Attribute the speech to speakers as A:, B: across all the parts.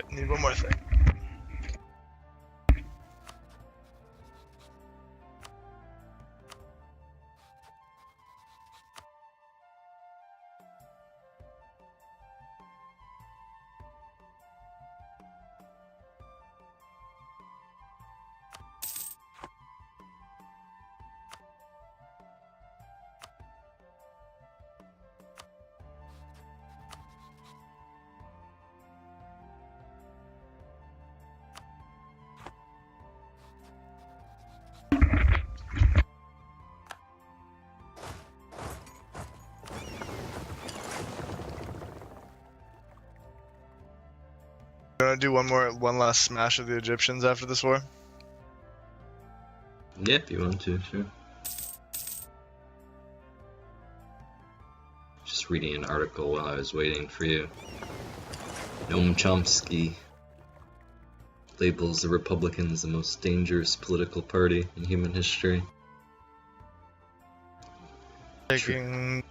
A: Alright, need one more thing. You wanna do one last smash of the Egyptians after this war?
B: Yeah, if you want to, sure. Just reading an article while I was waiting for you. Noam Chomsky labels the Republicans the most dangerous political party in human history.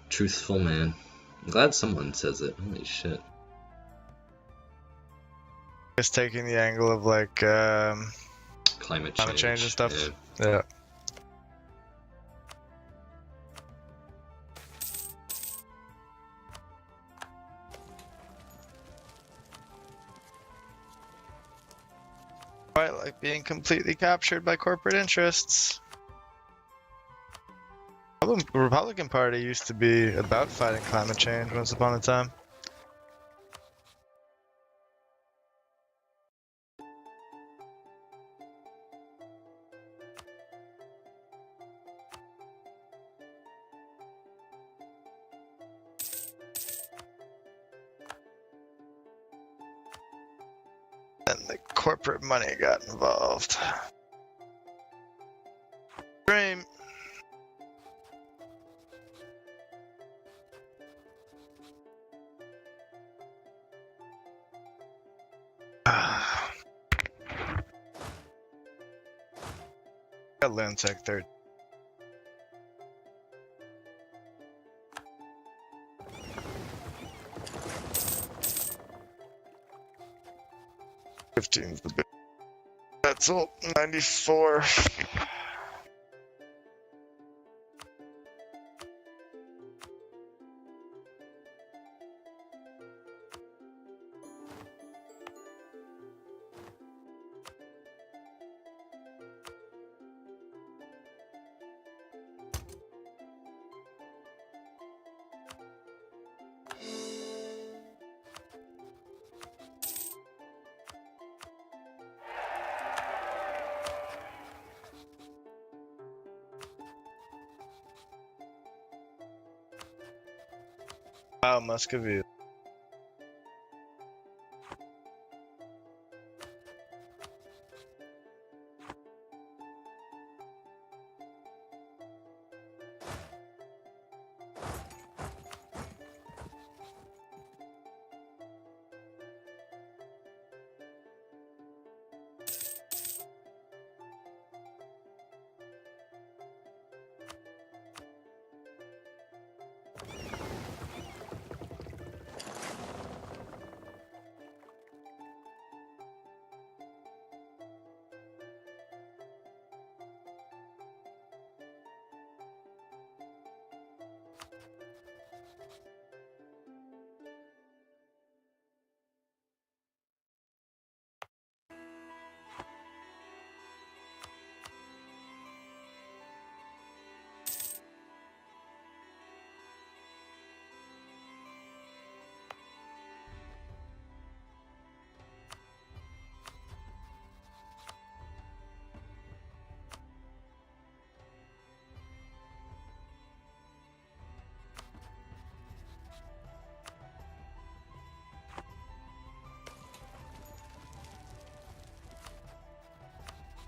B: Truthful man. I'm glad someone says it. Holy shit.
A: Just taking the angle of like
B: Climate
A: change and stuff.
B: Yeah.
A: Yeah. Quite like being completely captured by corporate interests. The Republican Party used to be about fighting climate change once upon a time. And the corporate money got involved. Dream. Got Land Tech 3rd. Fifteen's the big. That's all. 94. Wow, Muscovy.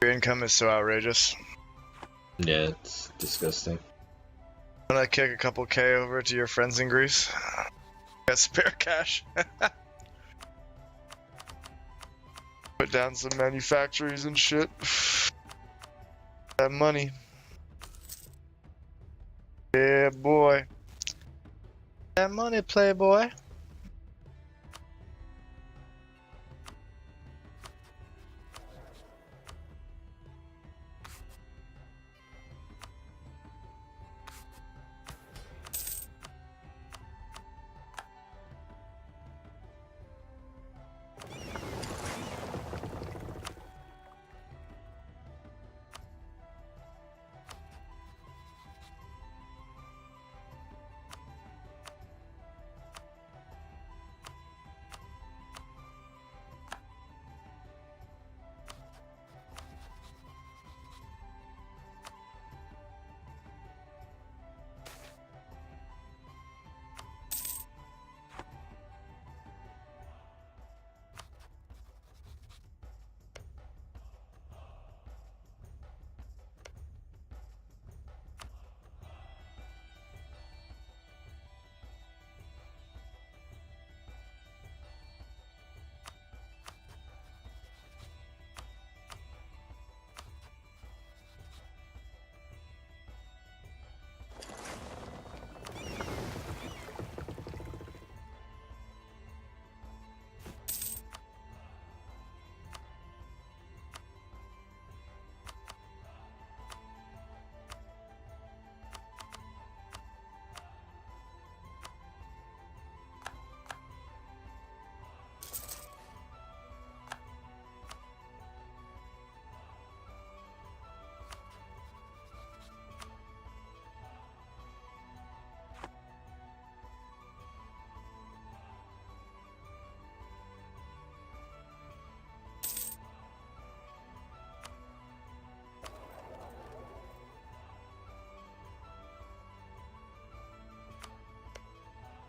A: Your income is so outrageous.
B: Yeah, it's disgusting.
A: When I kick a couple K over to your friends in Greece, got spare cash. Put down some manufactories and shit. That money. Yeah, boy. That money, playboy.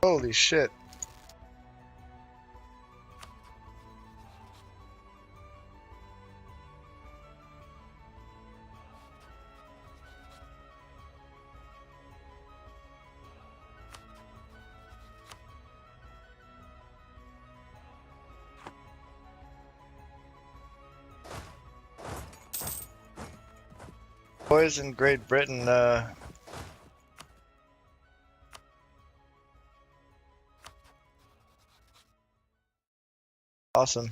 A: Holy shit. Boys in Great Britain, awesome.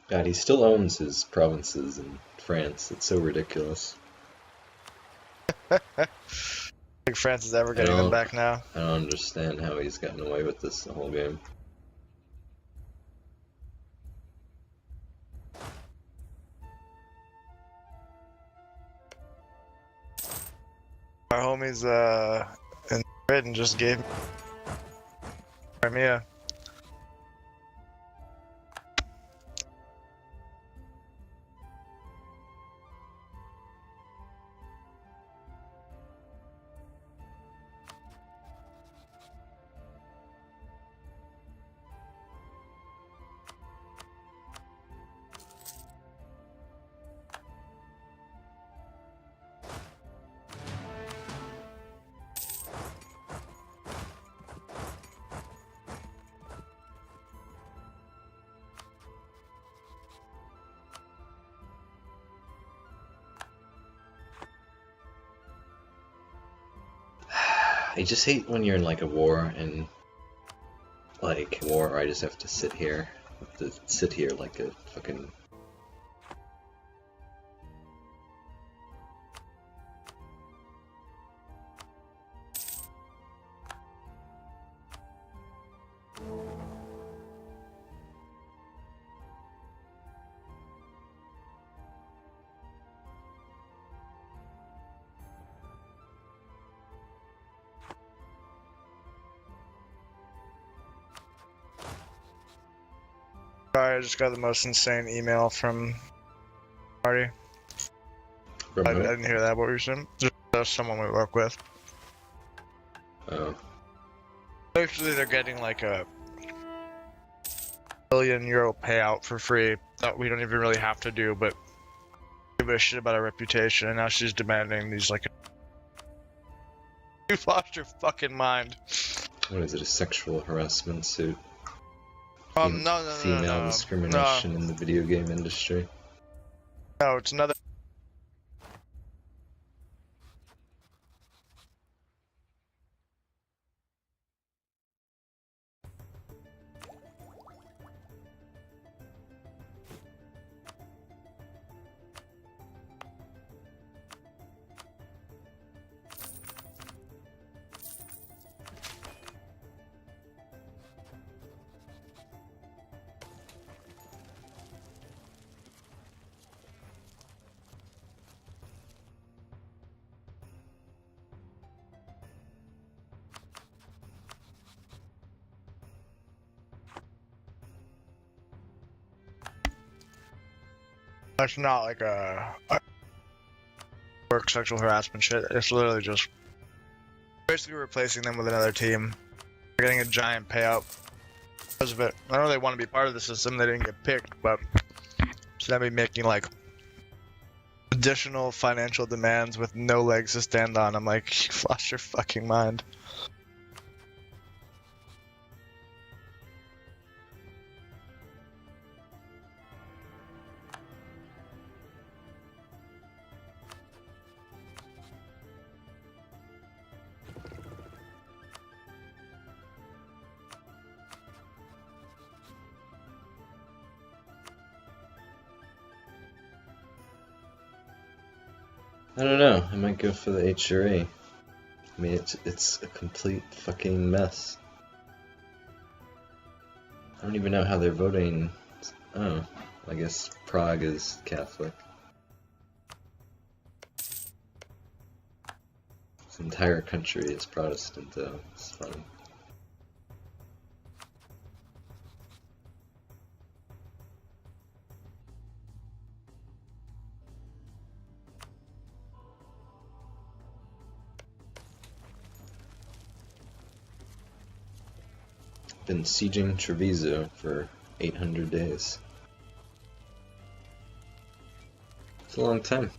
B: God, he still owns his provinces in France. It's so ridiculous.
A: Think France is ever getting them back now.
B: I don't understand how he's gotten away with this the whole game.
A: Our homies in Britain just gave me Crimea.
B: I just hate when you're in like a war and like war I just have to sit here. Like a fucking
A: Sorry, I just got the most insane email from party. I didn't hear that. What were you saying? Just someone we work with.
B: Oh.
A: Basically, they're getting like a €1 billion payout for free that we don't even really have to do, but give a shit about our reputation. And now she's demanding these like. You lost your fucking mind.
B: What is it? A sexual harassment suit?
A: No,
B: Female discrimination in the video game industry.
A: No, it's another. It's not like a work sexual harassment shit. It's literally just basically replacing them with another team. They're getting a giant payout because of it. I know they want to be part of the system. They didn't get picked, but should I be making like additional financial demands with no legs to stand on? I'm like, you've lost your fucking mind.
B: I don't know. I might go for the HRA. I mean, it's a complete fucking mess. I don't even know how they're voting. Oh, I guess Prague is Catholic. This entire country is Protestant, though. It's funny. been sieging Treviso for 800 days. It's a long time.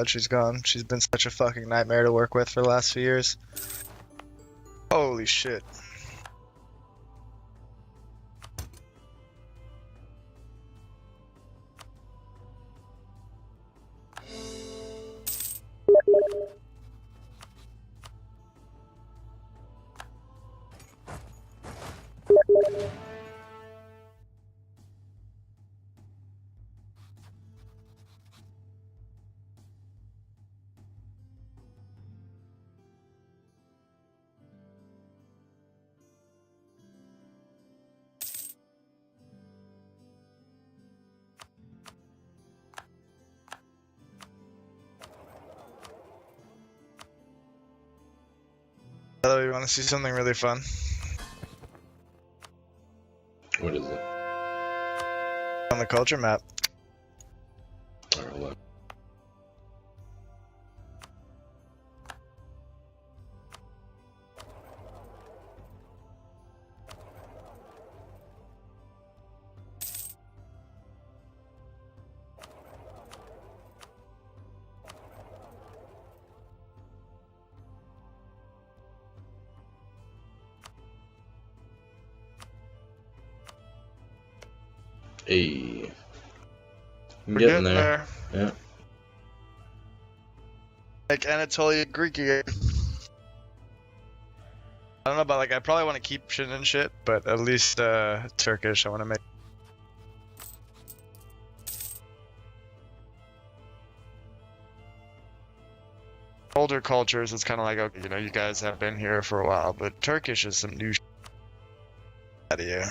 A: She's gone. She's been such a fucking nightmare to work with for the last few years. Holy shit. Hello, you want to see something really fun?
B: What is it?
A: On the culture map.
B: Alright, look. Hey. I'm
A: We're
B: getting there. Yeah.
A: Like Anatolia Greek again. I don't know about I probably want to keep shit and shit, but at least Turkish I want to make. Older cultures, it's kind of like, okay, you guys have been here for a while, but Turkish is some new shit out of you.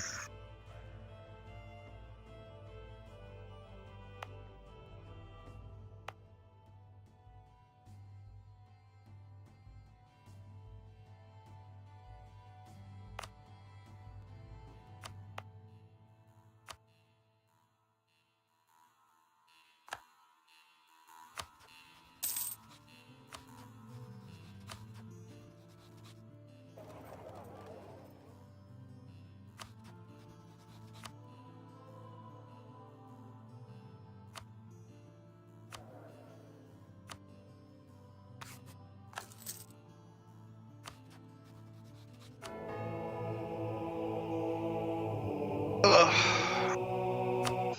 A: Ugh.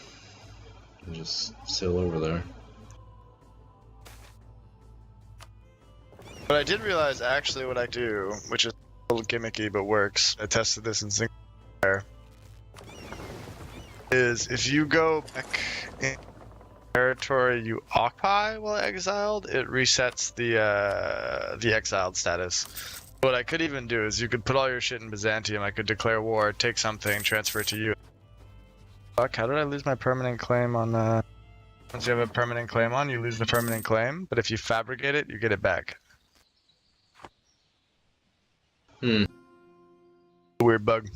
B: Just sail over there.
A: But I did realize actually what I do, which is a little gimmicky but works, I tested this in single player, is if you go back in territory you occupy while exiled, it resets the exiled status. What I could even do is you could put all your shit in Byzantium, I could declare war, take something, transfer it to you. Fuck, how did I lose my permanent claim on once you have a permanent claim on, you lose the permanent claim, but if you fabricate it, you get it back. Weird bug.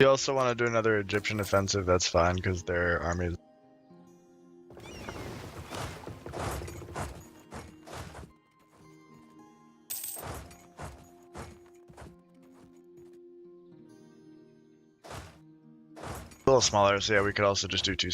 A: you also want to do another Egyptian offensive, that's fine, because their army is... a little smaller, so yeah, we could also just do 2.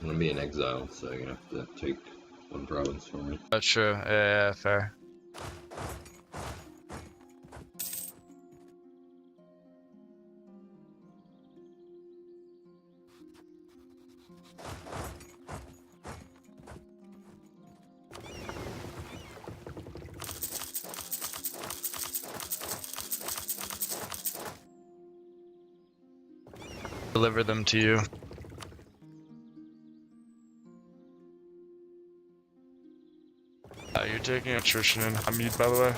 B: I'm gonna be in exile, so you're gonna have to take one province from me.
A: That's true, yeah, fair. Deliver them to you. You're taking attrition in Hamid, by the way.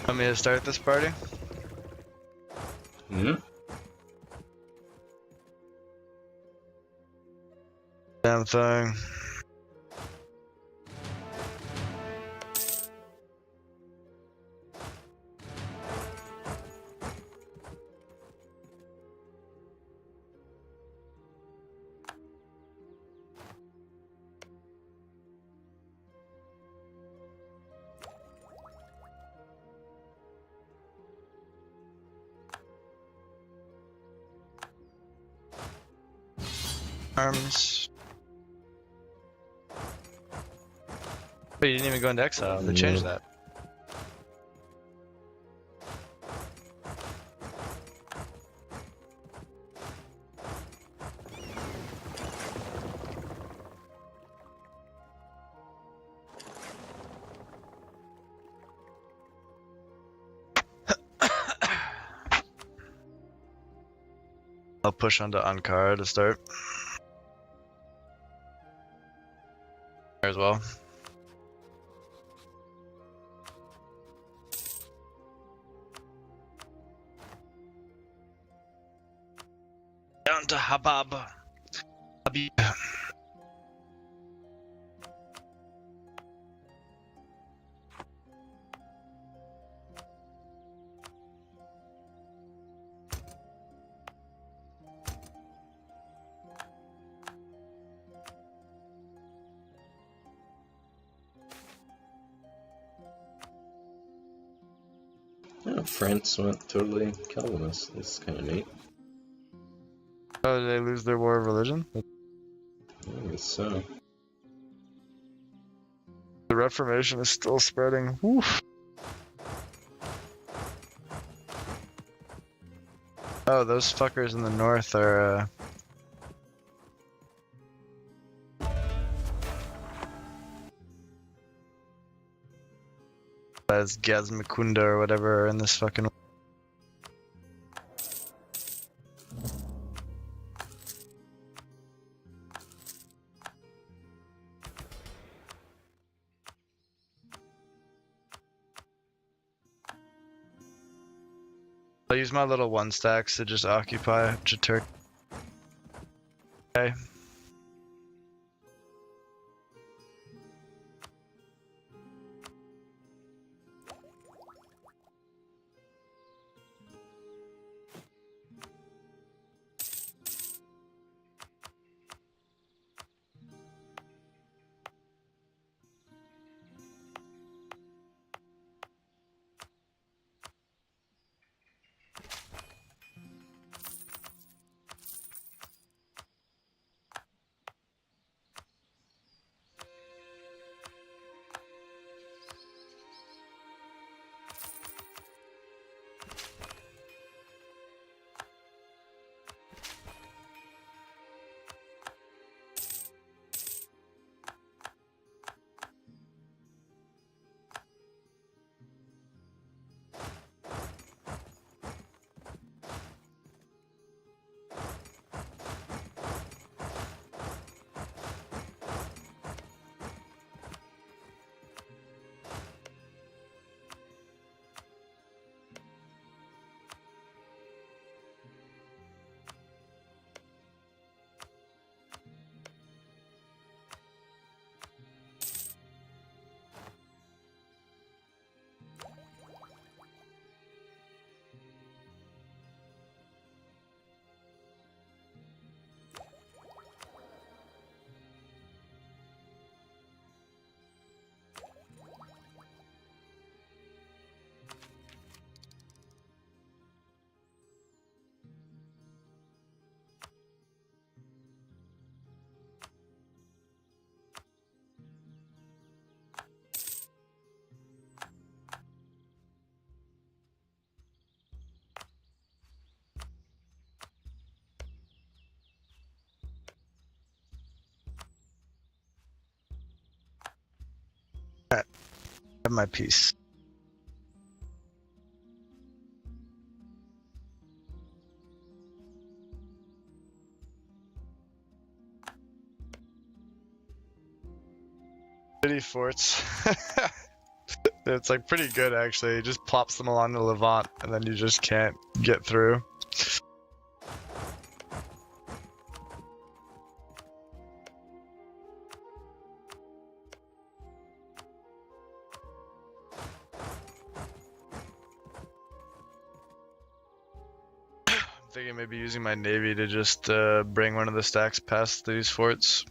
A: Want me to start this party?
B: Yeah.
A: Damn thing. Arms. But you didn't even go into exile. They changed that. I'll push onto Ankara to start. As well. Down to Habab. Habib.
B: Yeah, France went totally Calvinist. That's kind of neat.
A: Oh, did they lose their war of religion?
B: I guess so.
A: The Reformation is still spreading. Woof. Oh, those fuckers in the north are, as Gazmikunda or whatever are in this fucking... I'll use my little 1 stacks to just occupy Jatur. Okay. Alright, have my piece. City forts. It's like pretty good actually. It just plops them along the Levant and then you just can't get through. I'm thinking maybe using my navy to just bring one of the stacks past these forts.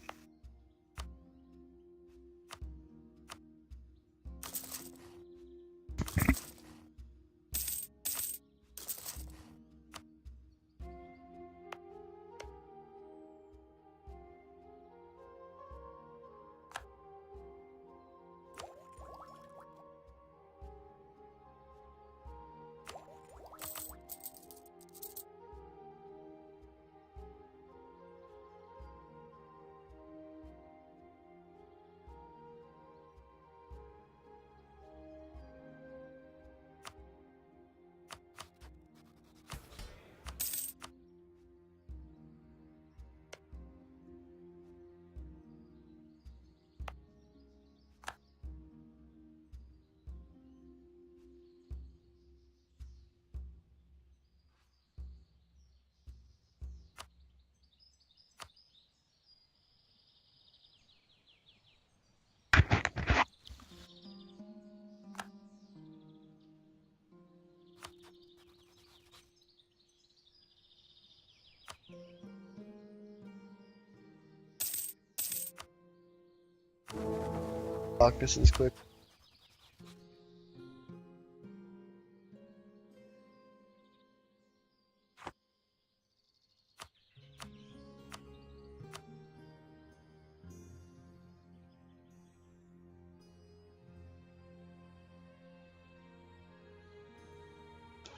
A: Fuck, this is quick.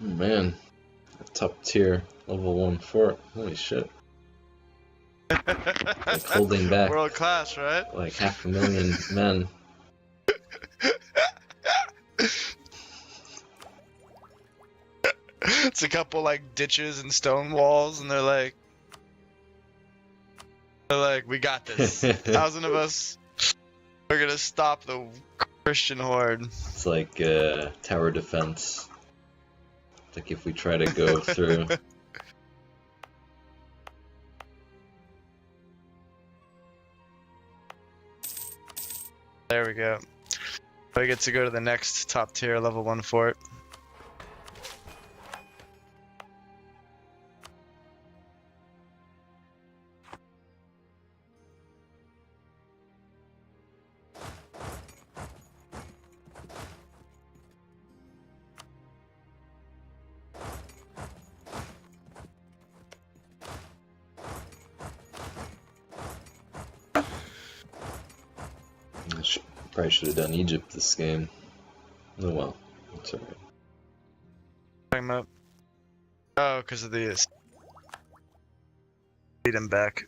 B: Oh, man, a top tier level 1 fort. Holy shit. Like holding back
A: World class, right?
B: like 500,000 men.
A: It's a couple like ditches and stone walls, and they're like, we got this. 1,000 of us. We're gonna stop the Christian horde.
B: It's like tower defense Like if we try to go through.
A: There we go. We get to go to the next top tier level 1 fort.
B: Probably should have done Egypt this game. Oh well, it's alright.
A: Talking about. Oh, because of the. Beat him back.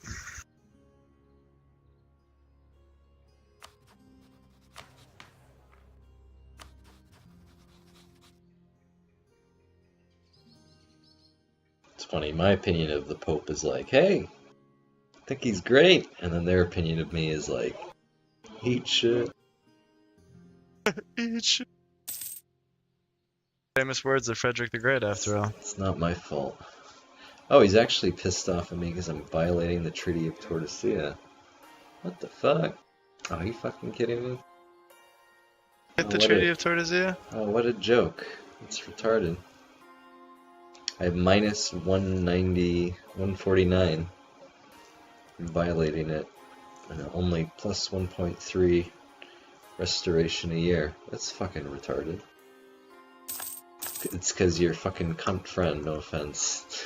B: It's funny, my opinion of the Pope is like, hey, I think he's great. And then their opinion of me is like, eat shit.
A: Eat shit. Famous words of Frederick the Great, after all.
B: It's not my fault. Oh, he's actually pissed off at me because I'm violating the Treaty of Tordesillas. What the fuck? Oh, are you fucking kidding me?
A: Get the Treaty of Tordesillas?
B: Oh, what a joke. It's retarded. I have minus 190, 149. I'm violating it. Only plus 1.3 restoration a year. That's fucking retarded. It's because you're fucking cunt friend, no offense.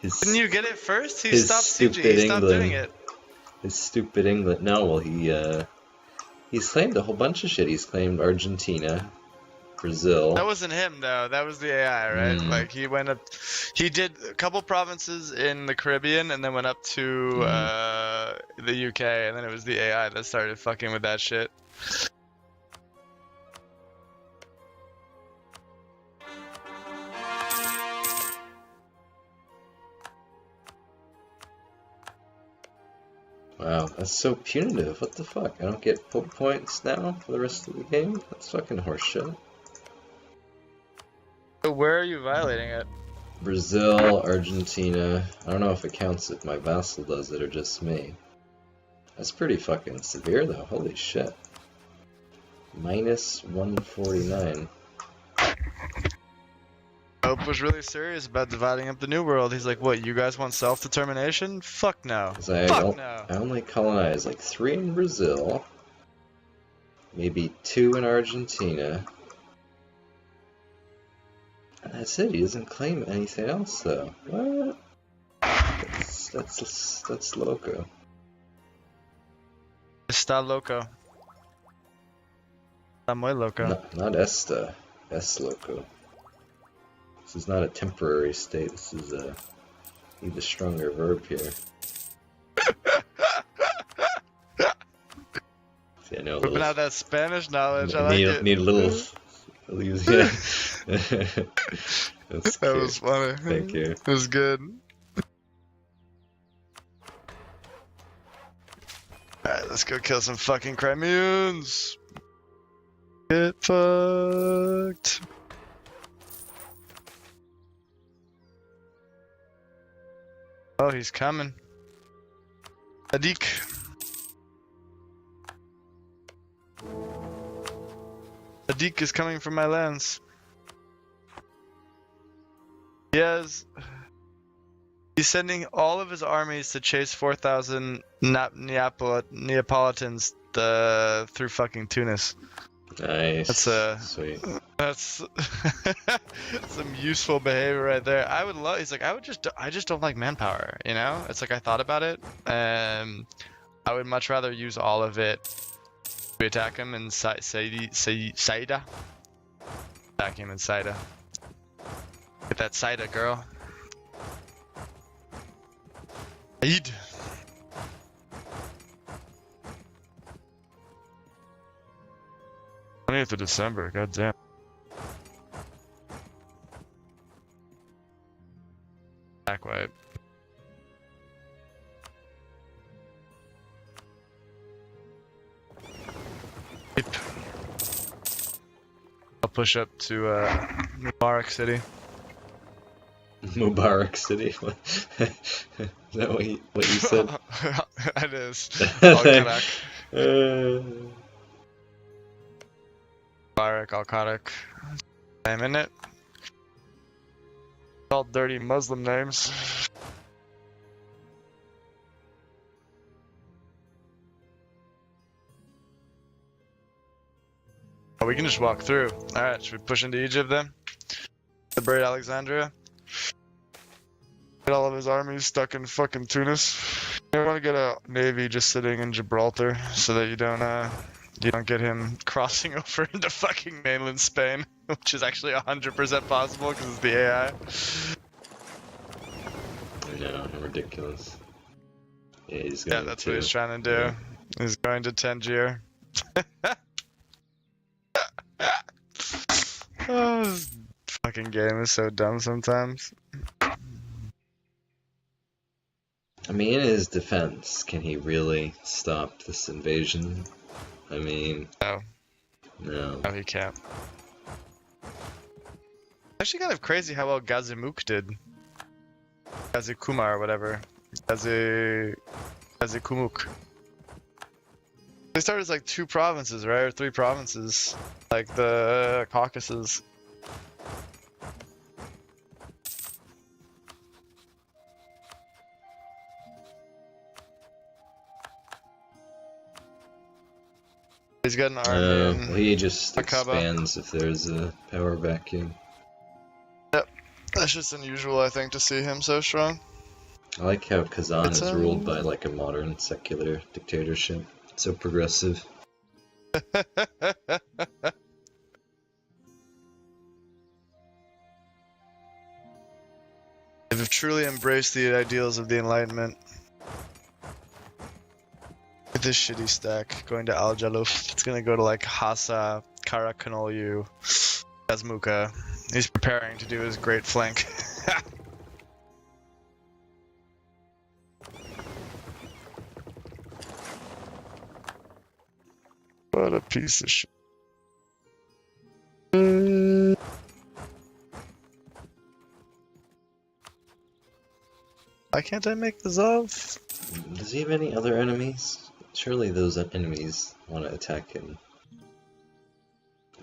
A: Didn't you get it first? He stopped sieging. He stopped doing it.
B: His stupid England. No, well, he's claimed a whole bunch of shit. He's claimed Argentina, Brazil.
A: That wasn't him though. That was the AI, right? Like he went up. He did a couple provinces in the Caribbean, and then went up to the UK, and then it was the AI that started fucking with that shit.
B: Wow, that's so punitive. What the fuck? I don't get Pope points now for the rest of the game? That's fucking horseshit.
A: So where are you violating it?
B: Brazil, Argentina. I don't know if it counts if my vassal does it or just me. That's pretty fucking severe though. Holy shit. Minus 149.
A: Pope was really serious about dividing up the New World. He's like, what, you guys want self-determination? Fuck no. Fuck no.
B: I only colonized like 3 in Brazil. Maybe 2 in Argentina. And that's it. He doesn't claim anything else though. What? That's loco.
A: Está loco. Está muy loco.
B: Not esta. Es loco. This is not a temporary state. This is a need a stronger verb here. See, I know.
A: Whipping out that Spanish knowledge. I like it.
B: Need a little. Yeah.
A: That was funny.
B: Thank you.
A: It was good. Alright, let's go kill some fucking Crimeans. Get fucked. Oh, he's coming. Adik. Adik is coming from my lands. He's sending all of his armies to chase 4,000 Neapolitans through fucking Tunis.
B: Nice.
A: That's
B: sweet.
A: That's some useful behavior right there. I would love. He's like, I just don't like manpower. You know, it's like I thought about it, and I would much rather use all of it to attack him in Saida. Attack him in Saida. Get that Saida, girl. Aid. 20th of December, goddamn. Back wipe. I'll push up to Mubarak City.
B: Mubarak City. Is that what you said?
A: It is. Al-Karak. Mubarak, Al-Karak. Name in it. All dirty Muslim names. Oh, we can just walk through. Alright, should we push into Egypt then? Liberate Alexandria? Get all of his armies stuck in fucking Tunis. You want to get a navy just sitting in Gibraltar so that you don't get him crossing over into fucking mainland Spain, which is actually 100% possible because it's the AI.
B: I know, ridiculous. Yeah, he's going
A: That's what he's trying to do.
B: Yeah.
A: He's going to Tangier. Oh, this fucking game is so dumb sometimes.
B: I mean, in his defense, can he really stop this invasion? I mean...
A: No.
B: No.
A: No, he can't. Actually kind of crazy how well Gazimuk did. Gazikuma or whatever. Gazikumuk. They started as like 2 provinces, right? Or 3 provinces. Like the Caucasus. He's got an army in
B: Well, he just
A: Aqaba.
B: expands if there's a power vacuum.
A: Yep. That's just unusual, I think, to see him so strong.
B: I like how Kazan
A: It's,
B: is ruled by like a modern secular dictatorship. So progressive.
A: They've truly embraced the ideals of the Enlightenment. With this shitty stack going to Al Jaluf, it's gonna go to like Hassa, Karakanolyu, Kazmuka. He's preparing to do his great flank. What a piece of shit. Why can't I make the Zov?
B: Does he have any other enemies? Surely those enemies want to attack him.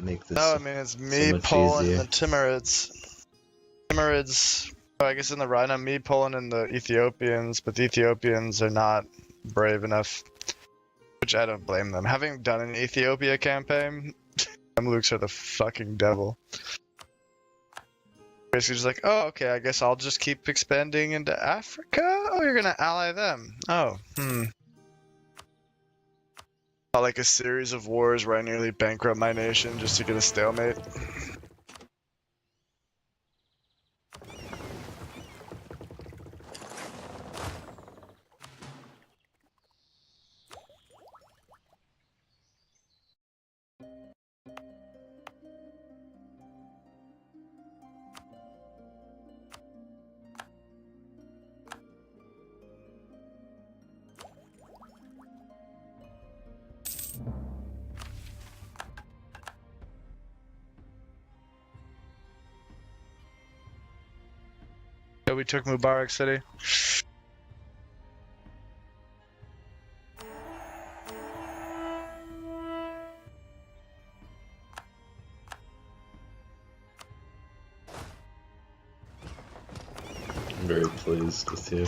B: Make this
A: No, I mean it's me,
B: much
A: Poland,
B: easier.
A: and the Timurids. Timurids, I guess in the Rhine, me, Poland, and the Ethiopians, but the Ethiopians are not brave enough, which I don't blame them. Having done an Ethiopia campaign, Mamluks are the fucking devil. Basically just like, oh, okay, I guess I'll just keep expanding into Africa? Oh, you're gonna ally them. Oh, Not like a series of wars where I nearly bankrupt my nation just to get a stalemate. Yeah, we took Mubarak City.
B: I'm very pleased with you.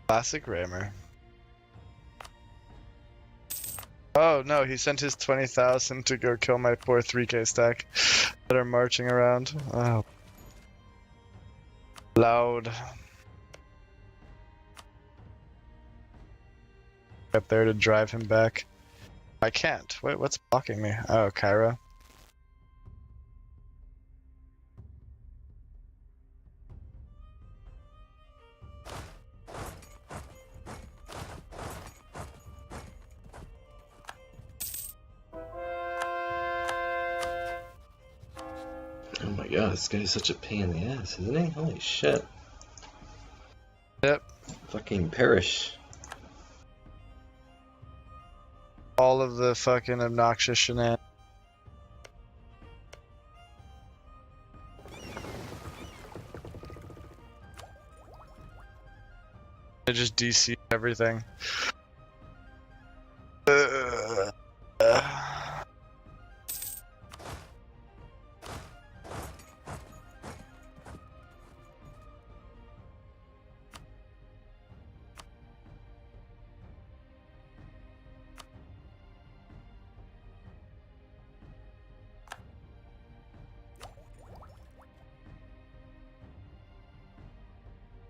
A: Classic Raymer. Oh no, he sent his 20,000 to go kill my poor 3k stack that are marching around. Oh. Loud. Up there to drive him back. I can't. Wait, what's blocking me? Oh, Cairo.
B: Oh my god, this guy's such a pain in the ass, isn't he? Holy shit.
A: Yep.
B: Fucking perish.
A: All of the fucking obnoxious shenanigans. They just DC everything.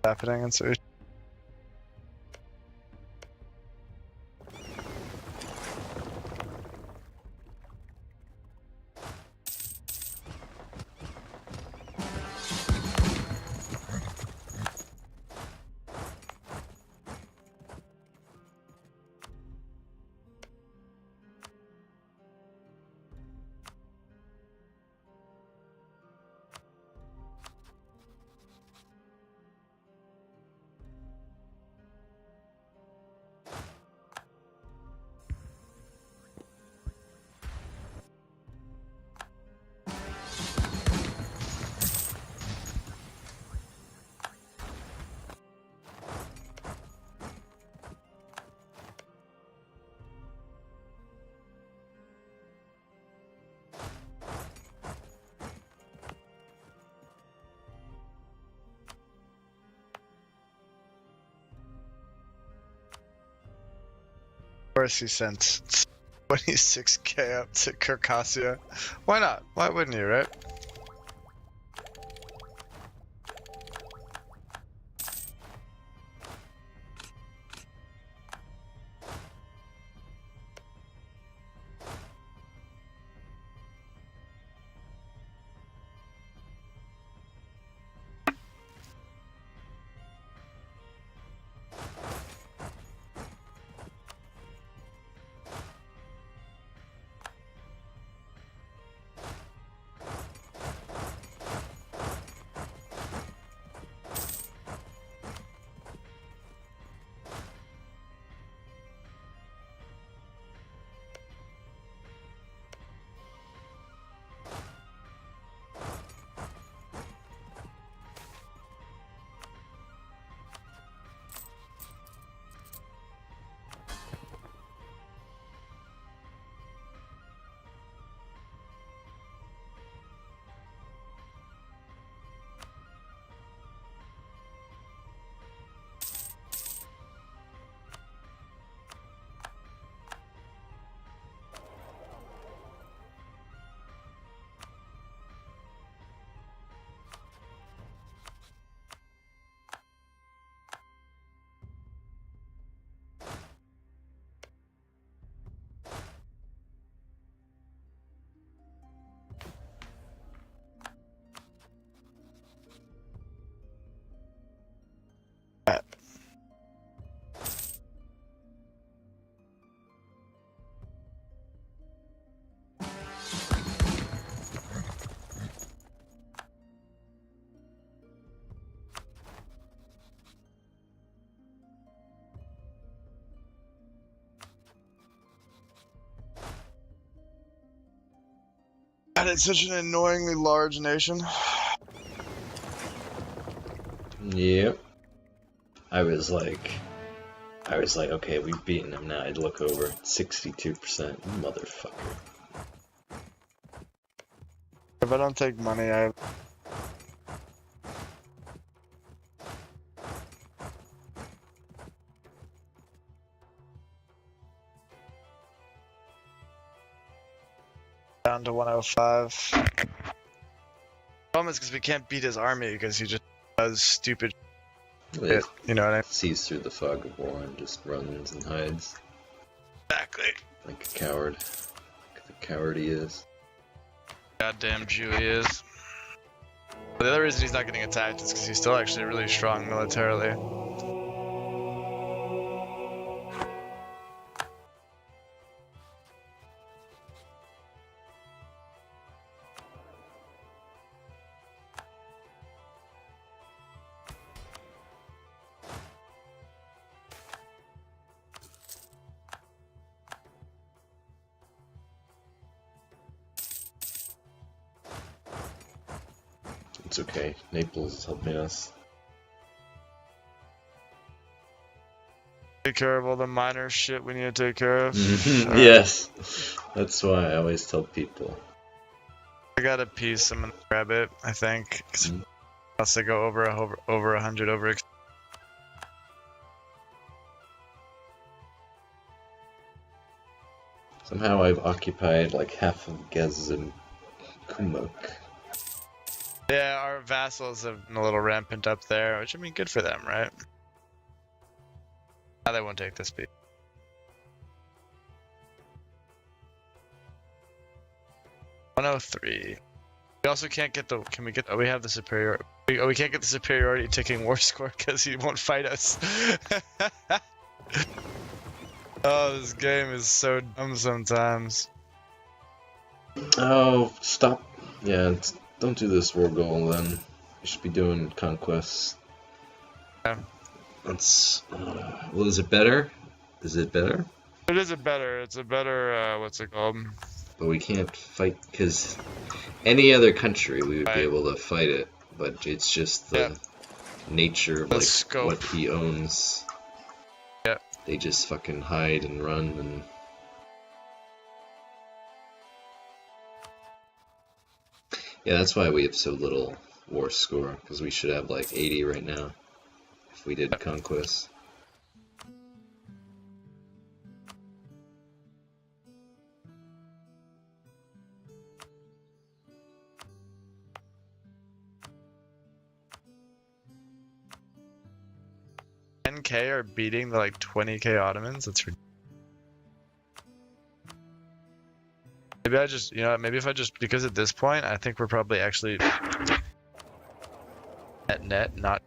A: Happening, and so of course he sent 26k up to Circassia. Why not? Why wouldn't you, right? God, it's such an annoyingly large nation.
B: Yep. I was like, okay, we've beaten him now. I'd look over, 62%, motherfucker.
A: If I don't take money, I... Down to 105. Problem is because we can't beat his army because he just does stupid shit. You know what I mean?
B: Sees through the fog of war and just runs and hides.
A: Exactly.
B: Like a coward. Like the coward he is.
A: Goddamn Jew he is. But the other reason he's not getting attacked is because he's still actually really strong militarily.
B: It's okay. Naples is helping us.
A: take care of all the minor shit we need to take care of.
B: Yes, that's why I always tell people.
A: I got a piece. I'm gonna grab it. I think. Unless I go over 100 over.
B: Somehow I've occupied like half of Gazim Kumuk.
A: Yeah, our vassals have been a little rampant up there, which I mean, good for them, right? Now they won't take this piece. 103. We also can't get the. Can we get? Oh, we have the superior. We can't get the superiority ticking war score because he won't fight us. Oh, this game is so dumb sometimes.
B: Oh, stop. Yeah, don't do this war goal then. You should be doing conquests.
A: Yeah.
B: That's. Well, is it better? Is it better?
A: It is a better. It's a better. What's it called?
B: But we can't fight because any other country we would
A: Right.
B: be able to fight it, but it's just the nature of
A: The
B: like
A: scope.
B: what he owns.
A: Yeah.
B: They just fucking hide and run and. Yeah, that's why we have so little war score, because we should have like 80 right now if we did conquest.
A: $10K are beating the like 20K Ottomans. That's ridiculous. Maybe I just, you know, maybe if I just, because at this point, I think we're probably actually at net, not.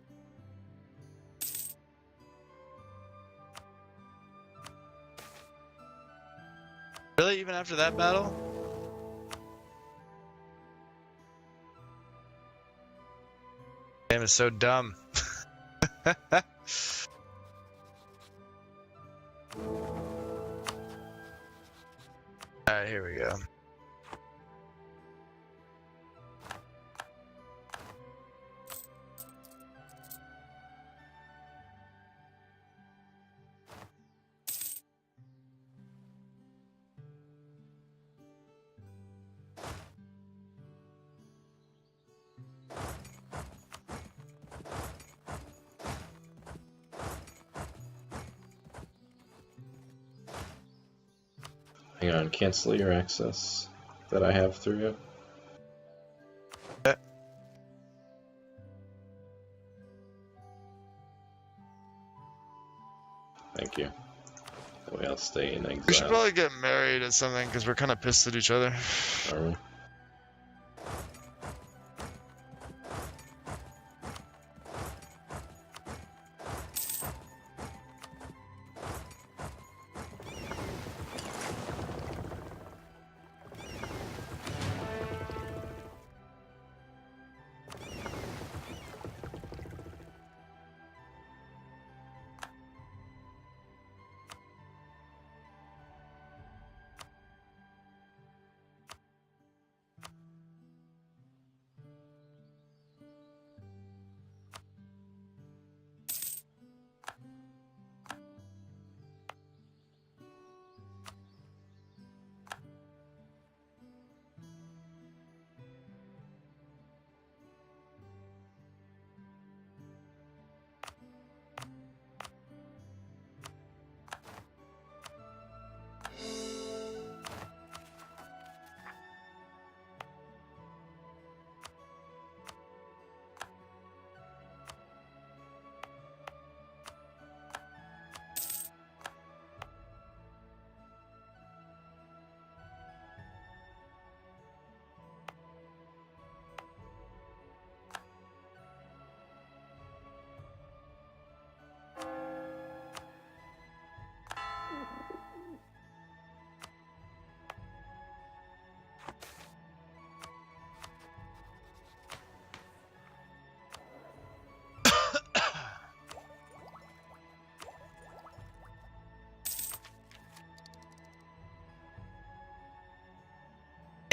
A: Really, even after that battle? Game is so dumb. Alright, here we go.
B: Hang on, cancel your access that I have through you. Thank you. That way I'll stay in exile.
A: We should probably get married at something because we're kind of pissed at each other.
B: Are we?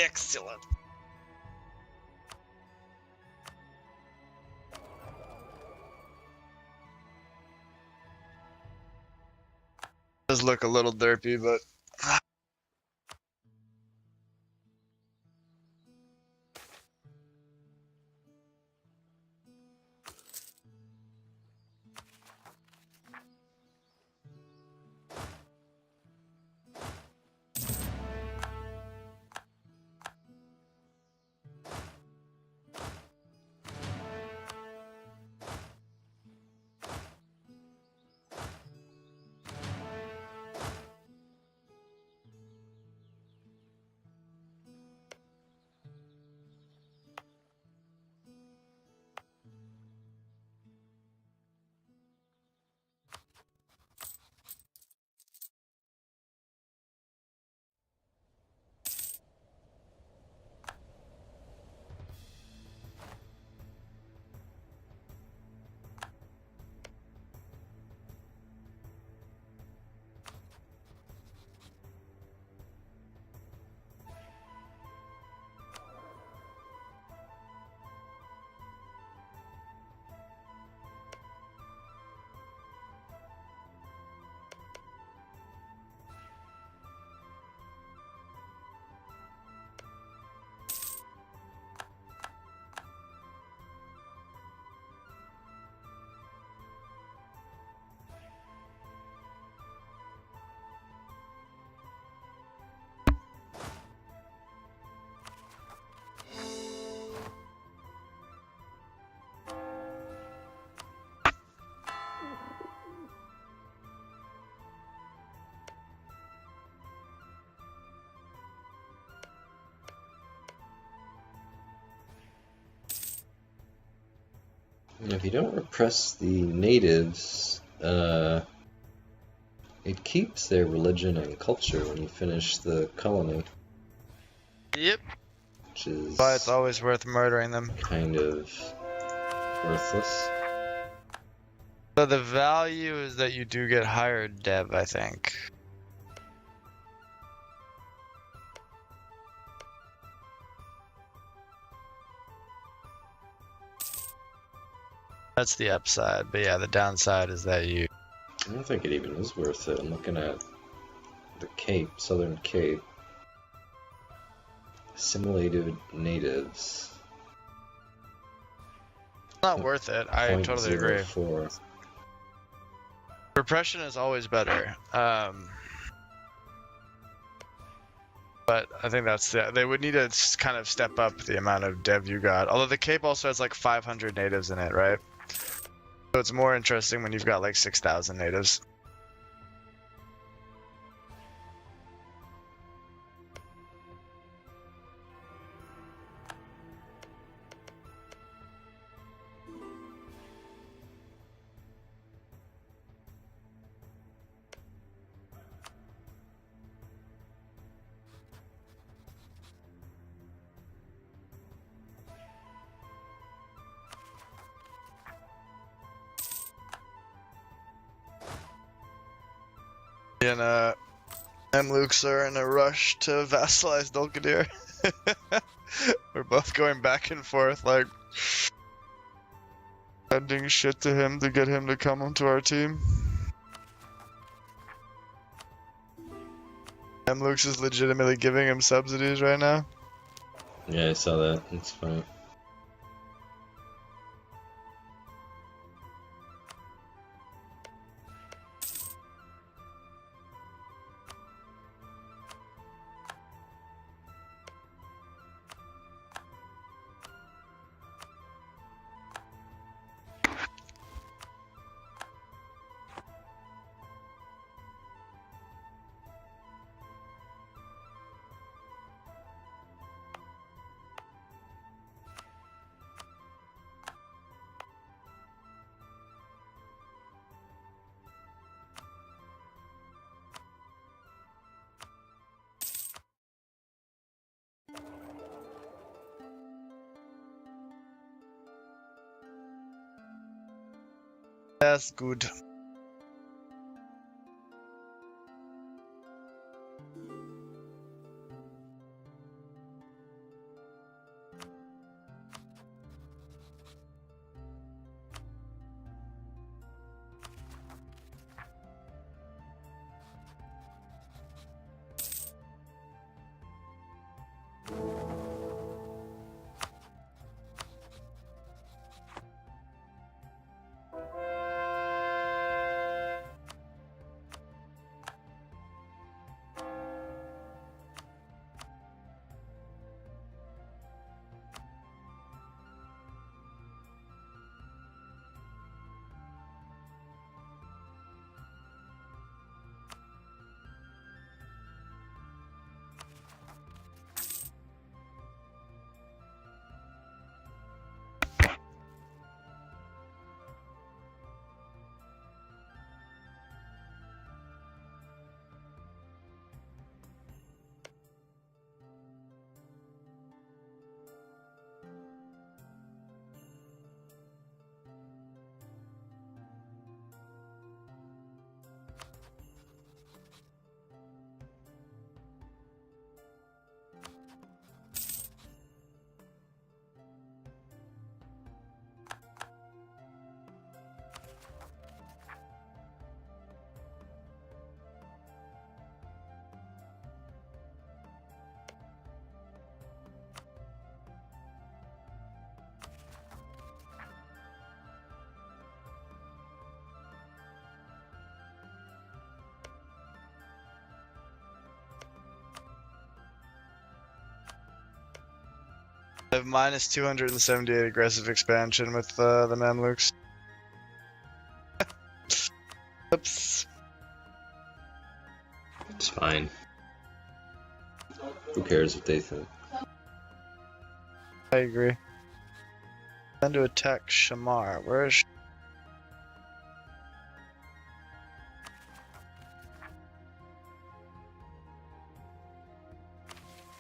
A: Excellent. Does look a little derpy, but
B: And if you don't repress the natives, it keeps their religion and culture when you finish the colony.
A: yep.
B: Which is
A: But it's always worth murdering them.
B: kind of worthless.
A: So the value is that you do get higher dev, I think. That's the upside, but yeah, the downside is that you...
B: I don't think it even is worth it. I'm looking at the Cape, Southern Cape. Assimilated natives.
A: It's not worth it, I totally agree.
B: 0.04.
A: Repression is always better. But I think that's they would need to kind of step up the amount of dev you got. Although the Cape also has like 500 natives in it, right? So it's more interesting when you've got like 6,000 natives. And Luke's are in a rush to vassalize Dulkadir. We're both going back and forth, like sending shit to him to get him to come onto our team. And Luke's is legitimately giving him subsidies right now.
B: Yeah, I saw that. It's funny.
A: That's good. I have minus 278 aggressive expansion with the Mamluks. Oops.
B: It's fine. Who cares what they think?
A: I agree. Then to attack Shamar. Where is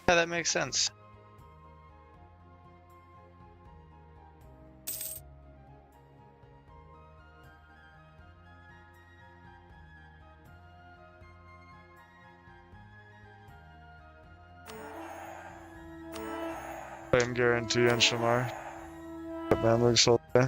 A: Yeah, that makes sense. Same guarantee on Shamar. But Mamluks all day.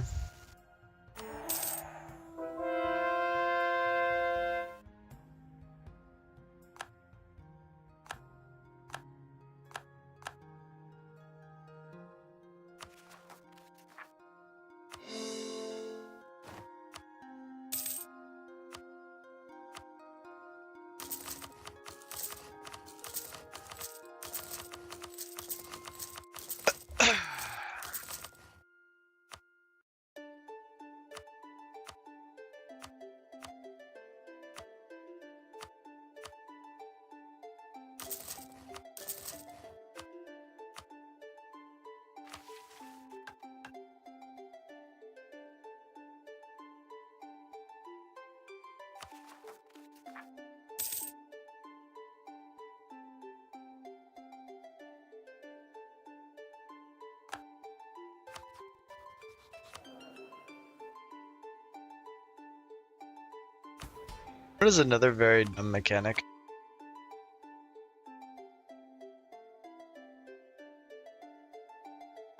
A: What is another very dumb mechanic?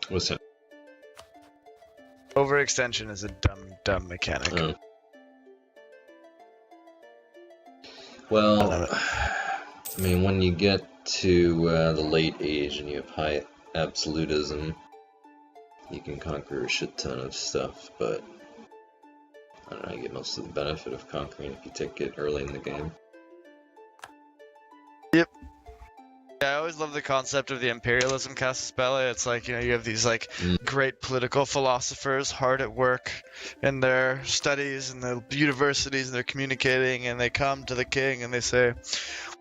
B: What's that?
A: Overextension is a dumb mechanic.
B: Oh. Well,
A: I love it.
B: I mean, when you get to the late age and you have high absolutism, you can conquer a shit ton of stuff, but I don't know, you get most of the benefit of conquering if you take it early in the game.
A: Yep. Yeah, I always love the concept of the imperialism casus belli. It's like, you know, you have these like great political philosophers hard at work in their studies and the universities, and they're communicating, and they come to the king and they say,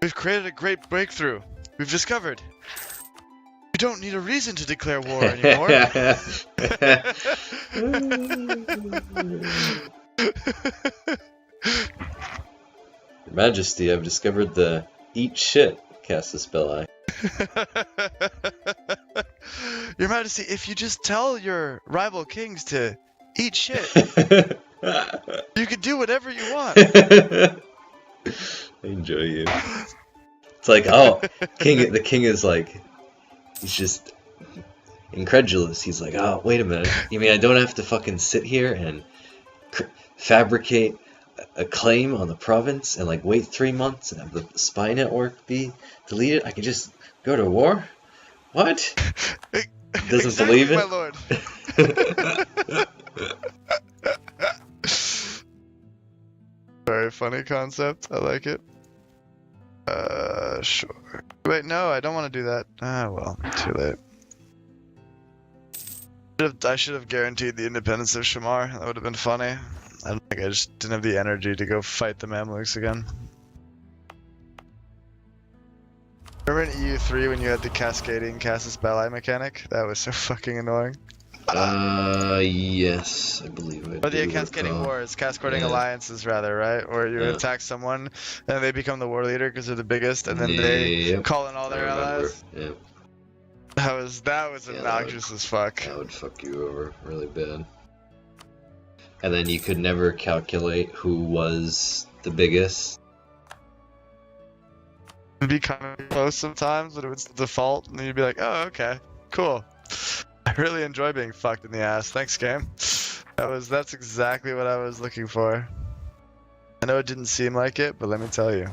A: "We've created a great breakthrough. We've discovered you don't need a reason to declare war anymore."
B: Your Majesty, I've discovered the eat shit casus belli.
A: Your Majesty, if you just tell your rival kings to eat shit, you can do whatever you want.
B: I enjoy you. It's like, oh, the king is like, he's just incredulous. He's like, oh, wait a minute. You mean I don't have to fucking sit here and fabricate a claim on the province and like wait 3 months and have the spy network be deleted? I can just go to war? What? Doesn't
A: Exactly,
B: believe it?
A: my lord. Very funny concept. I like it. Sure. Wait, no, I don't want to do that. Ah, well, too late. I should have guaranteed the independence of Shamar. That would have been funny. I don't think I just didn't have the energy to go fight the Mamluks again. Remember in EU3 when you had the cascading casus belli mechanic? That was so fucking annoying.
B: Yes, I believe it.
A: Or the cascading wars, cascading alliances rather, right? Where you attack someone and they become the war leader because they're the biggest, and then they call in all their allies.
B: Yeah.
A: That was obnoxious as fuck.
B: That would fuck you over really bad. And then you could never calculate who was the biggest.
A: It'd be kind of close sometimes, but it was the default, and then you'd be like, oh, okay, cool. I really enjoy being fucked in the ass. Thanks, game. That's exactly what I was looking for. I know it didn't seem like it, but let me tell you.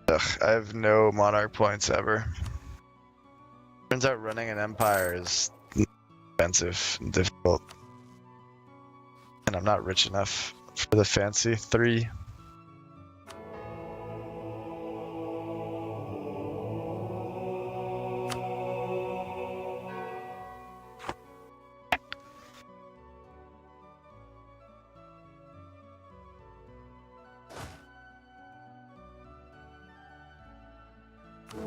A: Ugh, I have no monarch points ever. Turns out running an empire is expensive and difficult. And I'm not rich enough for the fancy 3.
B: I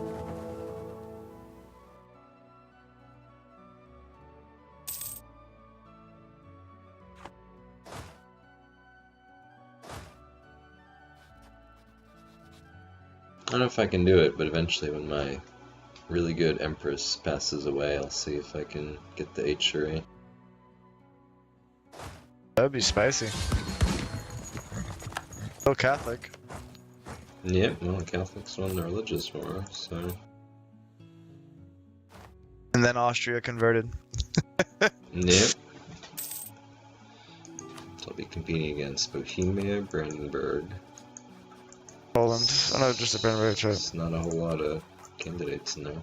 B: don't know if I can do it, but eventually when my really good Empress passes away, I'll see if I can get the H right.
A: That would be spicy. Still Catholic.
B: Yep, well, Catholics won the religious war, so...
A: And then Austria converted.
B: Yep. So I'll be competing against Bohemia, Brandenburg.
A: Poland. Oh no, just a Brandenburg trip.
B: It's not a whole lot of candidates now.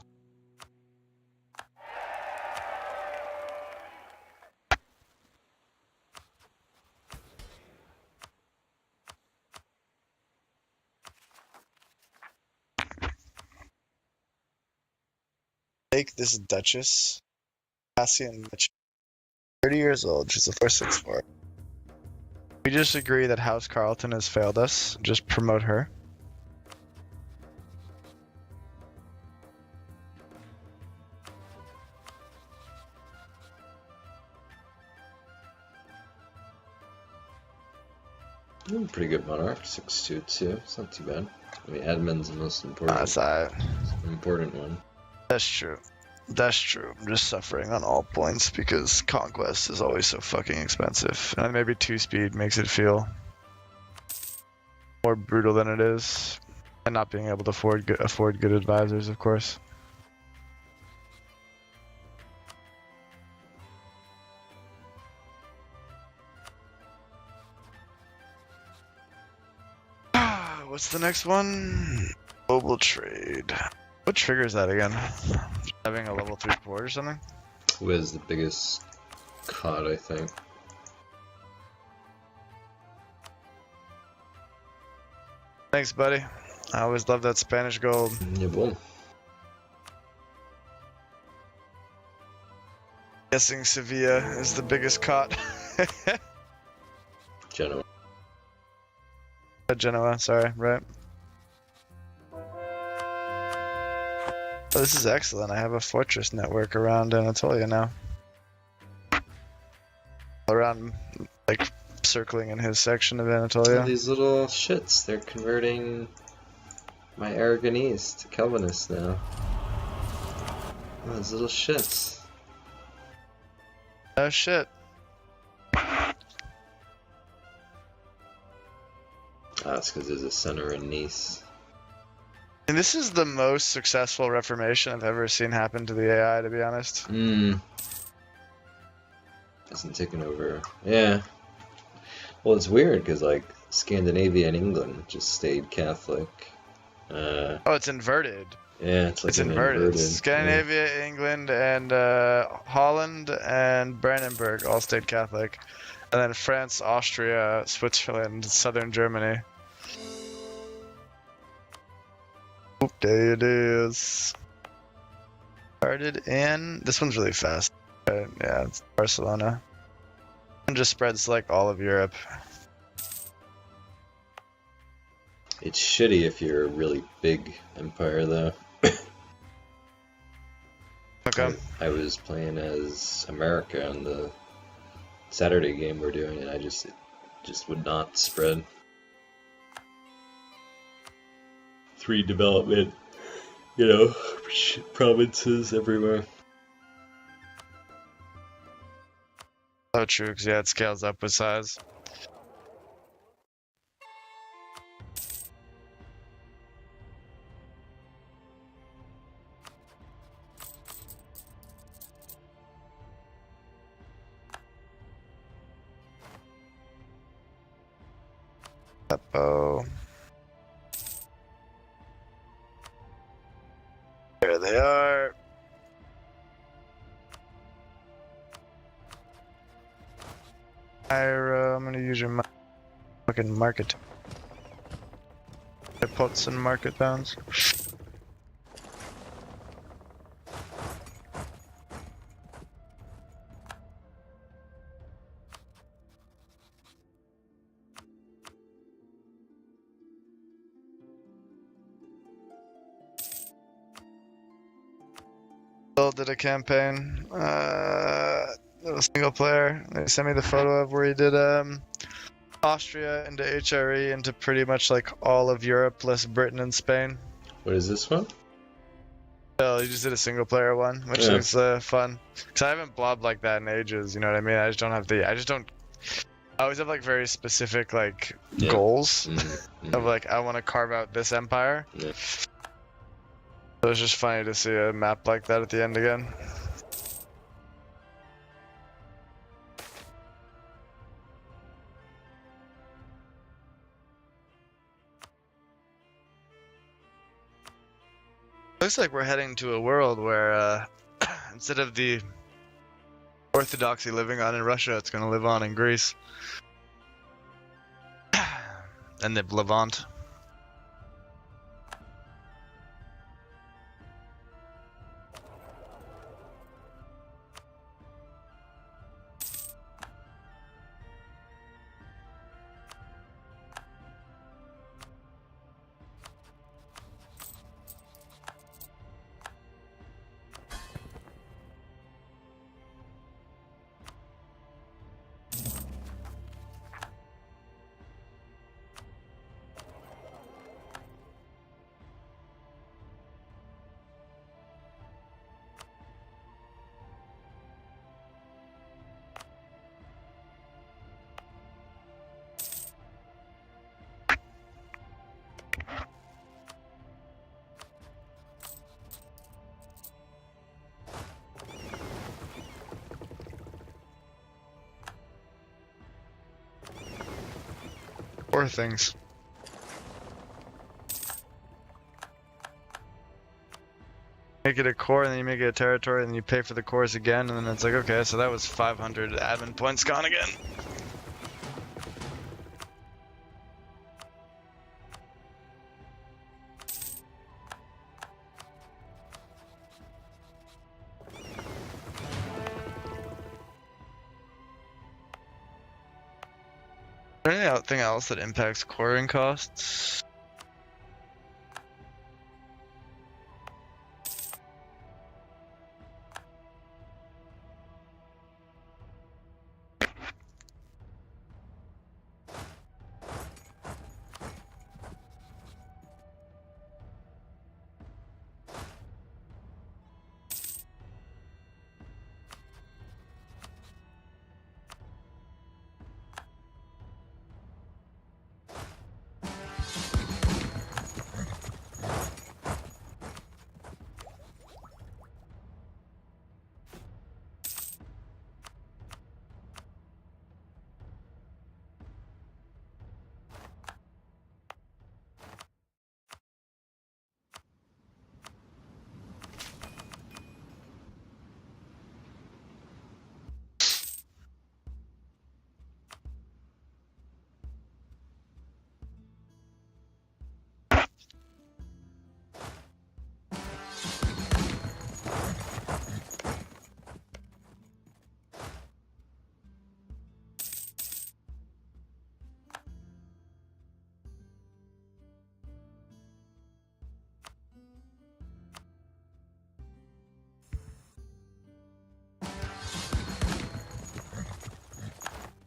A: Take this Duchess. Cassian, 30 years old. She's a 464. We just agree that House Carlton has failed us. Just promote her.
B: Pretty good monarch, 6'2" too. It's not too bad. I mean, admin's the most important.
A: That's alright.
B: Important one.
A: That's true. That's true. I'm just suffering on all points because Conquest is always so fucking expensive. And maybe 2-speed makes it feel more brutal than it is. And not being able to afford good advisors, of course. What's the next one? Global trade. What triggers that again? Just having a level 3 port or something?
B: Who has the biggest COD, I think.
A: Thanks, buddy. I always love that Spanish gold.
B: Yeah, boom.
A: Guessing Sevilla is the biggest caught.
B: Genoa.
A: Genoa, sorry, right. Oh, this is excellent. I have a fortress network around Anatolia now. Around, like, circling in his section of Anatolia.
B: Oh, these little shits, they're converting my Aragonese to Calvinist now. Oh, those little shits.
A: Oh shit.
B: Ah, it's because there's a center in Nice.
A: And this is the most successful reformation I've ever seen happen to the AI, to be honest.
B: Hasn't taken over. Yeah. Well, it's weird because, like, Scandinavia and England just stayed Catholic.
A: Oh, it's inverted.
B: Yeah, it's like
A: It's
B: an
A: inverted.
B: Yeah.
A: Scandinavia, England, and Holland and Brandenburg all stayed Catholic. And then France, Austria, Switzerland, southern Germany. Oop, there it is. Started in... This one's really fast. Yeah, it's Barcelona. And just spreads like all of Europe.
B: It's shitty if you're a really big empire, though.
A: Okay.
B: I was playing as America on the Saturday game we're doing, and it just would not spread. 3 development, provinces everywhere.
A: Oh, true, because yeah, it scales up with size. Oh. There they are. I'm gonna use your fucking market. I put some market bounds. Phil did a campaign. A single player. They sent me the photo of where he did Austria into HRE into pretty much like all of Europe, plus Britain and Spain.
B: What is this one?
A: So he just did a single player one, which
B: Yeah.
A: is fun. Cause I haven't blobbed like that in ages. You know what I mean? I just don't have the. I always have like very specific like
B: Yeah.
A: goals
B: Mm-hmm.
A: of like I want to carve out this empire.
B: Yeah.
A: So it's just funny to see a map like that at the end again. Looks like we're heading to a world where instead of the orthodoxy living on in Russia, it's going to live on in Greece and the Levant. Poor things. Make it a core, and then you make it a territory, and then you pay for the cores again, and then it's like, okay, so that was 500 admin points gone again. Is there anything else that impacts coring costs?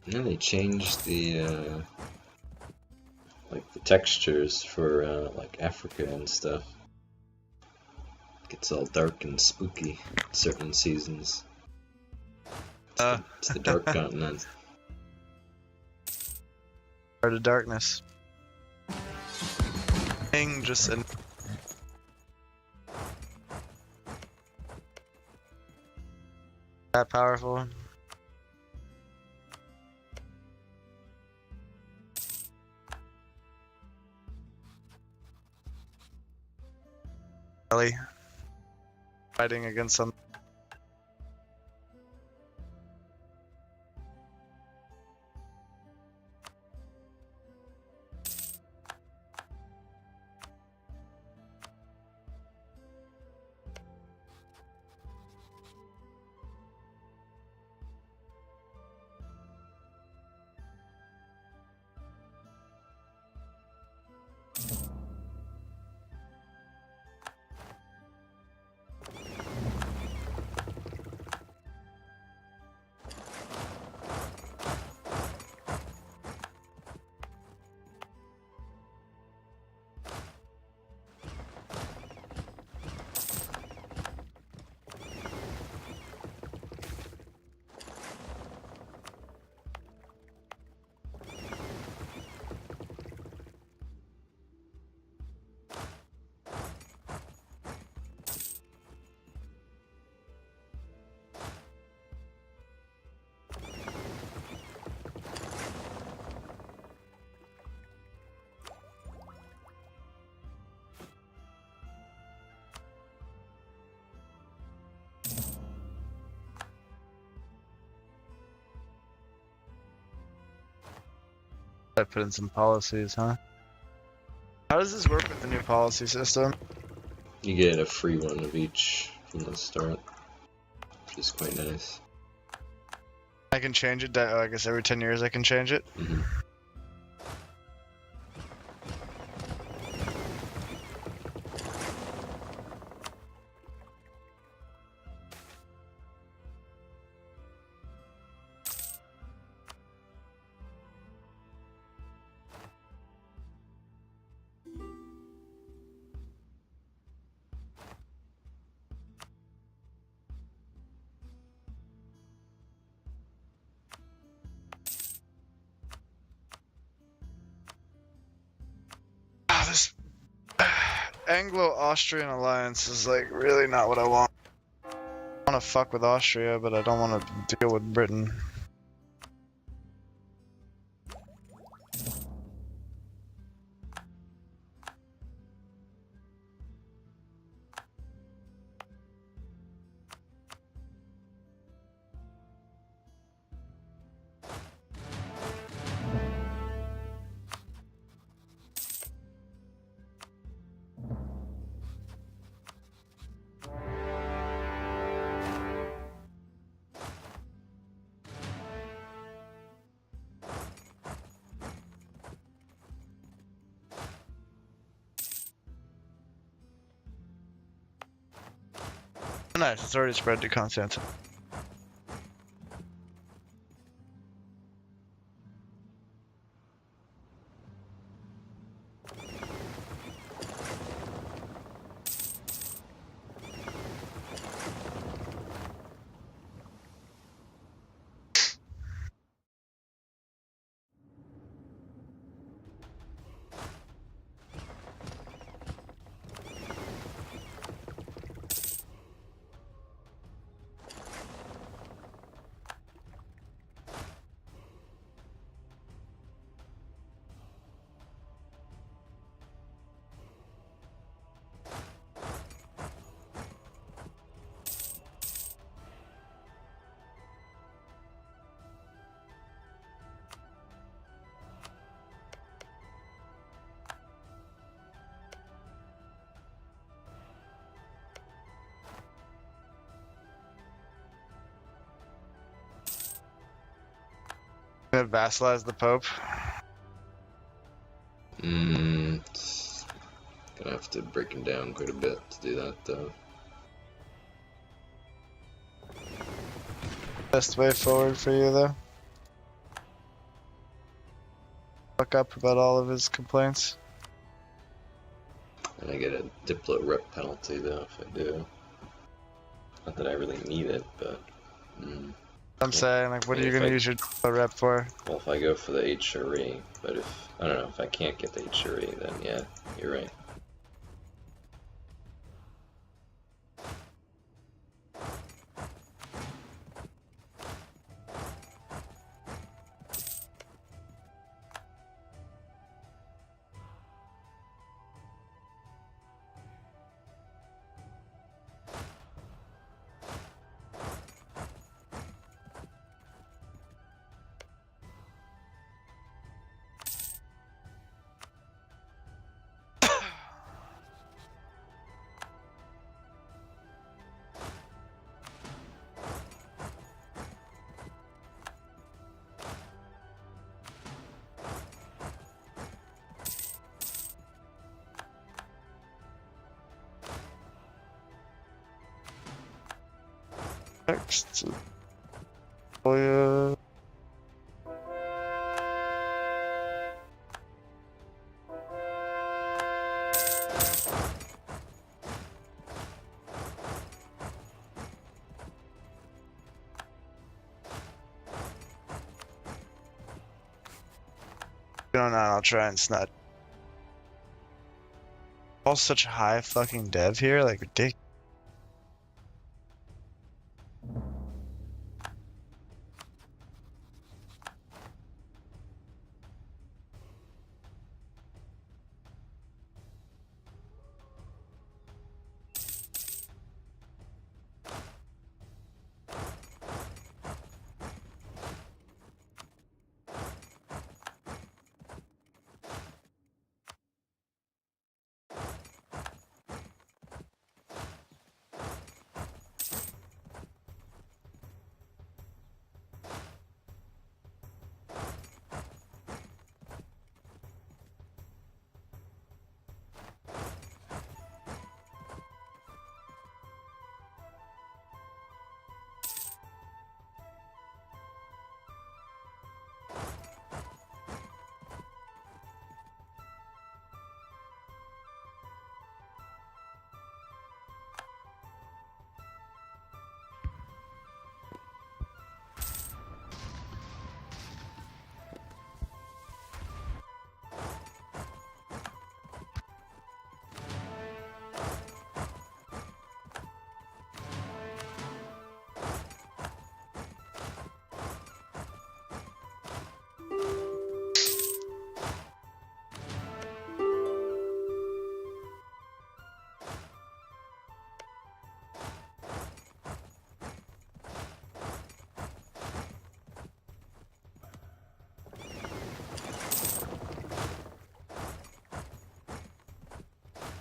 B: And they changed the like the textures for like Africa and stuff. Gets all dark and spooky in certain seasons. It's the dark continent.
A: Heart of Darkness. Just an that powerful. Really fighting against some. I put in some policies, huh? How does this work with the new policy system?
B: You get a free one of each from the start, which is quite nice.
A: I can change it, I guess every 10 years I can change it.
B: Mm-hmm.
A: Ah, this Anglo-Austrian alliance is like really not what I want. I want to fuck with Austria, but I don't want to deal with Britain. Nice, it's already spread to Constantinople. Gonna vassalize the Pope.
B: Gonna have to break him down quite a bit to do that, though.
A: Best way forward for you, though. Fuck up about all of his complaints.
B: And I get a Diplo rep penalty, though, if I do. Not that I really need it, but...
A: I'm saying, like, what are you gonna use your rep for?
B: Well, if I go for the HRE, but if... I don't know, if I can't get the HRE, then yeah, you're right.
A: Next. Oh, yeah. No, I'll try and snut. All such high fucking dev here, like ridiculous.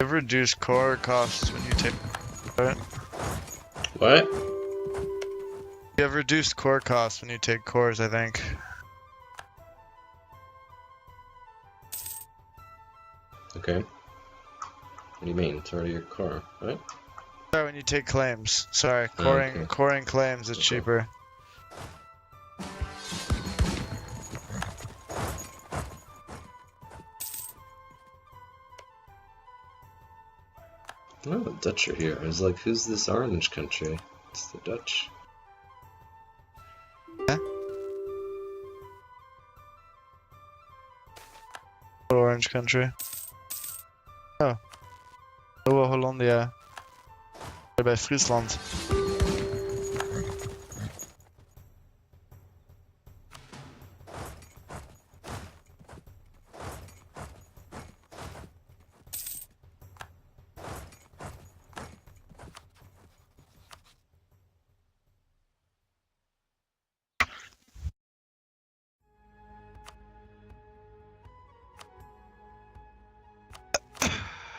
A: You have reduced core costs when you take. Right?
B: What?
A: You have reduced core costs when you take cores, I think.
B: Okay. What do you mean? It's already your car, right?
A: Sorry, when you take claims. Sorry,
B: Oh,
A: coring,
B: okay.
A: coring claims is
B: Okay.
A: cheaper.
B: Oh, the Dutch are here. I was like, who's this orange country? It's the Dutch.
A: Huh? Orange country. Oh. Nieuwe Hollandia. Bij Friesland.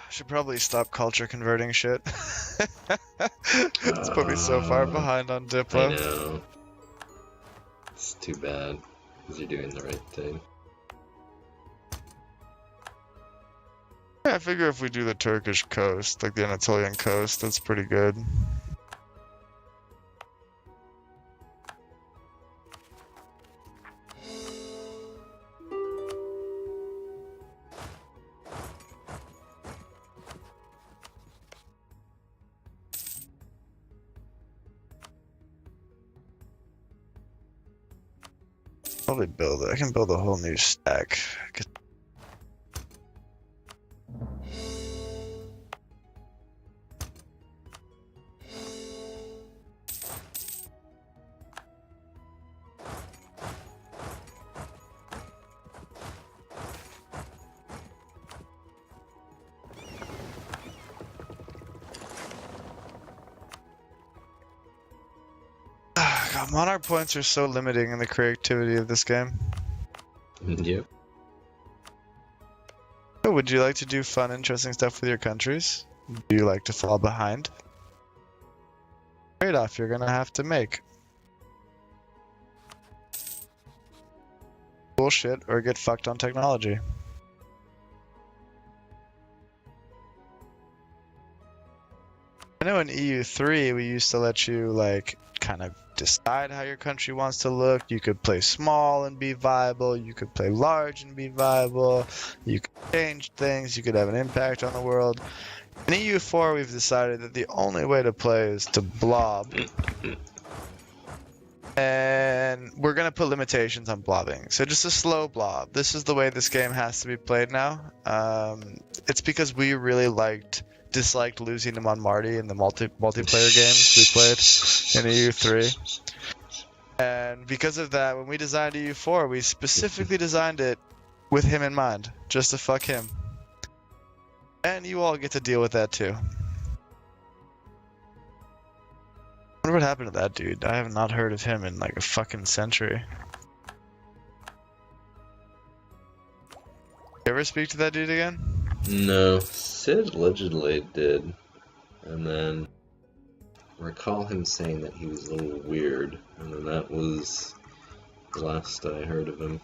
A: Should probably stop culture converting shit. It's put me so far behind on
B: I
A: Diplo.
B: know. It's too bad, because you're doing the right thing.
A: Yeah, I figure if we do the Turkish coast, like the Anatolian coast, that's pretty good. Probably build it. I can build a whole new stack. God, Monarch points are so limiting in the creativity of this game.
B: Yep.
A: Oh, would you like to do fun, interesting stuff with your countries? Do you like to fall behind? Trade-off you're gonna have to make. Bullshit or get fucked on technology. I know in EU3 we used to let you like kind of decide how your country wants to look. You could play small and be viable. You could play large and be viable. You could change things. You could have an impact on the world. In EU4 we've decided that the only way to play is to blob. And we're going to put limitations on blobbing. So just a slow blob. This is the way this game has to be played now. It's because we really disliked losing him on Marty in the multiplayer games we played in EU3. And because of that, when we designed EU4, we specifically designed it with him in mind, just to fuck him. And you all get to deal with that too. I wonder what happened to that dude. I have not heard of him in like a fucking century. You ever speak to that dude again?
B: No, Sid allegedly did, and then I recall him saying that he was a little weird, and then that was the last I heard of him.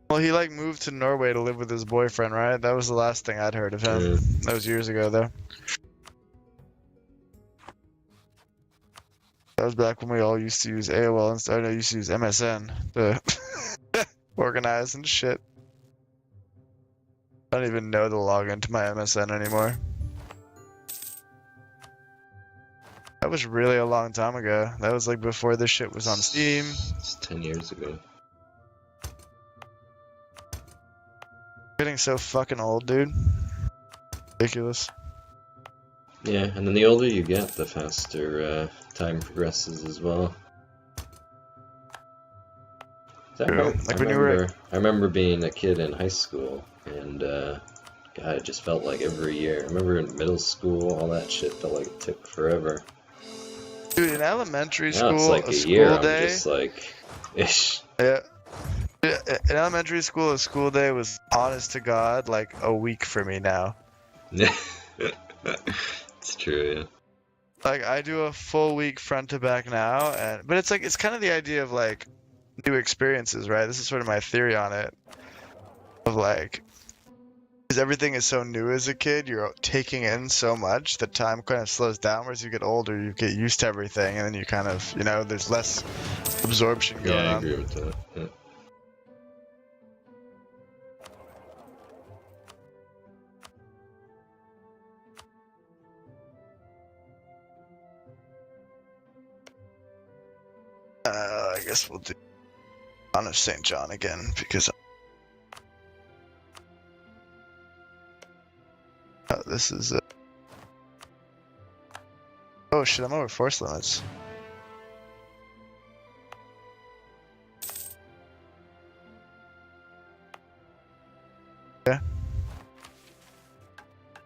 A: Well, he like moved to Norway to live with his boyfriend, right? That was the last thing I'd heard of him.
B: Yeah.
A: That was years ago, though. That was back when we all used to use AOL instead. I used to use MSN to organize and shit. I don't even know the login to my MSN anymore. That was really a long time ago. That was like before this shit was on Steam.
B: It's 10 years ago.
A: Getting so fucking old, dude. Ridiculous.
B: Yeah, and then the older you get, the faster time progresses as well.
A: True. Like when you were
B: I remember being a kid in high school, and God, it just felt like every year. I remember in middle school, all that shit felt like it took forever.
A: Dude, in elementary
B: Now
A: school,
B: it's like
A: a
B: a
A: school
B: year.
A: day.
B: I'm just like, ish.
A: Yeah. In elementary school, a school day was, honest to God, like a week for me now.
B: It's true, yeah.
A: Like I do a full week front to back now, but it's like it's kind of the idea of like new experiences, right? This is sort of my theory on it, of like because everything is so new as a kid, you're taking in so much that time kind of slows down. Whereas you get older, you get used to everything, and then you kind of, there's less absorption going
B: Yeah, I
A: on.
B: agree with that. Yeah.
A: I guess we'll do John of St. John again because this is. Oh shit! I'm over force limits. Yeah. How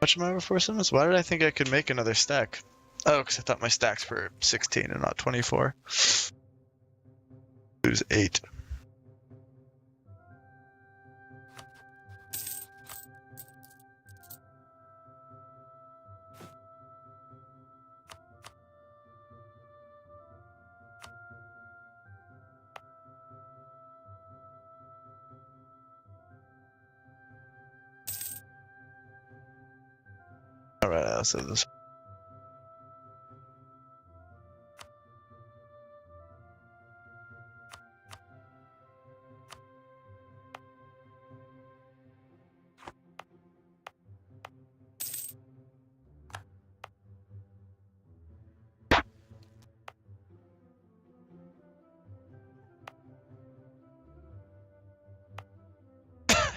A: much am I over force limits? Why did I think I could make another stack? Oh, because I thought my stacks were 16 and not 24. It was 8. Alright, I'll save this.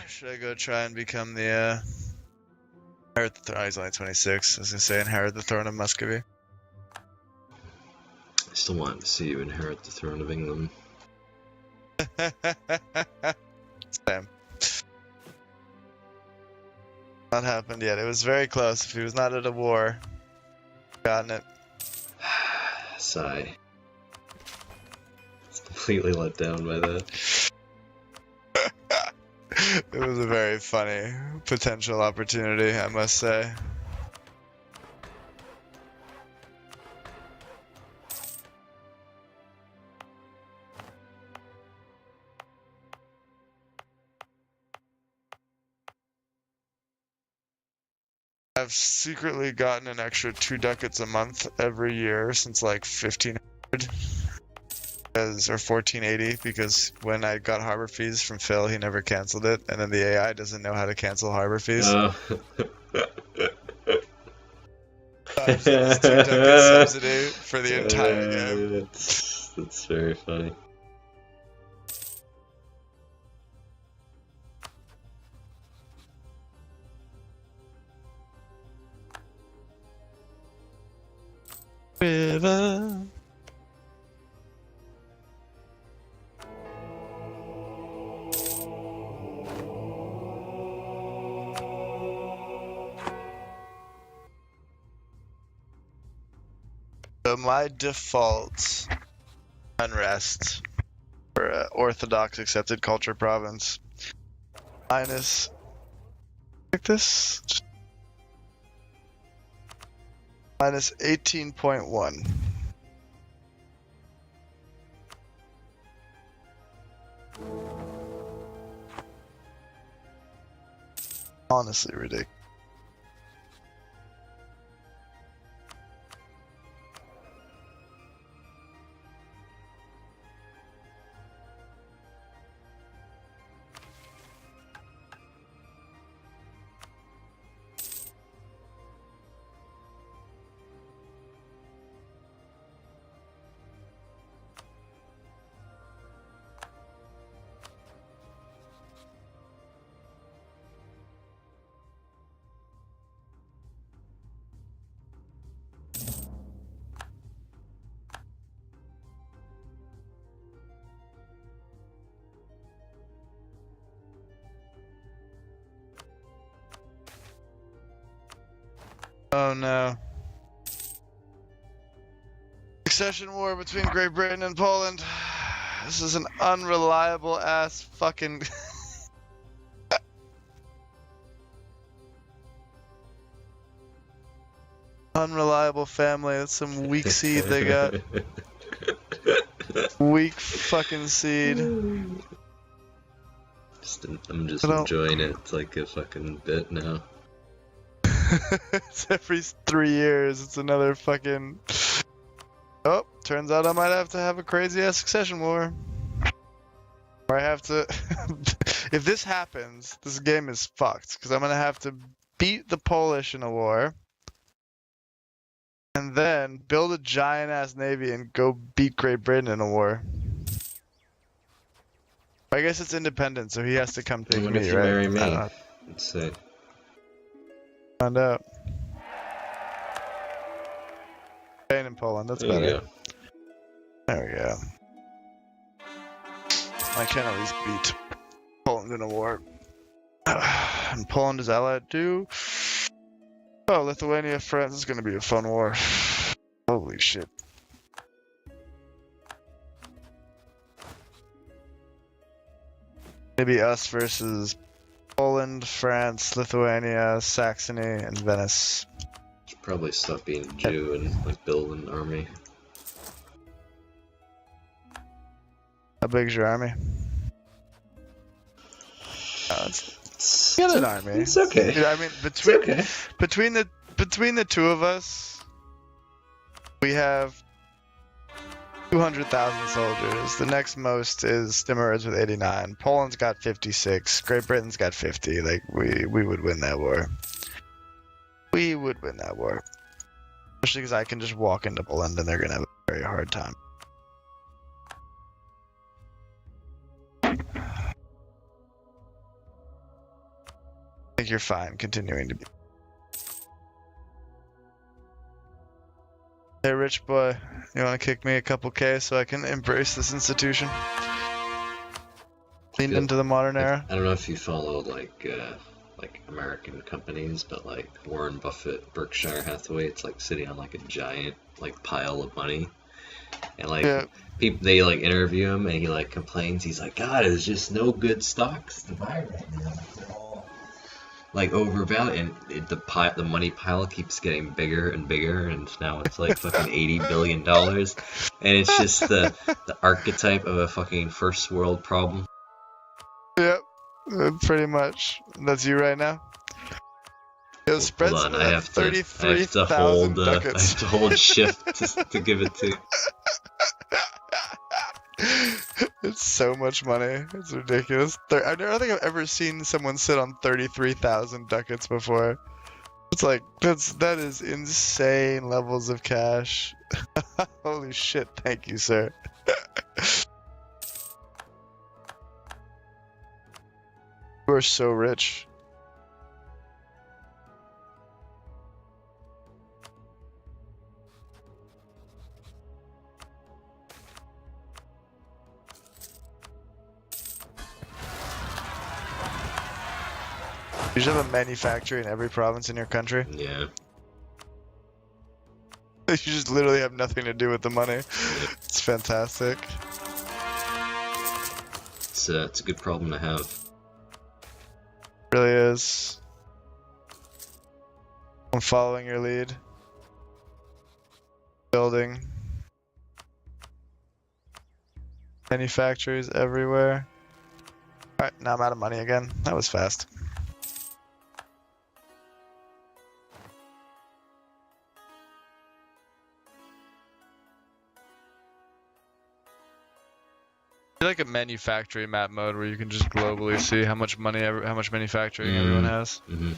A: Should I go try and become the inherit the throne? He's only 26. I was gonna say inherit the throne of Muscovy.
B: I still want to see you inherit the throne of England.
A: Same. Not happened yet. It was very close. If he was not at a war, gotten it.
B: Sigh. It's completely let down by that.
A: It was a very funny potential opportunity, I must say. I've secretly gotten an extra 2 ducats a month every year since like 1500 or 1480 because when I got harbor fees from Phil, he never canceled it, and then the AI doesn't know how to cancel harbor fees.
B: Oh.
A: It's 2 ducat subsidy for the entire game.
B: That's very funny.
A: River. So my default unrest for Orthodox accepted culture province minus like this minus 18.1. Honestly ridiculous. Oh no. Succession war between Great Britain and Poland. This is an unreliable ass fucking Unreliable family. That's some weak seed they got. Weak fucking seed.
B: I'm just enjoying it. It's like a fucking bit now.
A: It's every 3 years. It's another fucking. Oh, turns out I might have to have a crazy ass succession war. Or I have to. If this happens, this game is fucked. Because I'm gonna have to beat the Polish in a war. And then build a giant ass navy and go beat Great Britain in a war. I guess it's independent, so he has to come take
B: What
A: me,
B: if you
A: right?
B: marry me? Let's see.
A: Find out. Spain and Poland, that's
B: There you
A: better.
B: go.
A: There we go. I can at least beat Poland in a war. And Poland is allied to... Oh, Lithuania, France is gonna be a fun war. Holy shit. Maybe us versus Poland, France, Lithuania, Saxony, and Venice.
B: Should probably stop being a Jew and like build an army.
A: How big's your army? It's get an army.
B: It's okay.
A: I mean, between the two of us, we have 200,000 soldiers. The next most is Stimmer's with 89. Poland's got 56. Great Britain's got 50. Like we would win that war. We would win that war. Especially because I can just walk into Poland and they're gonna have a very hard time. I think you're fine continuing to be. Hey, rich boy, you want to kick me a couple K so I can embrace this institution? Lean into the modern era.
B: I don't know if you follow like American companies, but like Warren Buffett, Berkshire Hathaway, it's like sitting on like a giant like pile of money, and like people they like interview him and he like complains. He's like, God, there's just no good stocks to buy right now. They're all like overvalued, and the money pile keeps getting bigger and bigger, and now it's like fucking $80 billion, and it's just the archetype of a fucking first world problem.
A: Yep, pretty much. That's you right now. Yo, spread
B: Hold
A: some
B: on,
A: of
B: I
A: that
B: have to
A: 33,000 ducats.
B: I have to hold shift to give it to.
A: It's so much money. It's ridiculous. I don't think I've ever seen someone sit on 33,000 ducats before. It's like that is insane levels of cash. Holy shit! Thank you, sir. You are so rich. You should have a manufacturer in every province in your country.
B: Yeah.
A: You just literally have nothing to do with the money. It's fantastic.
B: It's a good problem to have.
A: It really is. I'm following your lead. Building. Manufacturers everywhere. Alright, now I'm out of money again. That was fast. Like a manufacturing map mode where you can just globally see how much money, how much manufacturing everyone has.
B: Mm-hmm.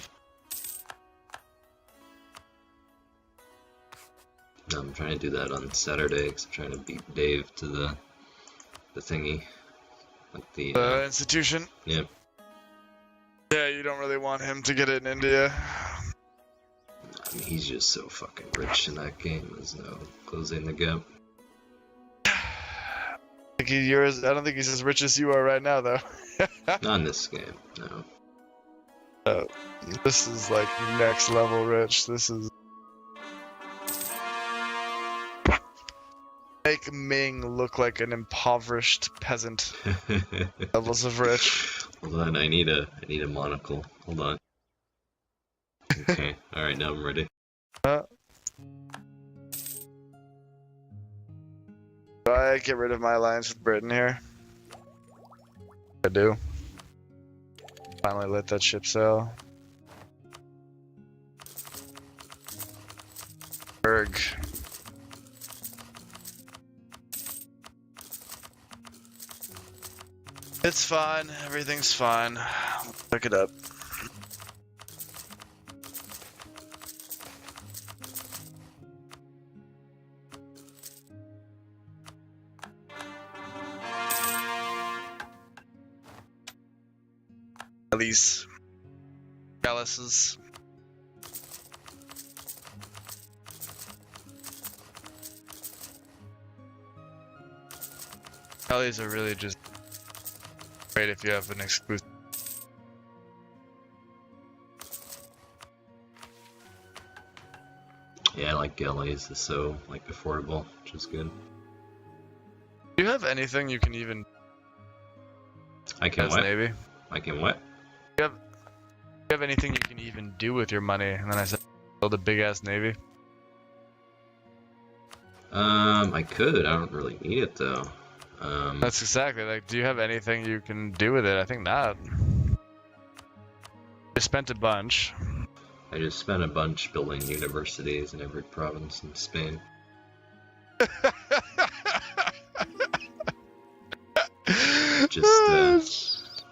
B: No, I'm trying to do that on Saturday because I'm trying to beat Dave to the thingy, like the
A: institution.
B: Yeah.
A: Yeah, you don't really want him to get it in India.
B: I mean, he's just so fucking rich in that game. There's no closing the gap.
A: I don't think he's as rich as you are right now, though.
B: Not in this game, no.
A: This is like next level rich. This is. Make Ming look like an impoverished peasant. Levels of rich.
B: Hold on, I need a monocle. Hold on. Okay, alright, now I'm ready.
A: Do I get rid of my alliance with Britain here? I do. Finally let that ship sail. Berg. It's fine. Everything's fine. Pick it up. These palaces. Alleys are really just great if you have an exclusive.
B: Yeah, I like galleys. It's so like affordable, which is good.
A: Do you have anything you can even
B: I can
A: as
B: what?
A: Navy?
B: I can what?
A: Do you have anything you can even do with your money? And then I said, build a big ass Navy.
B: I could. I don't really need it though.
A: That's exactly like. Do you have anything you can do with it? I think not. I spent a bunch.
B: I just spent a bunch building universities in every province in Spain.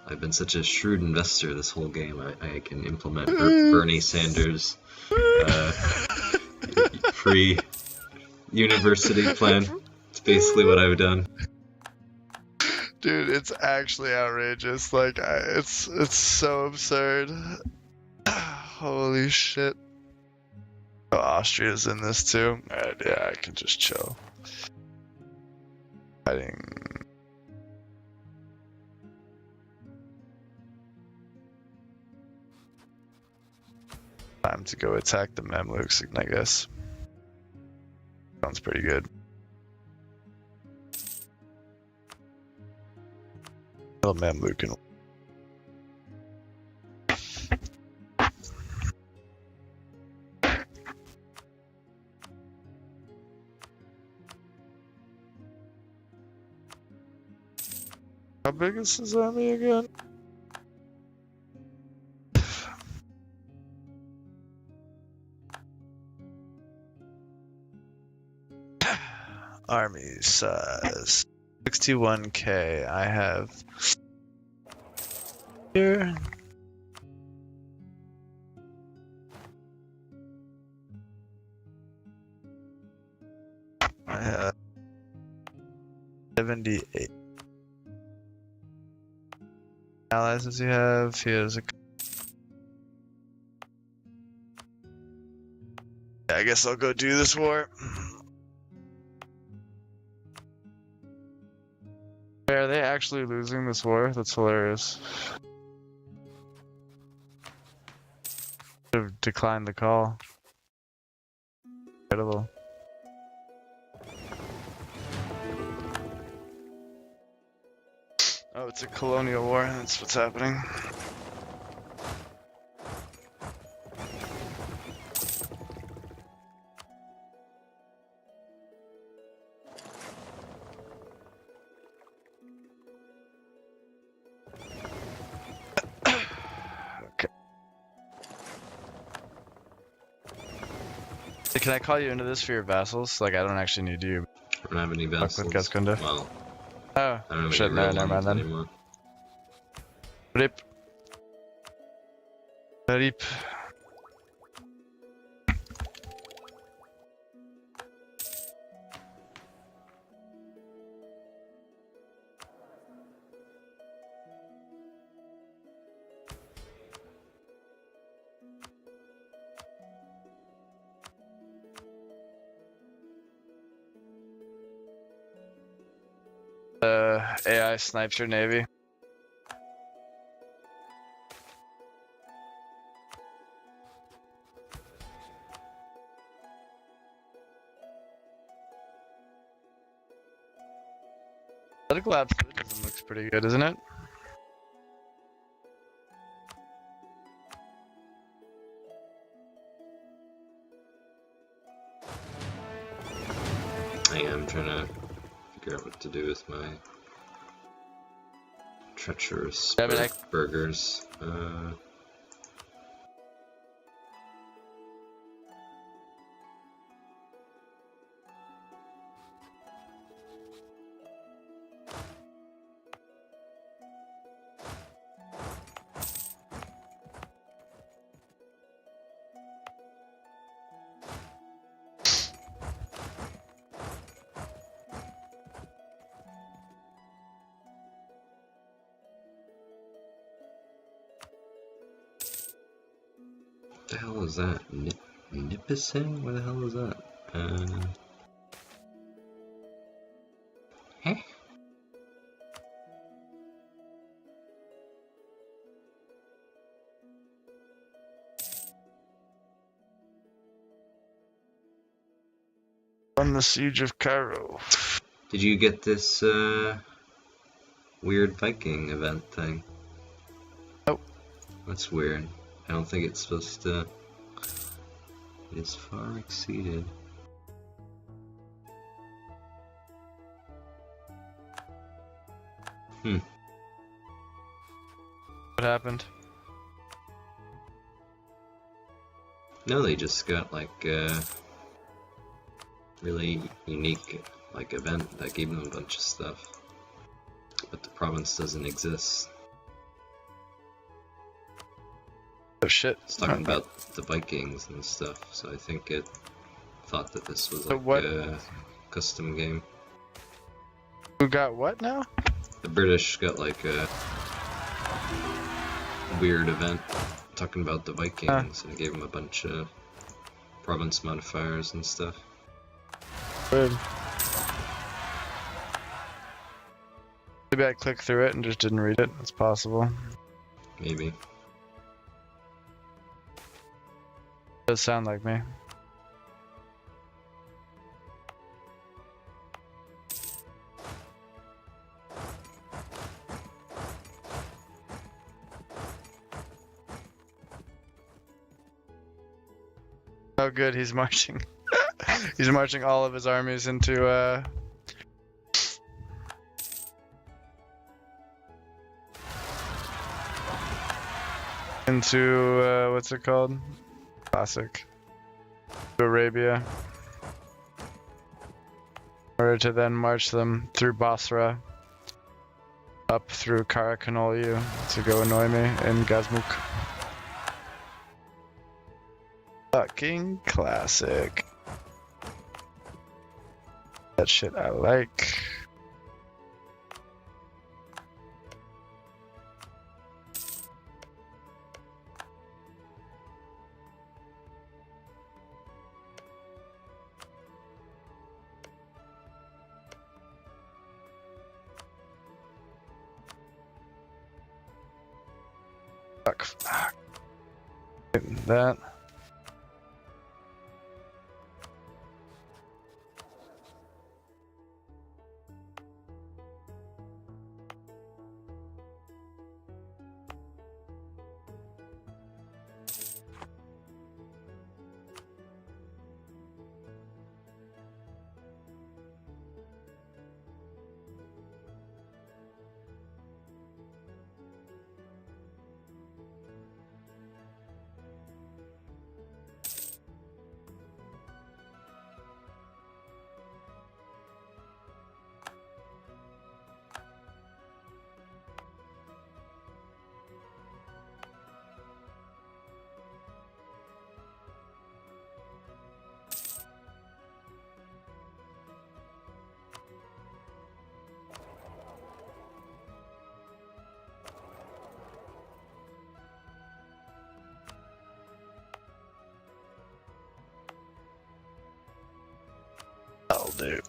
B: I've been such a shrewd investor this whole game. I can implement Bernie Sanders' free university plan. It's basically what I've done.
A: Dude, it's actually outrageous. Like, it's so absurd. Holy shit. Oh, Austria's in this too. Alright, yeah, I can just chill. Fighting. Time to go attack the Mamluks, I guess. Sounds pretty good. Little Mamluk and how big is his army again? Army size 61k. I have here. I have 78. Allies does he have? He has a. Yeah, I guess I'll go do this war. Are they actually losing this war? That's hilarious. Should have declined the call. Incredible. Oh, it's a colonial war. That's what's happening. Okay. Can I call you into this for your vassals? Like, I don't actually need you.
B: I don't have any vassals.
A: With Gasconda?
B: Well,
A: Oh,
B: I don't have
A: shit,
B: any
A: no,
B: real
A: never mind
B: ones
A: then.
B: anymore.
A: Rip. Rip. AI snipes your navy. Political absolutism looks pretty good, isn't it?
B: I am trying to figure out what to do with my treacherous
A: I mean,
B: burgers. What the hell is that? Nipissing? What the hell is that? Huh?
A: on the siege of Cairo.
B: Did you get this weird Viking event thing?
A: Nope.
B: That's weird. I don't think it's supposed to. It is far exceeded.
A: What happened?
B: No, they just got like a really unique like event that gave them a bunch of stuff, but the province doesn't exist.
A: Oh shit.
B: It's talking about the Vikings and stuff, so I think it thought that this was
A: So
B: like
A: what-
B: a custom game.
A: Who got what now?
B: The British got like a weird event talking about the Vikings, and it gave them a bunch of province modifiers and stuff.
A: Weird. Maybe I clicked through it and just didn't read it. It's possible.
B: Maybe.
A: Does sound like me. Oh good, he's marching. He's marching all of his armies into what's it called? Classic. Arabia. In order to then march them through Basra, up through Karakanolyu to go annoy me in Gazmuk. Fucking classic. That shit I like. Fuck. Getting that. That'll do.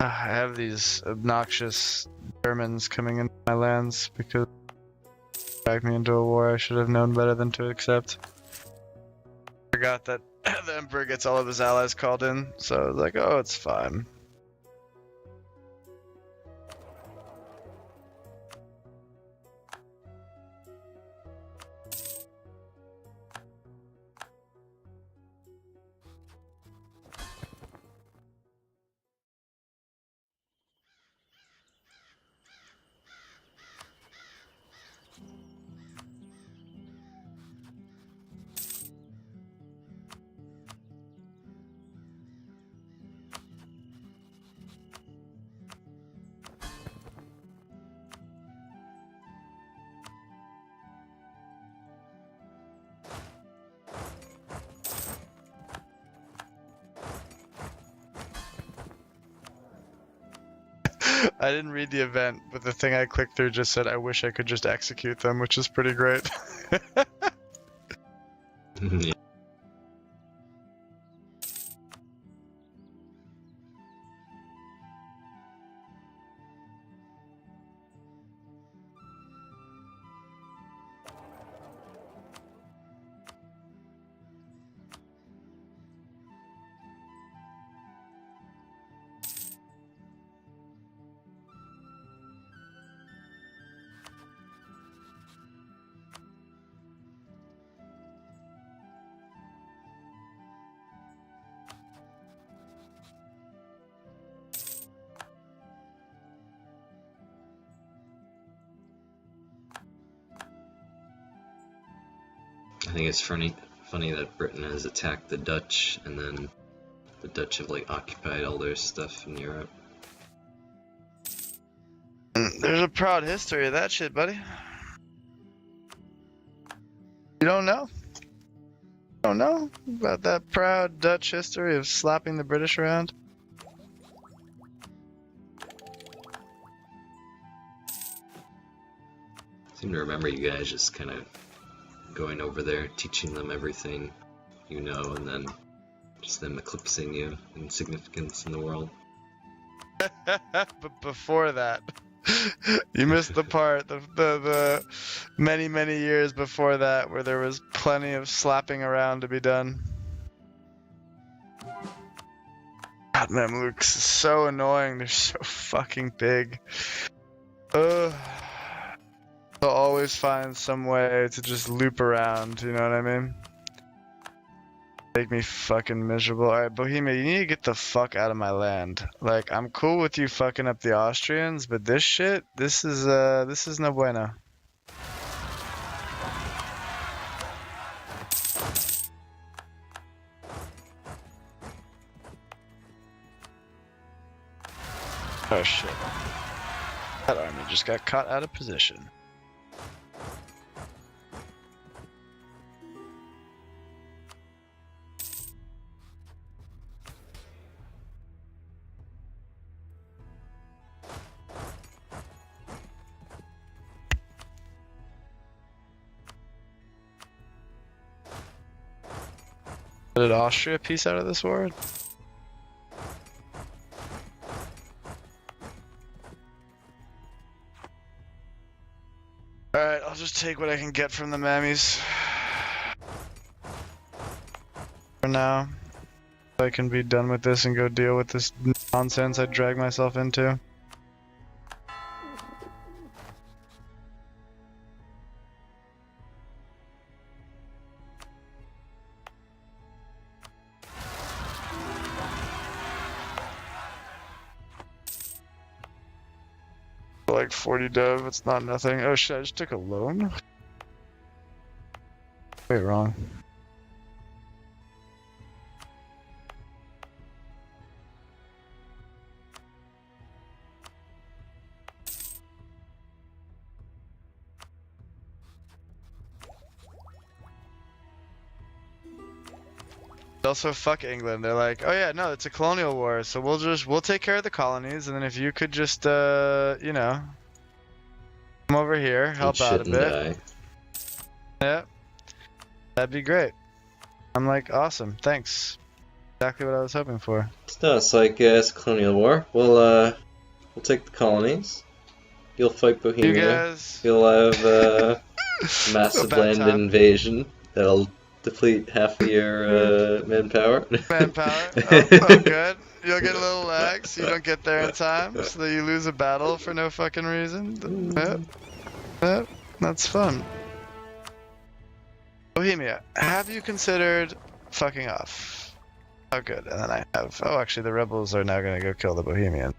A: I have these obnoxious Germans coming into my lands because they dragged me into a war I should have known better than to accept. Forgot that the Emperor gets all of his allies called in, so I was like, oh, it's fine. I didn't read the event, but the thing I clicked through just said, I wish I could just execute them, which is pretty great.
B: Yeah. I think it's funny that Britain has attacked the Dutch, and then the Dutch have like occupied all their stuff in Europe.
A: There's a proud history of that shit, buddy. You don't know? You don't know about that proud Dutch history of slapping the British around?
B: I seem to remember you guys just kind of going over there, teaching them everything you know, and then just them eclipsing you in significance in the world.
A: But before that, you missed the part, the many, many years before that, where there was plenty of slapping around to be done. God, Mamluks is so annoying. They're so fucking big. Ugh. They'll always find some way to just loop around, you know what I mean? Make me fucking miserable. Alright, Bohemia, you need to get the fuck out of my land. Like, I'm cool with you fucking up the Austrians, but this shit, this is no bueno. Oh shit. That army just got caught out of position. Did Austria piece out of this war? Alright, I'll just take what I can get from the mammies. For now. So I can be done with this and go deal with this nonsense I dragged myself into. Like 40 dev, it's not nothing. Oh shit, I just took a loan? Wait, wrong. Also, fuck England. They're like, oh yeah, no, it's a colonial war, so we'll take care of the colonies, and then if you could just, you know, come over here, help out a bit. Yeah, that'd be great. I'm like, awesome, thanks. Exactly what I was hoping for.
B: No, it's like it's a colonial war. We'll take the colonies. You'll fight Bohemia.
A: You guys...
B: You'll have massive land invasion that'll deplete half of your manpower.
A: Manpower? Oh, good. You'll get a little lag so you don't get there in time, so that you lose a battle for no fucking reason. Yep. That's fun. Bohemia, have you considered fucking off? Oh, good. And then I have... Oh, actually, the rebels are now gonna go kill the Bohemian.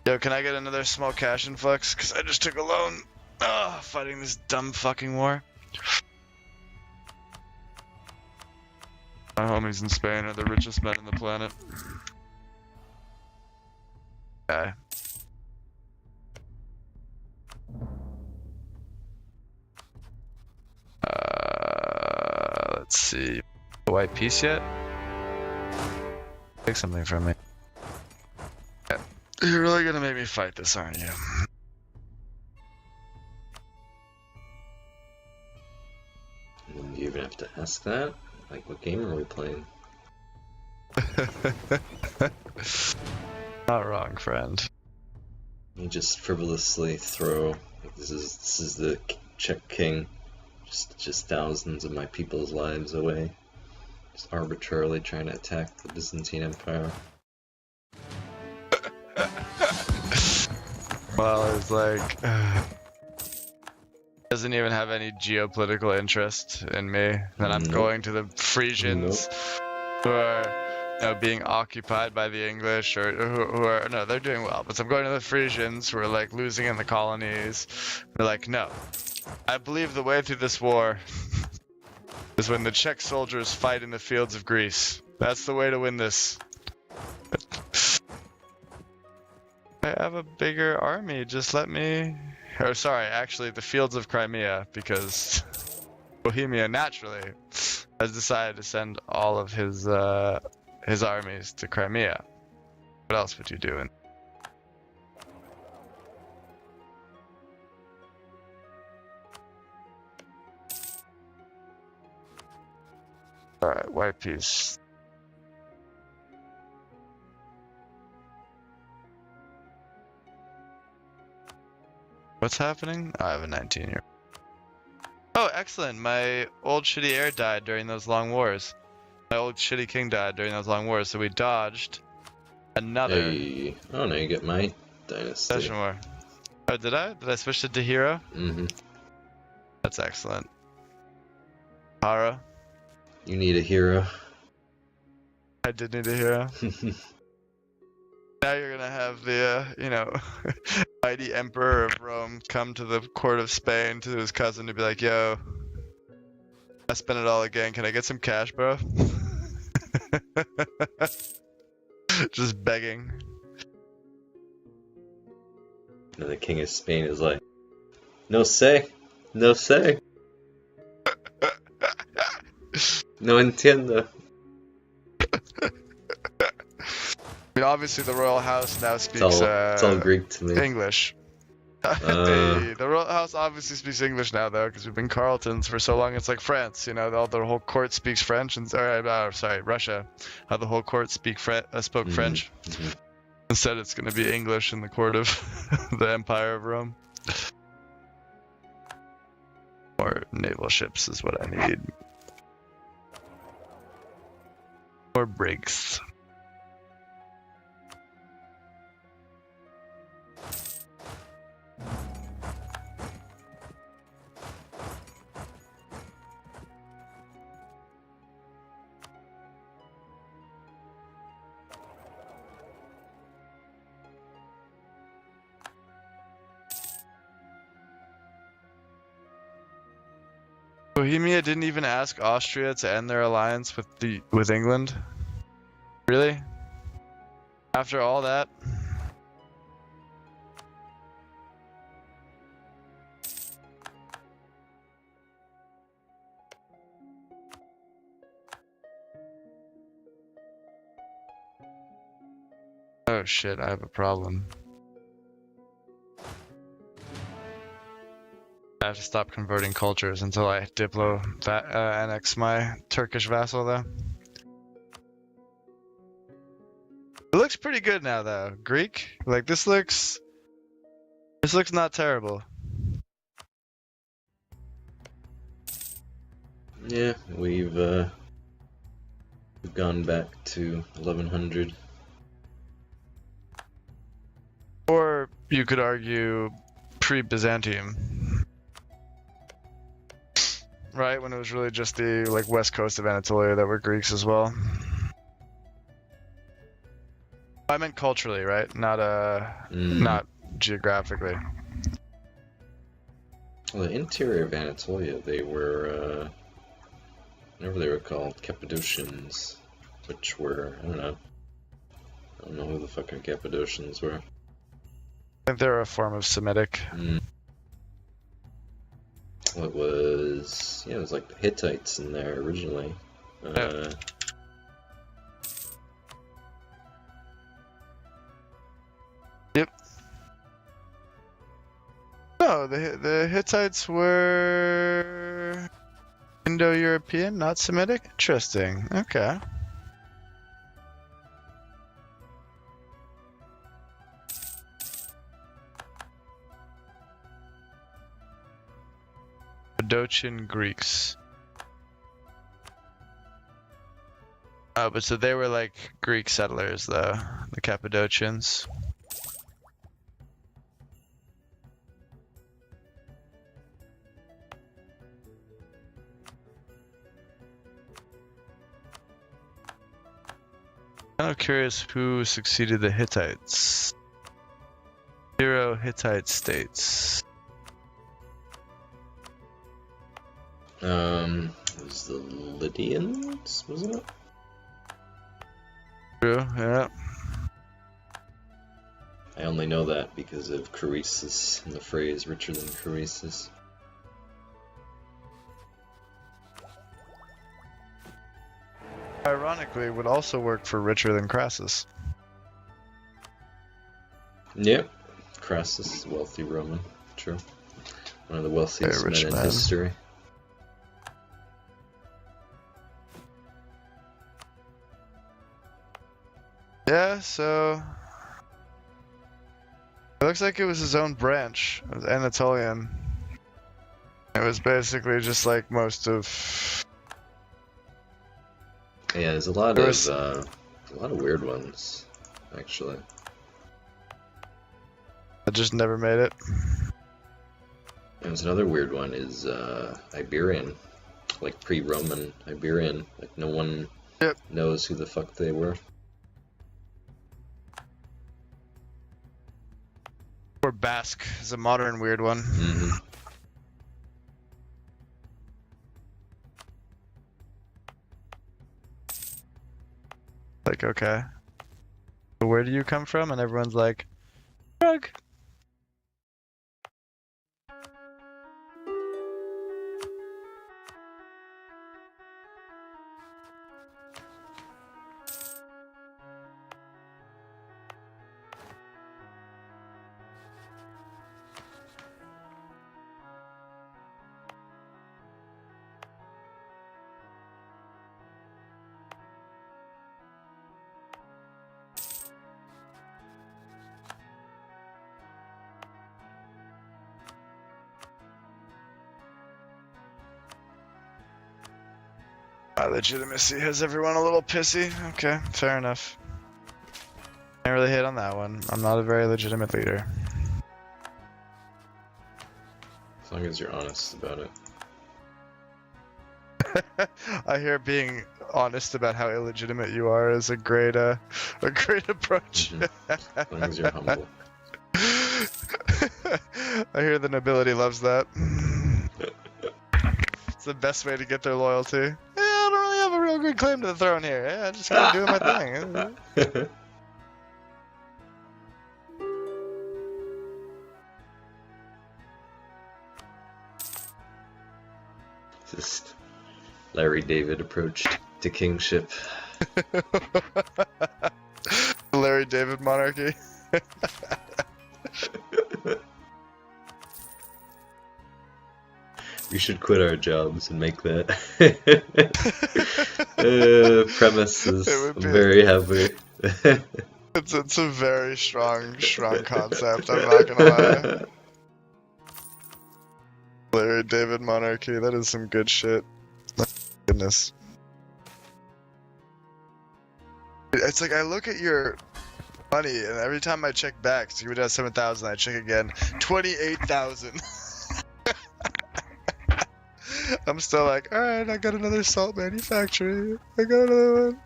A: Yo, can I get another small cash influx? Because I just took a loan. Fighting this dumb fucking war. My homies in Spain are the richest men on the planet. Okay. Let's see. A white piece yet? Take something from me. Yeah. You're really gonna make me fight this, aren't you?
B: Do you even have to ask that? Like, what game are we playing?
A: Not wrong, friend.
B: You just frivolously throw. Like, this is the Czech king. Just thousands of my people's lives away. Just arbitrarily trying to attack the Byzantine Empire.
A: Well, it's like doesn't even have any geopolitical interest in me. Then I'm going to the Frisians, who are being occupied by the English, or who are no, they're doing well. But I'm going to the Frisians, who are like losing in the colonies. They're like, no, I believe the way through this war is when the Czech soldiers fight in the fields of Greece. That's the way to win this. I have a bigger army, just let me... Or sorry, actually the fields of Crimea, because Bohemia naturally has decided to send all of his armies to Crimea. What else would you do? Alright, white piece. What's happening? I have a 19-year. Oh, excellent. My old shitty heir died during those long wars. My old shitty king died during those long wars, so we dodged another
B: Oh, now you get my dynasty.
A: session war. Oh, did I? Did I switch it to hero?
B: Mm-hmm.
A: That's excellent. Hara.
B: You need a hero.
A: I did need a hero. Now you're gonna have the, mighty emperor of Rome come to the court of Spain to his cousin to be like, yo, I spent it all again. Can I get some cash, bro? Just begging.
B: And the king of Spain is like, no say, no say. No entiendo.
A: I mean, obviously the royal house now speaks
B: It's all Greek to me.
A: English. Hey, the royal house obviously speaks English now, though, because we've been Carltons for so long. It's like France, the whole court speaks French, and sorry, Russia, how the whole court spoke French.
B: Mm-hmm.
A: Instead, it's going to be English in the court of the Empire of Rome. More naval ships is what I need. More brigs. Bohemia didn't even ask Austria to end their alliance with England? Really? After all that? Oh shit, I have a problem. I have to stop converting cultures until I annex my Turkish vassal, though. It looks pretty good now, though. Greek? Like, this looks not terrible.
B: Yeah, we've gone back to 1100.
A: Or you could argue pre-Byzantium. Right, when it was really just the west coast of Anatolia that were Greeks as well. I meant culturally, right? Not geographically.
B: Well, the interior of Anatolia, they were whatever they were called, Cappadocians, which were I don't know who the fucking Cappadocians were.
A: I think they're a form of Semitic.
B: It was, yeah, it was like the Hittites in there originally.
A: Yeah. Yep. No, the Hittites were Indo-European, not Semitic. Interesting. Okay. Cappadocian Greeks. Oh, but so they were like Greek settlers, though, the Cappadocians. I'm curious who succeeded the Hittites. 0 Hittite states.
B: It was the Lydians, wasn't it?
A: True, yeah.
B: I only know that because of Croesus and the phrase richer than Croesus.
A: Ironically, would also work for richer than Crassus.
B: Yep. Crassus, wealthy Roman. True. One of the wealthiest
A: Very rich
B: men in
A: man.
B: history.
A: Yeah, so it looks like it was his own branch. It was Anatolian. It was basically just like most of.
B: Yeah, there's a lot
A: There
B: of
A: was-
B: a lot of weird ones, actually.
A: I just never made it.
B: There's another weird one is Iberian, like pre-Roman Iberian. Like no one
A: Yep.
B: knows who the fuck they were.
A: Or Basque is a modern weird one.
B: Mm-hmm.
A: Like, okay. So where do you come from? And everyone's like, Prague. Legitimacy has everyone a little pissy. Okay, fair enough. Can't really hit on that one. I'm not a very legitimate leader.
B: As long as you're honest about it.
A: I hear being honest about how illegitimate you are is a great approach.
B: Mhm. As long as you're humble.
A: I hear the nobility loves that. It's the best way to get their loyalty. Yeah, I don't really have a real good claim to the throne here. Yeah, I'm just gonna do my thing.
B: Just Larry David approached to kingship.
A: Larry David monarchy.
B: We should quit our jobs and make that. Premise is
A: It would be-
B: very heavy.
A: It's a very strong concept. I'm not gonna lie. Larry David monarchy. That is some good shit. Goodness. It's like I look at your money, and every time I check back, so you would have 7,000. I check again, 28,000. I'm still like, all right, I got another salt manufacturer. I got another one.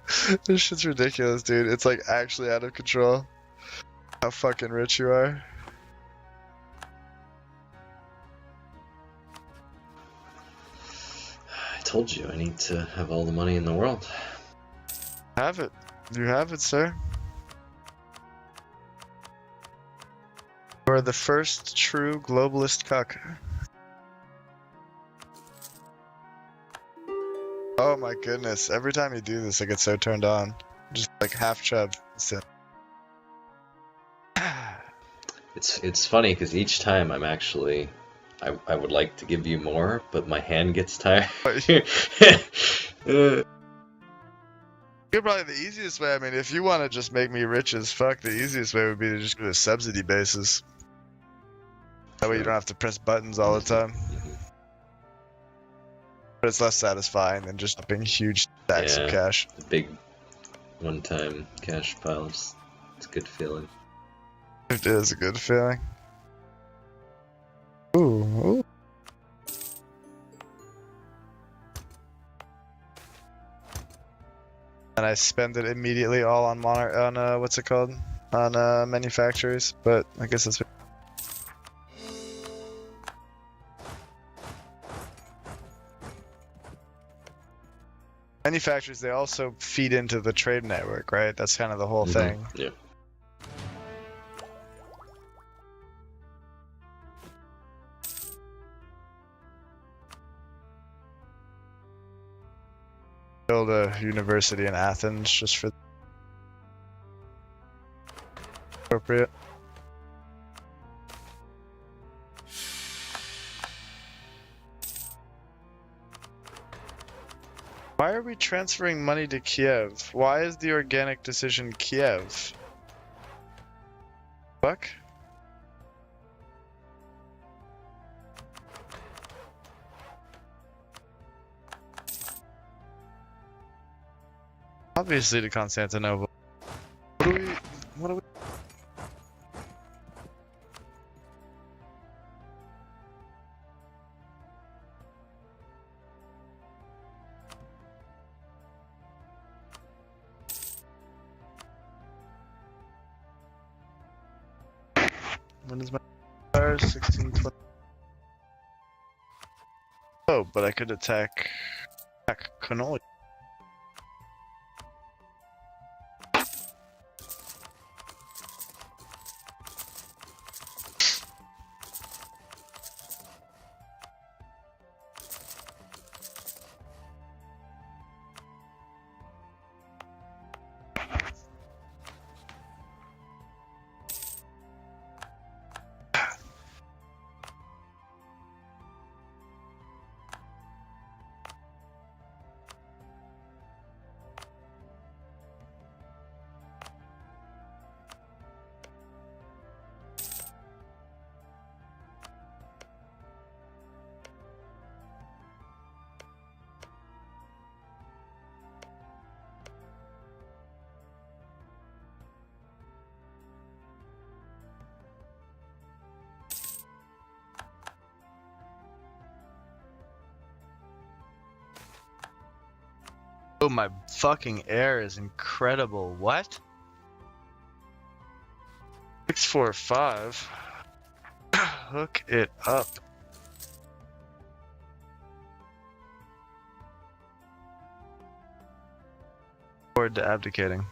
A: This shit's ridiculous, dude. It's like actually out of control. How fucking rich you are.
B: I told you I need to have all the money in the world.
A: Have it. You have it, sir. You are the first true globalist cuck. Oh my goodness! Every time you do this, I get so turned on. Just like half chub. So.
B: It's funny because each time I'm actually I would like to give you more, but my hand gets tired.
A: Probably the easiest way. I mean, if you want to just make me rich as fuck, the easiest way would be to just do a subsidy basis. That way you don't have to press buttons all the time. But it's less satisfying than just dumping huge stacks of cash.
B: The big one-time cash piles. It's a good feeling.
A: It is a good feeling. Ooh. And I spend it immediately all on what's it called? On manufacturers, but I guess that's. Manufacturers, they also feed into the trade network, right? That's kind of the whole thing.
B: Yeah.
A: Build a university in Athens just for appropriate. Why are we transferring money to Kiev? Why is the organic decision Kiev? Fuck? Obviously to Constantinople. What do we... When is my fire? 1620. Oh, but I could attack cannoli. Oh, my fucking air is incredible. What? 645. Hook it up. Forward to abdicating.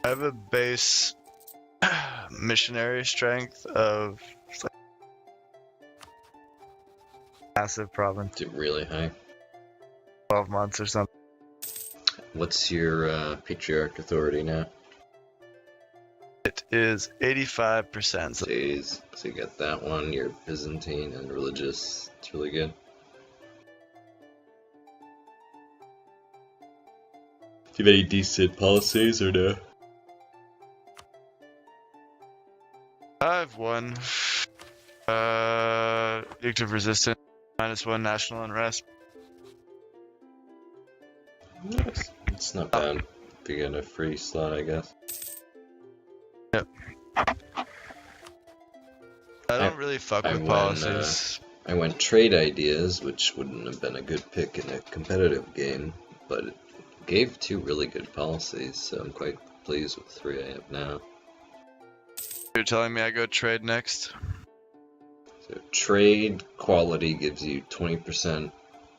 A: I have a base missionary strength of like massive province.
B: Really high.
A: 12 months or something.
B: What's your patriarch authority now?
A: It is 85%.
B: So you got that one. You're Byzantine and religious. It's really good. Do you have any decent policies or no?
A: I've won. Edict of Resistance, -1 national unrest.
B: Nice. It's not bad. If you get a free slot, I guess.
A: Yep. I don't really fuck with policies.
B: I went trade ideas, which wouldn't have been a good pick in a competitive game, but Gave 2 really good policies, so I'm quite pleased with 3 I have now.
A: You're telling me I go trade next?
B: So trade quality gives you 20%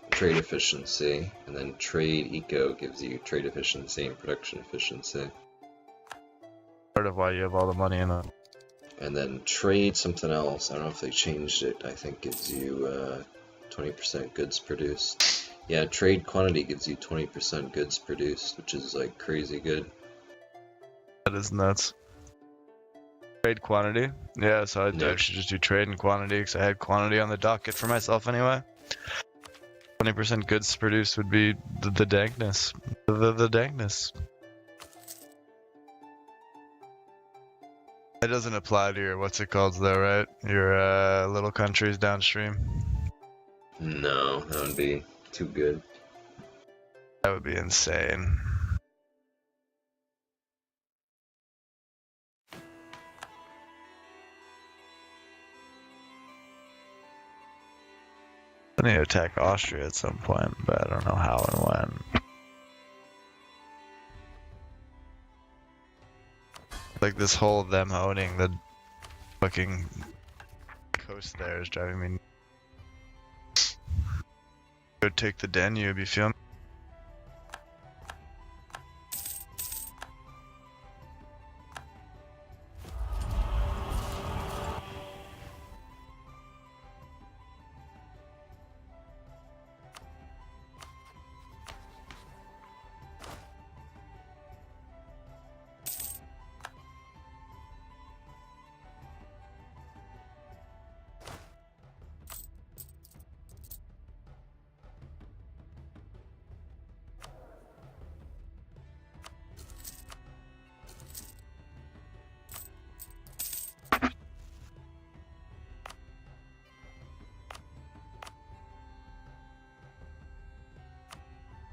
B: trade efficiency, and then trade eco gives you trade efficiency and production efficiency.
A: Part of why you have all the money in it.
B: And then trade something else, I don't know if they changed it, I think gives you 20% goods produced. Yeah, trade quantity gives you 20% goods produced, which is like crazy good.
A: That is nuts. Trade quantity? Yeah, so I'd actually just do trade and quantity because I had quantity on the docket for myself anyway. 20% goods produced would be the dankness. The dankness. That doesn't apply to your, what's it called though, right? Your little countries downstream.
B: No, that would be too good.
A: That would be insane. I need to attack Austria at some point, but I don't know how and when. Like this whole them owning the fucking coast there is driving me. Go take the Danube, you feel me?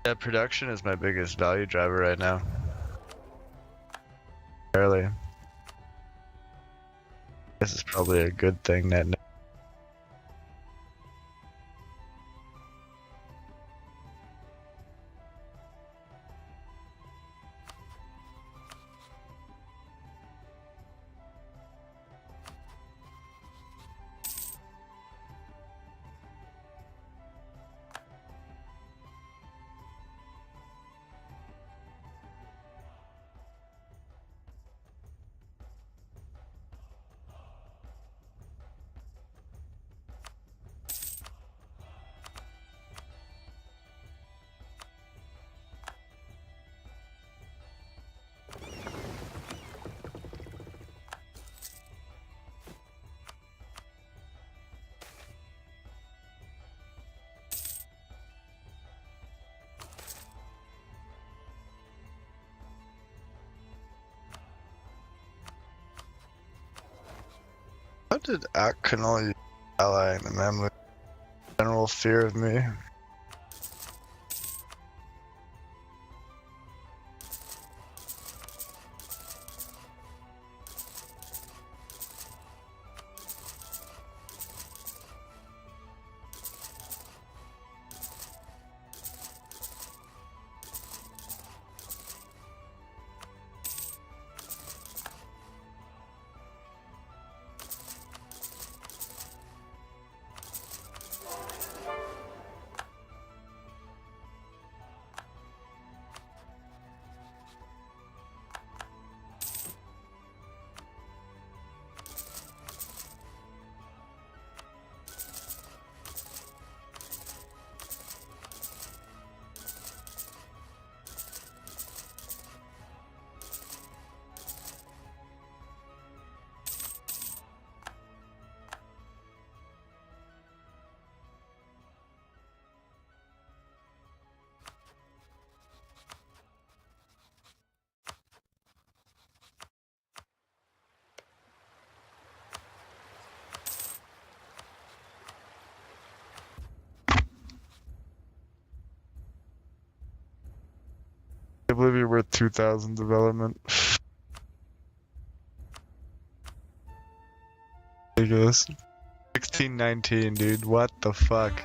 A: Yeah, production is my biggest value driver right now. Barely. This is probably a good thing that. How did Akkanol ally in the Mamluk? General fear of me. I believe you're worth 2,000 development. Ridiculous. 1619, dude. What the fuck?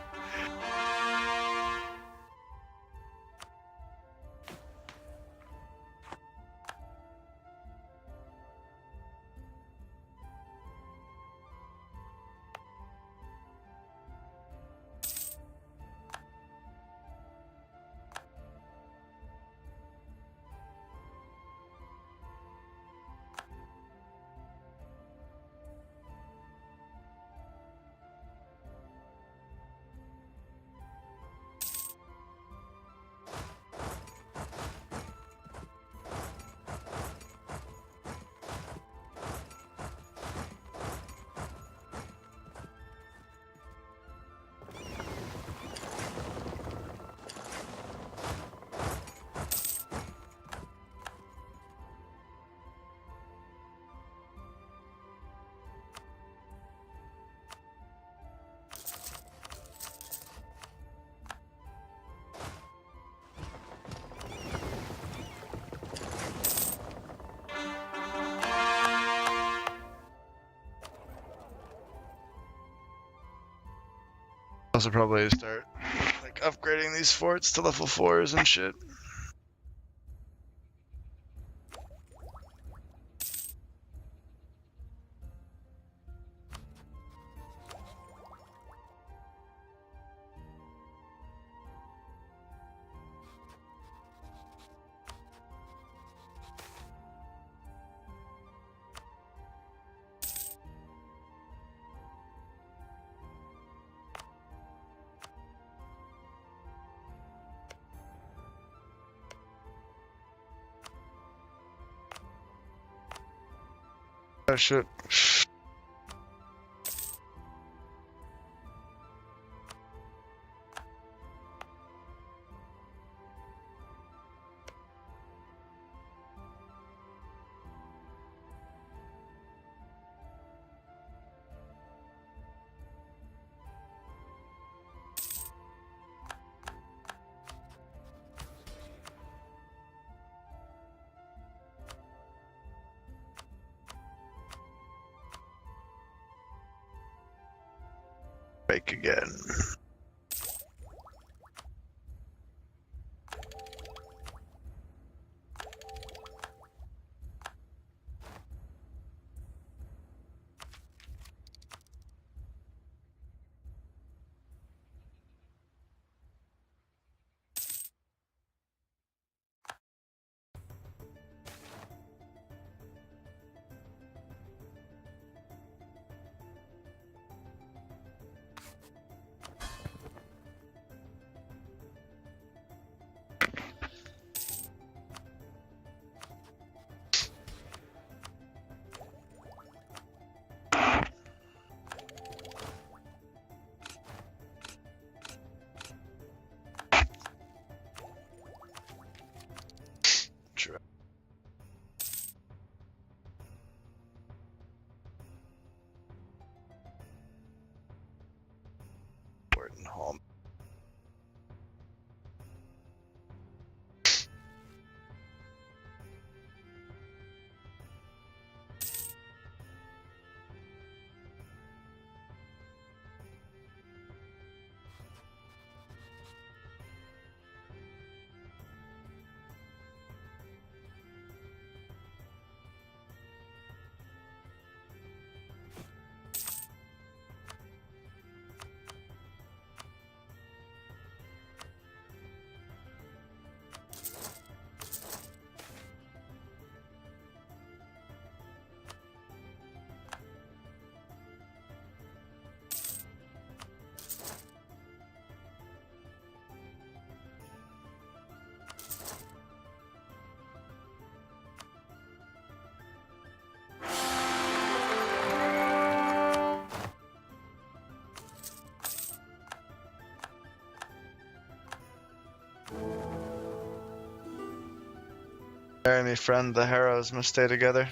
A: Also probably start like upgrading these forts to level 4s and shit. Oh shit. Break again. Sure. Important home. Marry me, friend. The Harrows must stay together.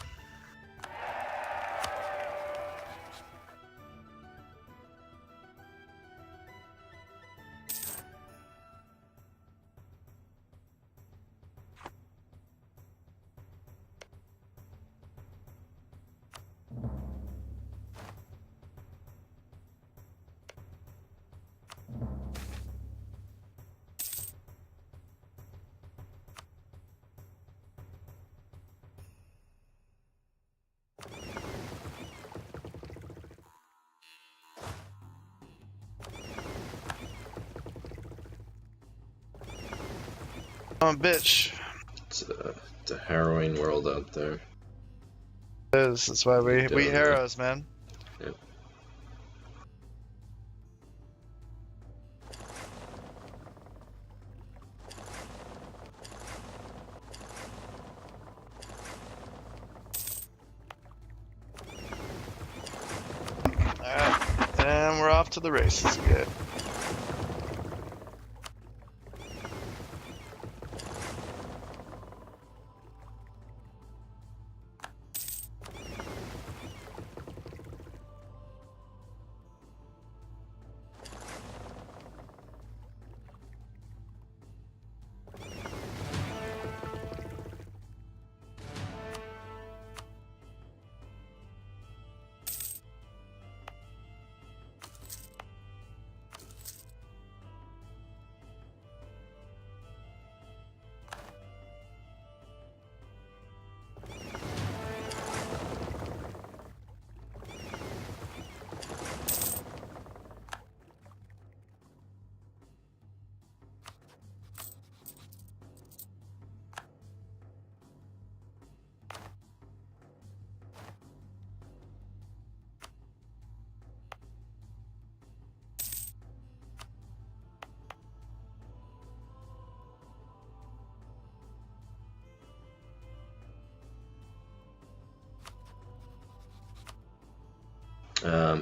A: I'm a bitch.
B: It's a harrowing world out there.
A: It is. That's why we
B: Definitely.
A: Harrows, man.
B: Yep.
A: Alright. And we're off to the races again.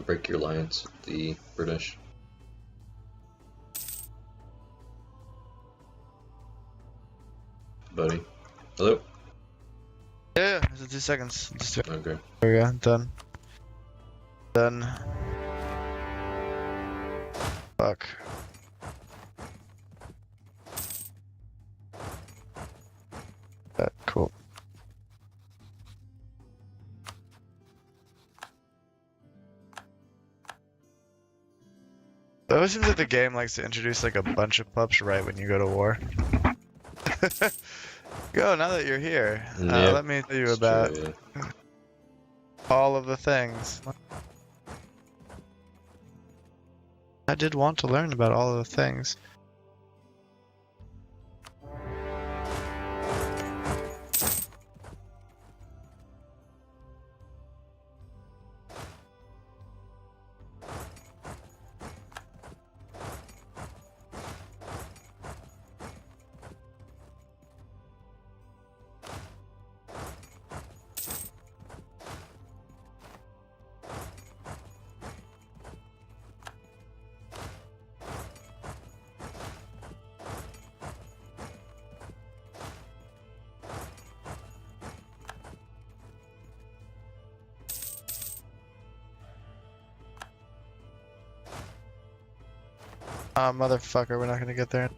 B: Break your alliance with the British. Buddy. Hello?
A: Yeah, it's 2 seconds. Just
B: Okay.
A: there we go. Done. Done. Fuck. Cool. It always seems like the game likes to introduce like a bunch of pups right when you go to war. Go, now that you're here,
B: Yep,
A: let me tell you
B: it's
A: about
B: true,
A: all of the things. I did want to learn about all of the things. Motherfucker, we're not gonna get there.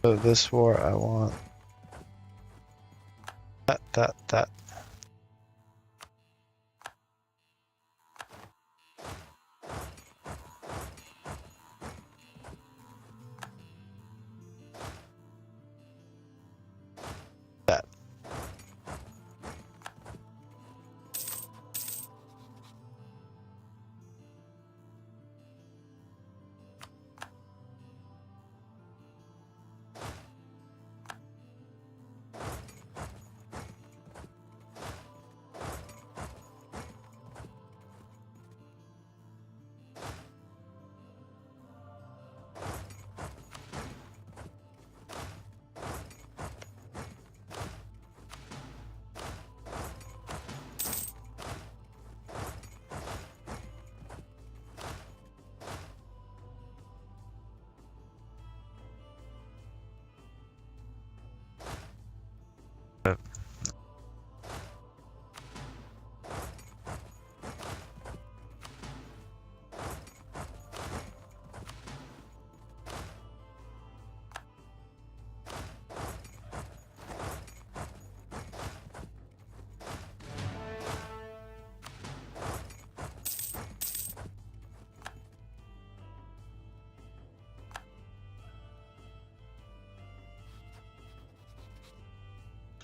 A: So this war, I want that. That.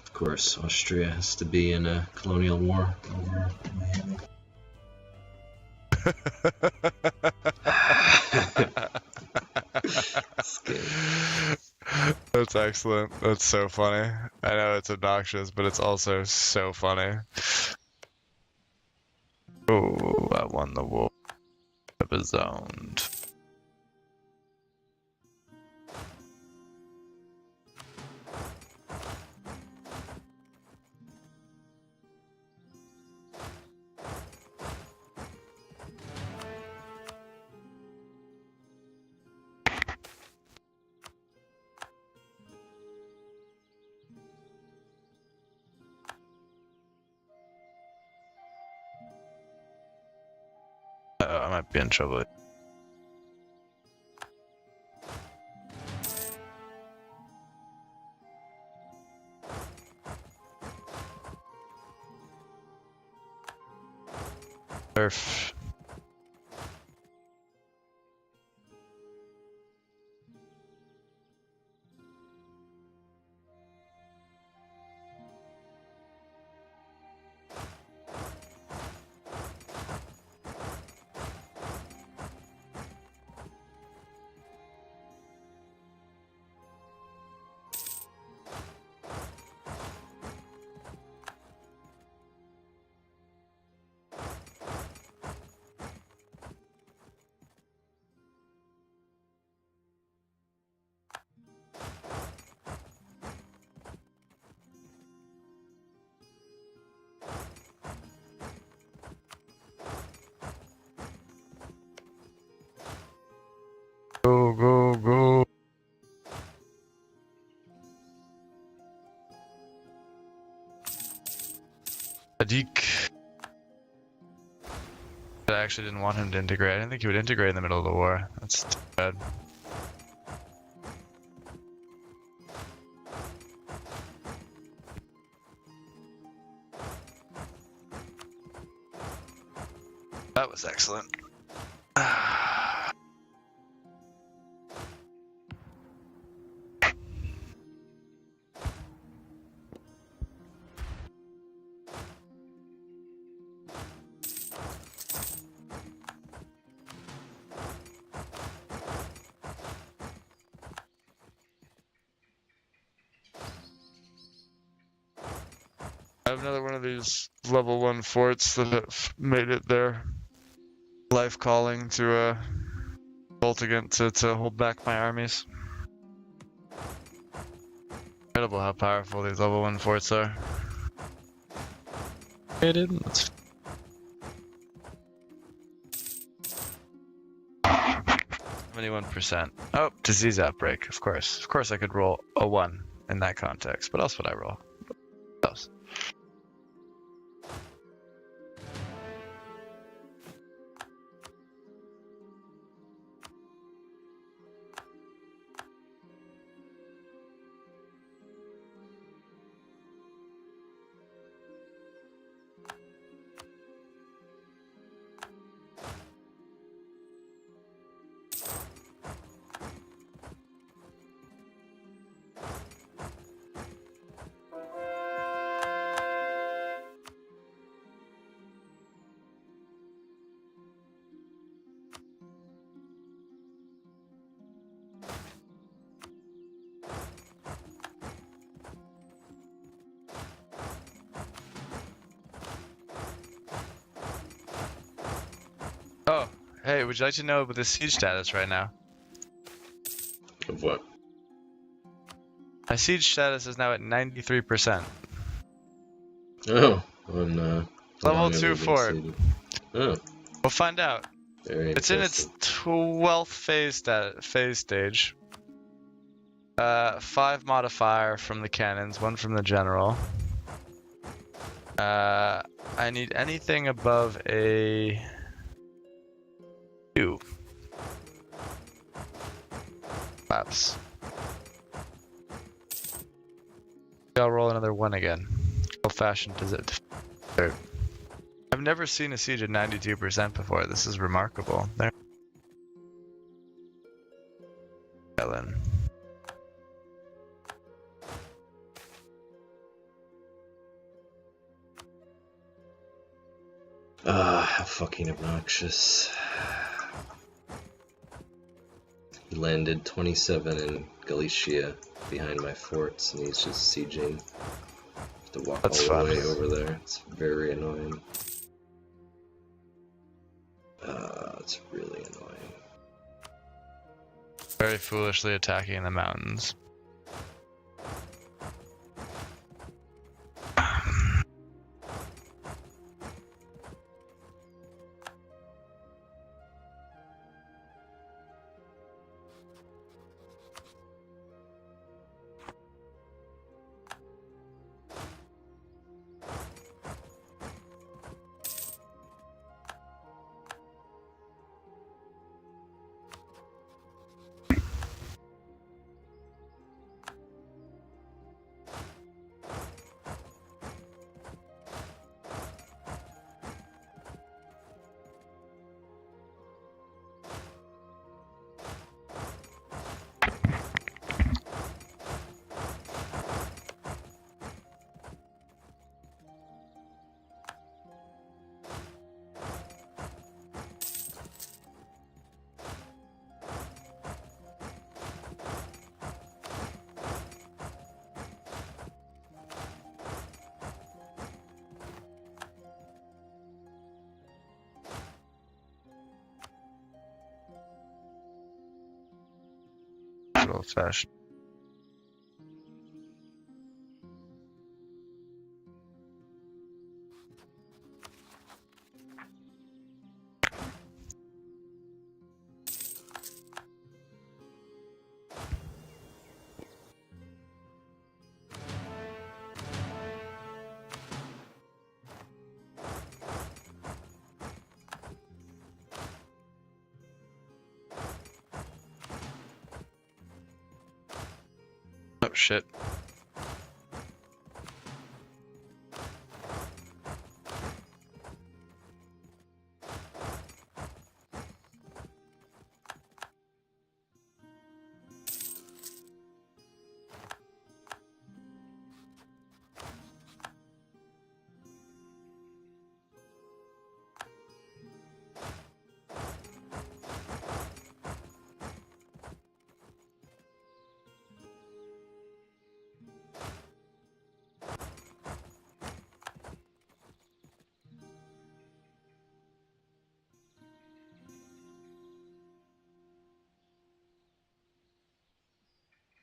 B: Of course, Austria has to be in a colonial war over Miami.
A: That's excellent. That's so funny. I know it's obnoxious, but it's also so funny. Oh, I won the war. I was zoned. I might be in trouble. Surf. I actually didn't want him to integrate. I didn't think he would integrate in the middle of the war. That's too bad. That was excellent. I have another one of these level 1 forts that have made it their life calling to bolt against to hold back my armies. Incredible how powerful these level 1 forts are. That's 71%. Oh, disease outbreak, of course. Of course I could roll a 1 in that context. What else would I roll? What else? Oh, hey, would you like to know the siege status right now?
B: Of what?
A: My siege status is now at 93%.
B: Oh, on how
A: Level
B: long have
A: 2
B: you been
A: fort.
B: seeded? Oh,
A: We'll find out.
B: very
A: It's in its
B: interesting.
A: 12th phase stage. 5 modifier from the cannons, 1 from the general. I need anything above a 2. Perhaps. I'll roll another 1 again. How fashioned is it? I've never seen a siege at 92% before. This is remarkable. There. Ellen.
B: Ah, how fucking obnoxious. He landed 27 in Galicia behind my forts, and he's just sieging. Have to walk
A: That's
B: all the
A: fun.
B: way over there. It's very annoying. It's really annoying.
A: Very foolishly attacking the mountains. Old fashioned. shit.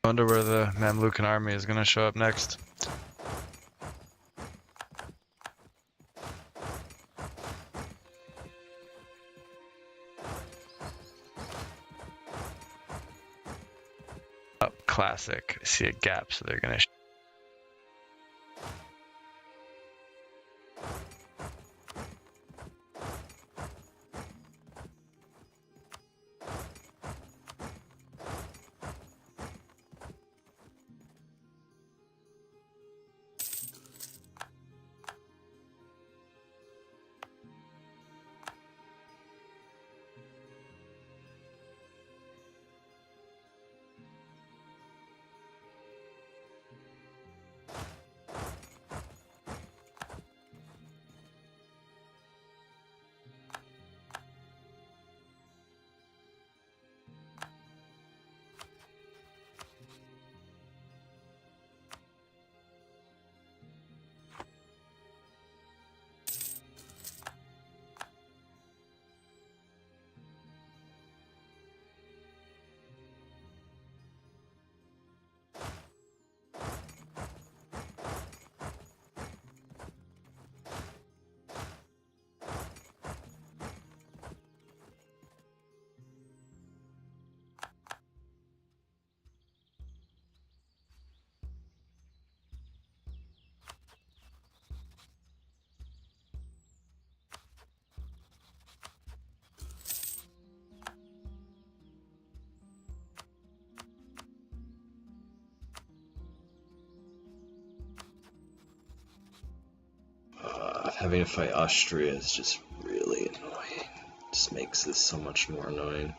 A: I wonder where the Mamlukan army is gonna show up next. Oh, classic. I see a gap, so they're gonna.
B: Having to fight Austria is just really annoying. Just makes this so much more annoying.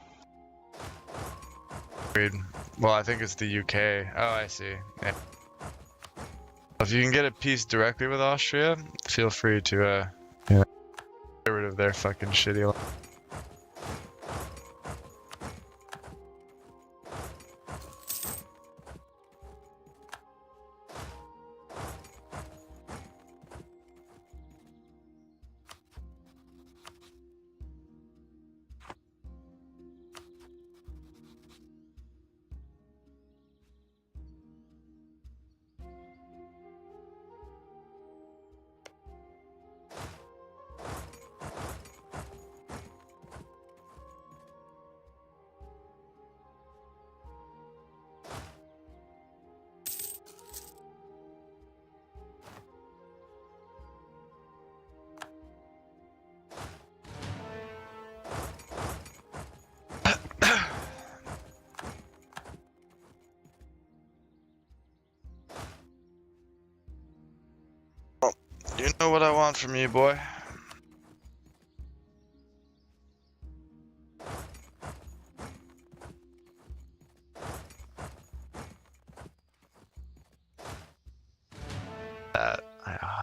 A: Agreed. Well, I think it's the UK. Oh, I see. Yeah. If you can get a peace directly with Austria, feel free to get rid of their fucking shitty. You know what I want from you, boy. That I.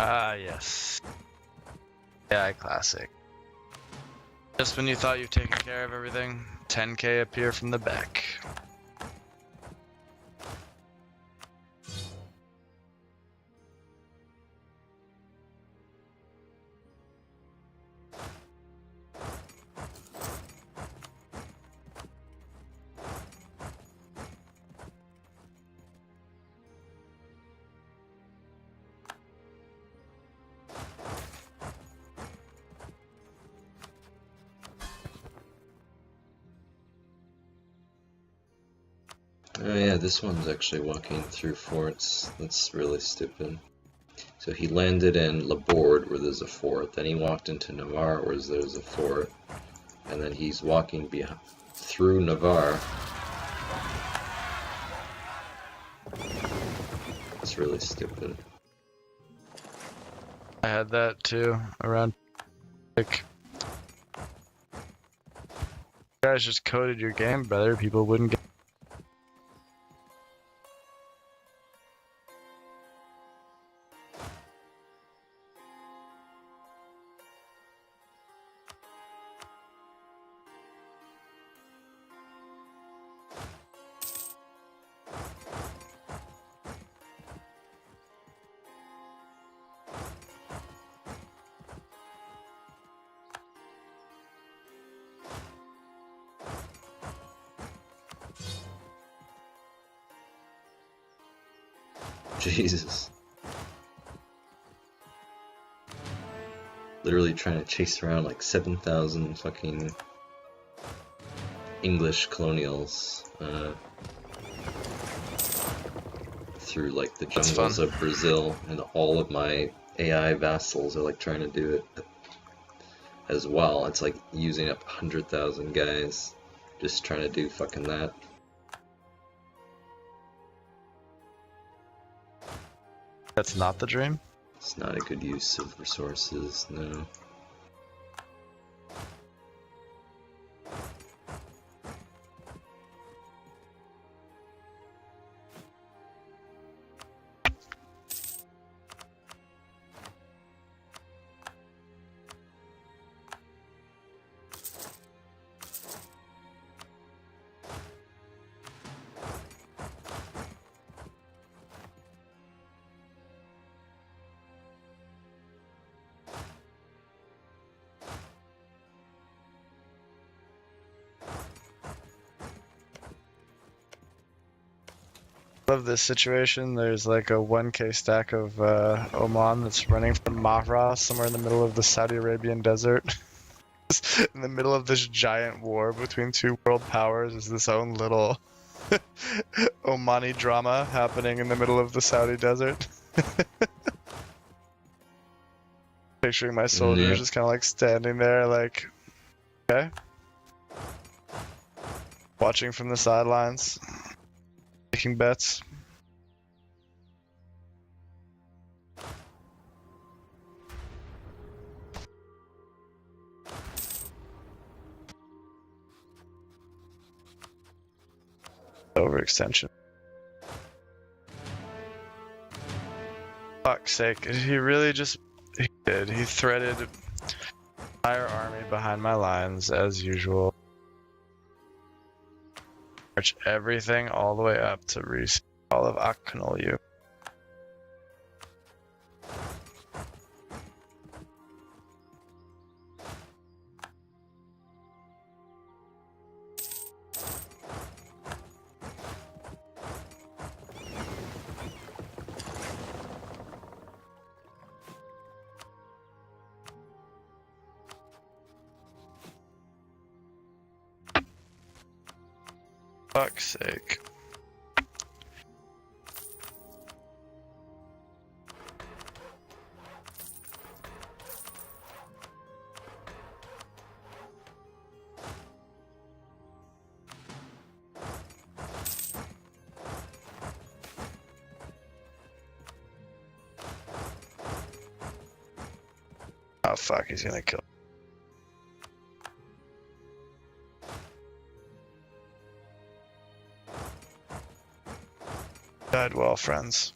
A: Ah, yes. AI classic. Just when you thought you've taken care of everything, 10k appear from the back.
B: Oh yeah, this one's actually walking through forts. That's really stupid. So he landed in Laborde where there's a fort, then he walked into Navarre where there's a fort, and then he's walking through Navarre. It's really stupid.
A: I had that too, around like you guys just coded your game better, people wouldn't get.
B: Jesus. Literally trying to chase around like 7,000 fucking English colonials through like the jungles of Brazil, and all of my AI vassals are like trying to do it as well. It's like using up 100,000 guys just trying to do fucking that.
A: That's not the dream?
B: It's not a good use of resources, no.
A: Love this situation. There's like a 1k stack of Oman that's running from Mach somewhere in the middle of the Saudi Arabian desert. In the middle of this giant war between two world powers is this own little Omani drama happening in the middle of the Saudi desert. Picturing my soldiers just kind of like standing there like, okay. Watching from the sidelines. Making bets. Overextension. Fuck's sake. He really just... He did. He threaded entire army behind my lines as usual. March everything all the way up to reach all of Aknolyu. Fuck's sake. Oh fuck, he's gonna kill. Died well, friends.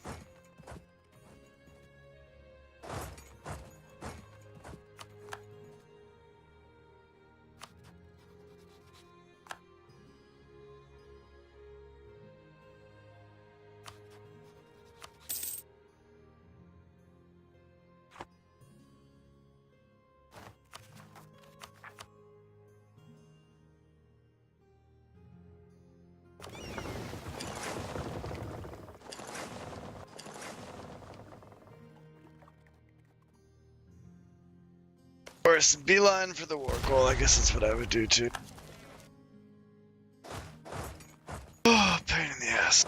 A: course, beeline for the war goal. I guess that's what I would do too. Oh, pain in the ass.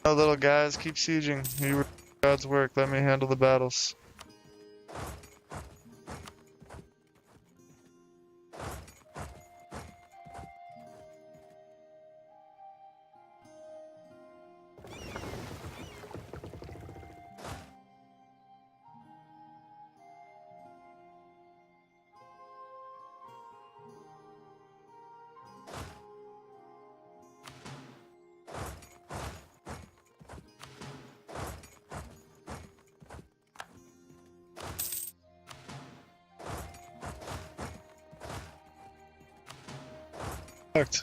A: Oh, little guys, keep sieging. You were God's work. Let me handle the battles. Fucked.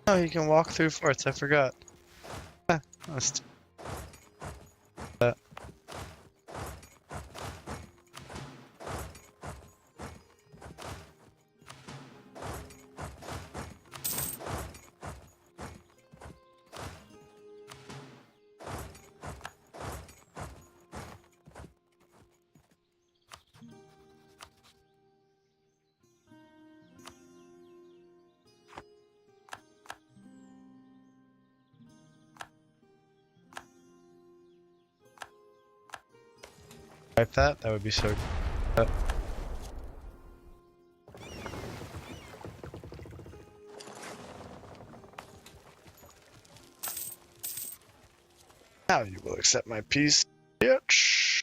A: Oh, you can walk through forts. I forgot. Ah, that. Type that. That would be so. Now you will accept my peace, bitch.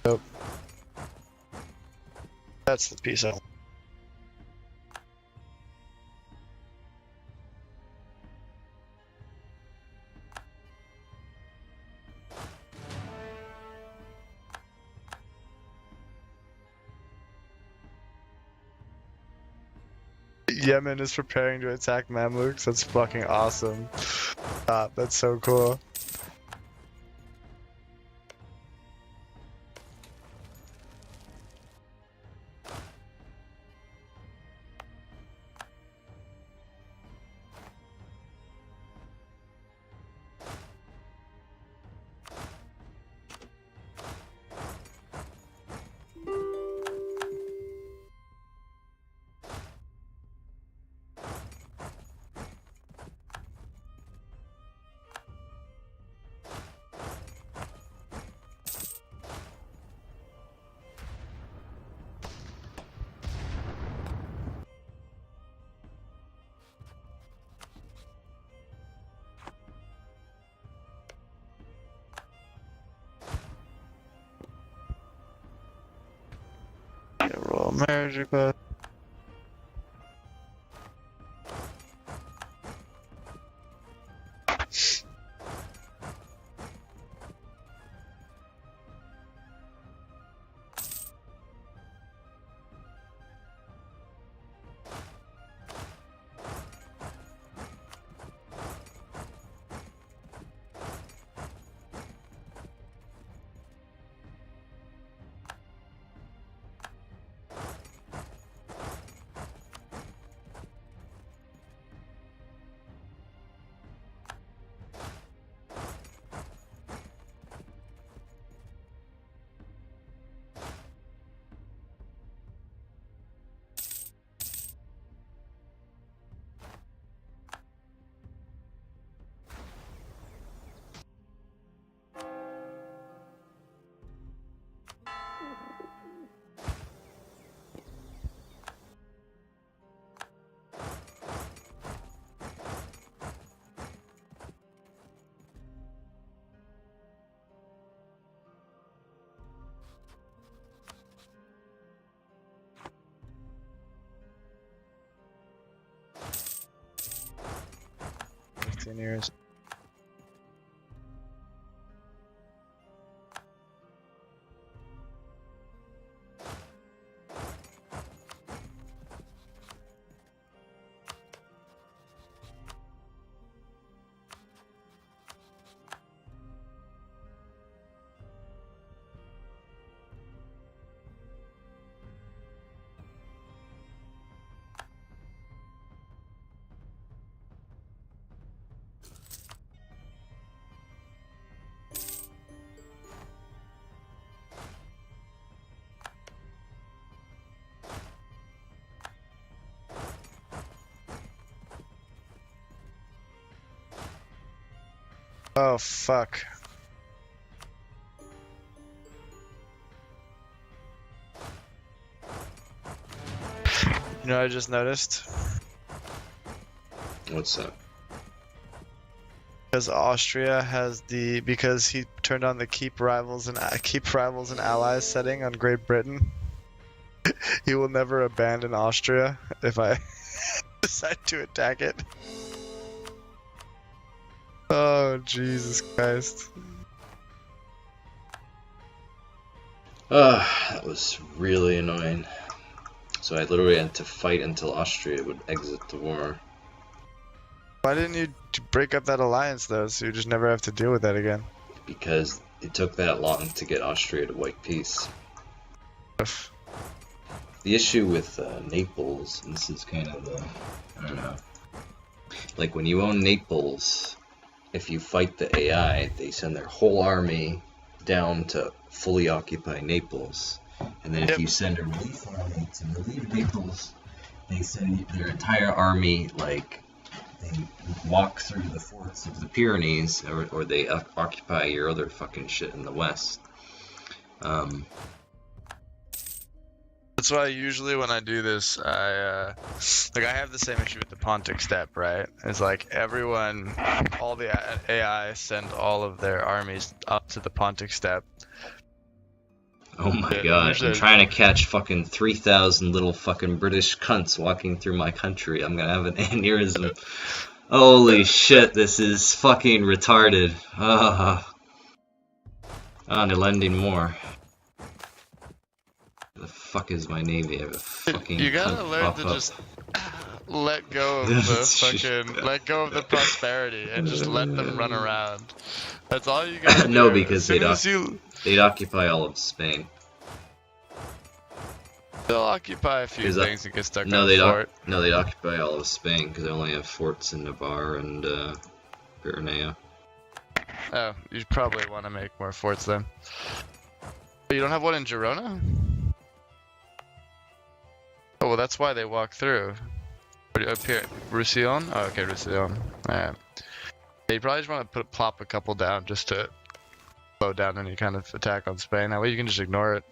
A: Nope. That's the piece I want. Yemen is preparing to attack Mamluks. That's fucking awesome. That's so cool. Roll marriage request. 15 years. Oh, fuck. You know what I just noticed?
B: What's that?
A: Because Austria has because he turned on the keep rivals and allies setting on Great Britain. He will never abandon Austria if I decide to attack it. Oh, Jesus Christ.
B: That was really annoying. So I literally had to fight until Austria would exit the war.
A: Why didn't you break up that alliance though, so you just never have to deal with that again?
B: Because it took that long to get Austria to white peace. The issue with Naples, and this is kind of the, I don't know, like when you own Naples, if you fight the AI, they send their whole army down to fully occupy Naples. And then if you send a relief army to relieve Naples, they send their entire army, like, they walk through the forts of the Pyrenees, or they occupy your other fucking shit in the west.
A: That's why usually when I do this, I have the same issue with the Pontic Steppe, right? It's like all the AI send all of their armies up to the Pontic Steppe.
B: Oh my god, I'm trying to catch fucking 3,000 little fucking British cunts walking through my country. I'm gonna have an aneurysm. Holy shit, this is fucking retarded. They're lending more. The fuck is my navy? I have a fucking
A: You gotta learn to just let go of the prosperity and just let them run around. That's all you gotta do.
B: No, because they'd occupy all of Spain.
A: They'll occupy a few things and get stuck on a fort.
B: No, they'd occupy all of Spain because they only have forts in Navarre and Pyrenea.
A: Oh, you probably want to make more forts then. But you don't have one in Girona? Oh, well, that's why they walk through. Up here, Roussillon? Oh, okay, Roussillon. Alright. Yeah, you probably just want to plop a couple down just to slow down any kind of attack on Spain. That way you can just ignore it.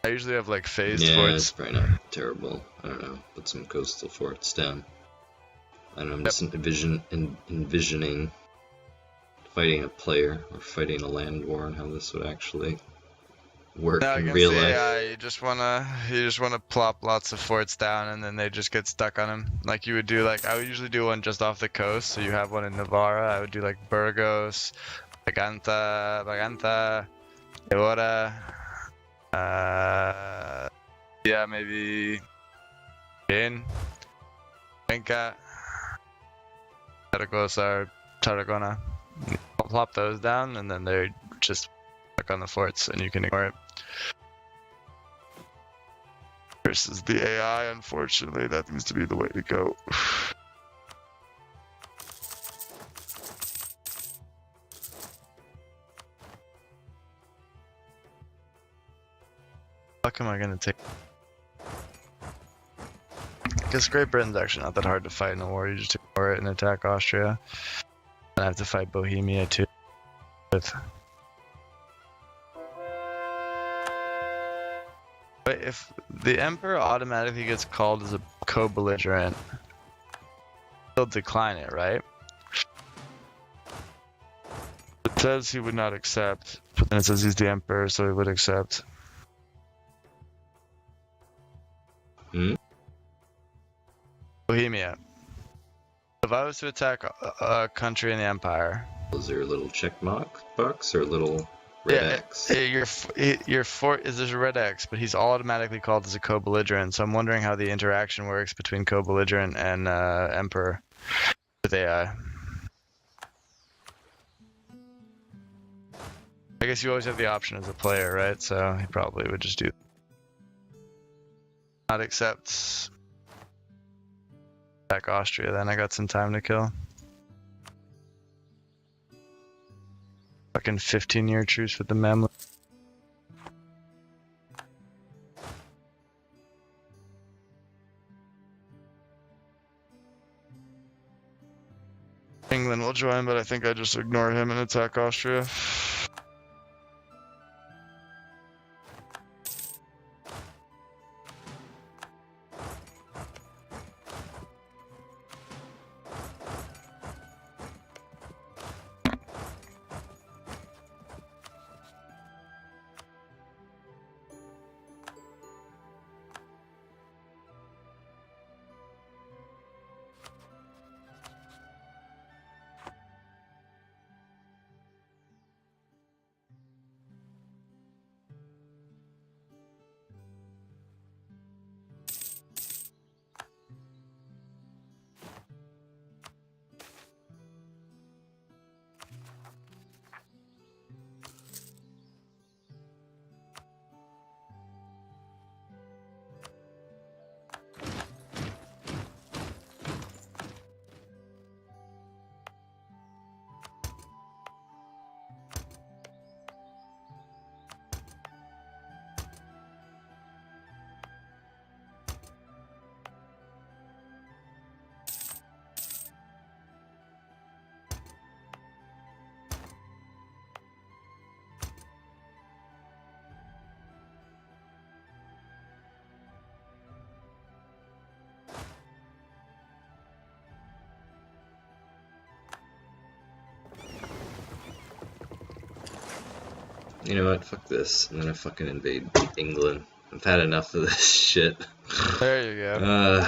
A: I usually have like phased forts.
B: Yeah, it's probably not terrible. I don't know. Put some coastal forts down. I don't know. I'm just envisioning fighting a player or fighting a land war and how this would actually work in real life.
A: Yeah, you just wanna plop lots of forts down and then they just get stuck on them. Like you would do, like I would usually do one just off the coast. So you have one in Navarra. I would do like Burgos, Baganta, Evora. Yeah, maybe Jaén, Cuenca, Zaragoza, Tarragona. I'll plop those down and then they're just stuck on the forts and you can ignore it. Versus the AI, unfortunately, that seems to be the way to go. Fuck am I gonna take? Because Great Britain's actually not that hard to fight in a war. You just ignore it and attack Austria. And I have to fight Bohemia too. But if the Emperor automatically gets called as a co-belligerent, he'll decline it, right? It says he would not accept, but then it says he's the Emperor, so he would accept.
B: Hmm?
A: Bohemia. If I was to attack a country in the Empire,
B: Is there a little check mark box or a little red X?
A: your fort is there's a red X, but he's automatically called as a co-belligerent. So I'm wondering how the interaction works between co-belligerent and Emperor with AI. I guess you always have the option as a player, right? So he probably would just do not accept attack Austria. Then I got some time to kill. Fucking 15-year truce with the Mamluk. England will join, but I think I just ignore him and attack Austria.
B: You know what? Fuck this. I'm gonna fucking invade England. I've had enough of this shit.
A: There you go.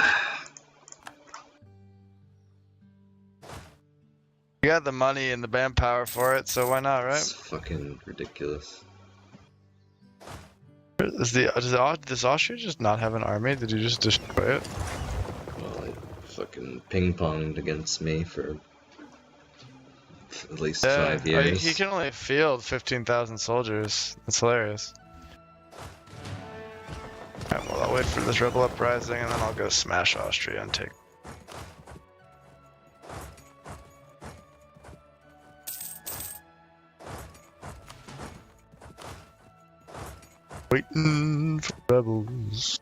A: You got the money and the manpower for it, so why not, right?
B: It's fucking ridiculous.
A: Does Austria just not have an army? Did you just destroy it?
B: Well, it fucking ping-ponged against me for at least 5 years.
A: He can only field 15,000 soldiers. That's hilarious. Alright, well, I'll wait for this rebel uprising and then I'll go smash Austria and take. Waiting for rebels.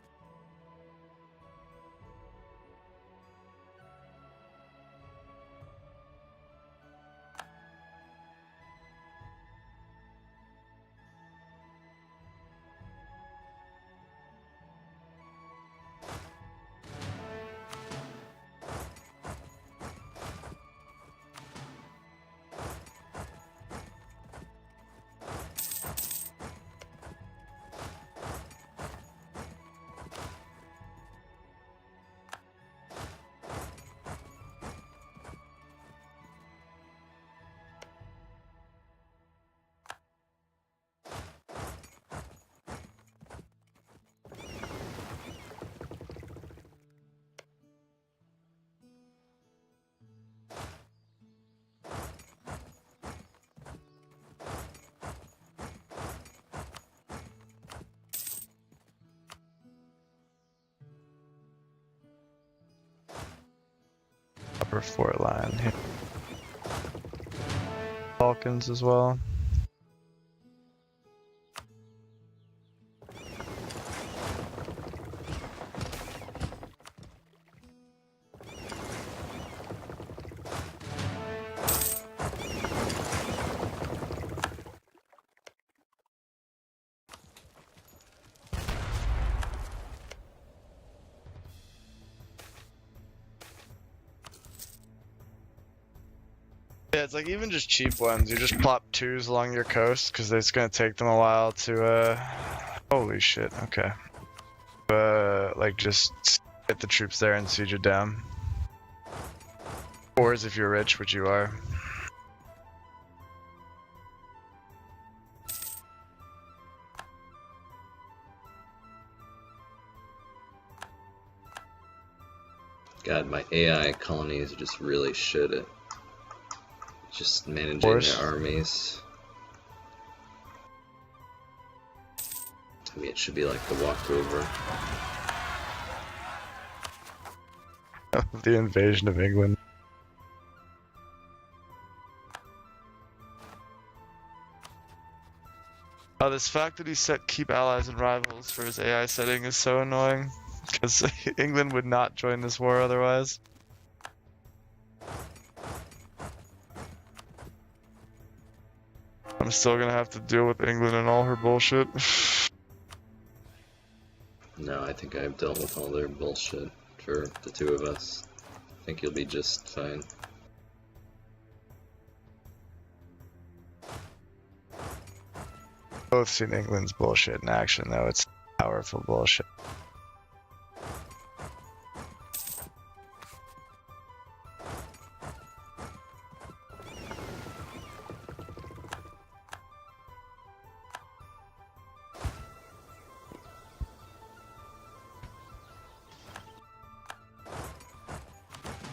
A: Upper fort line here. Balkans as well. Yeah, it's like even just cheap ones. You just plop 2s along your coast because it's gonna take them a while to. Holy shit! Okay. Like just get the troops there and siege it down. Fours if you're rich, which you are.
B: God, my AI colonies are just really shit at just managing
A: Fours.
B: their armies. I mean, it should be like the walkover.
A: The invasion of England. Oh, this fact that he set keep allies and rivals for his AI setting is so annoying. Because England would not join this war otherwise. I'm still gonna have to deal with England and all her bullshit.
B: No, I think I've dealt with all their bullshit for the two of us. I think you'll be just fine.
A: Both seen England's bullshit in action, though. It's powerful bullshit.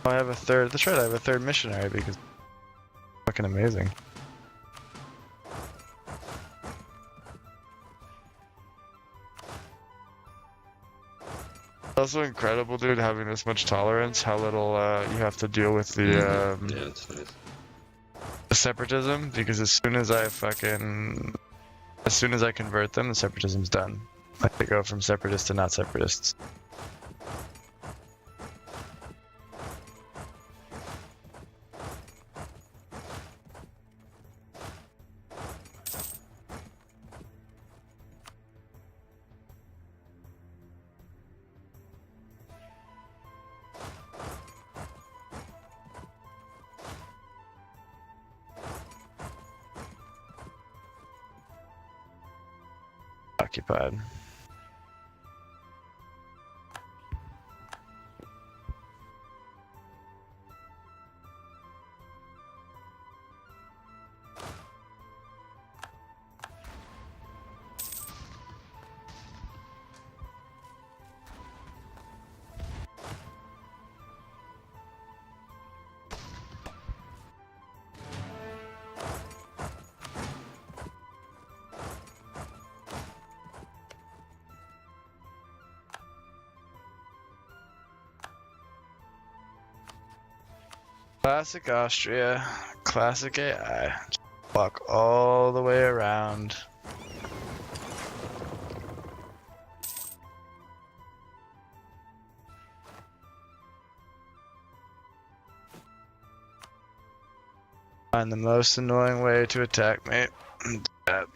A: Oh, I have a third. That's right, I have a third missionary because it's fucking amazing. It's also incredible, dude, having this much tolerance, how little you have to deal with the,
B: Yeah, it's nice.
A: the separatism, because as soon as I convert them, the separatism's done. Like, they go from separatists to not separatists. Occupied. Classic Austria, classic AI. Walk all the way around. Find the most annoying way to attack me. And do that.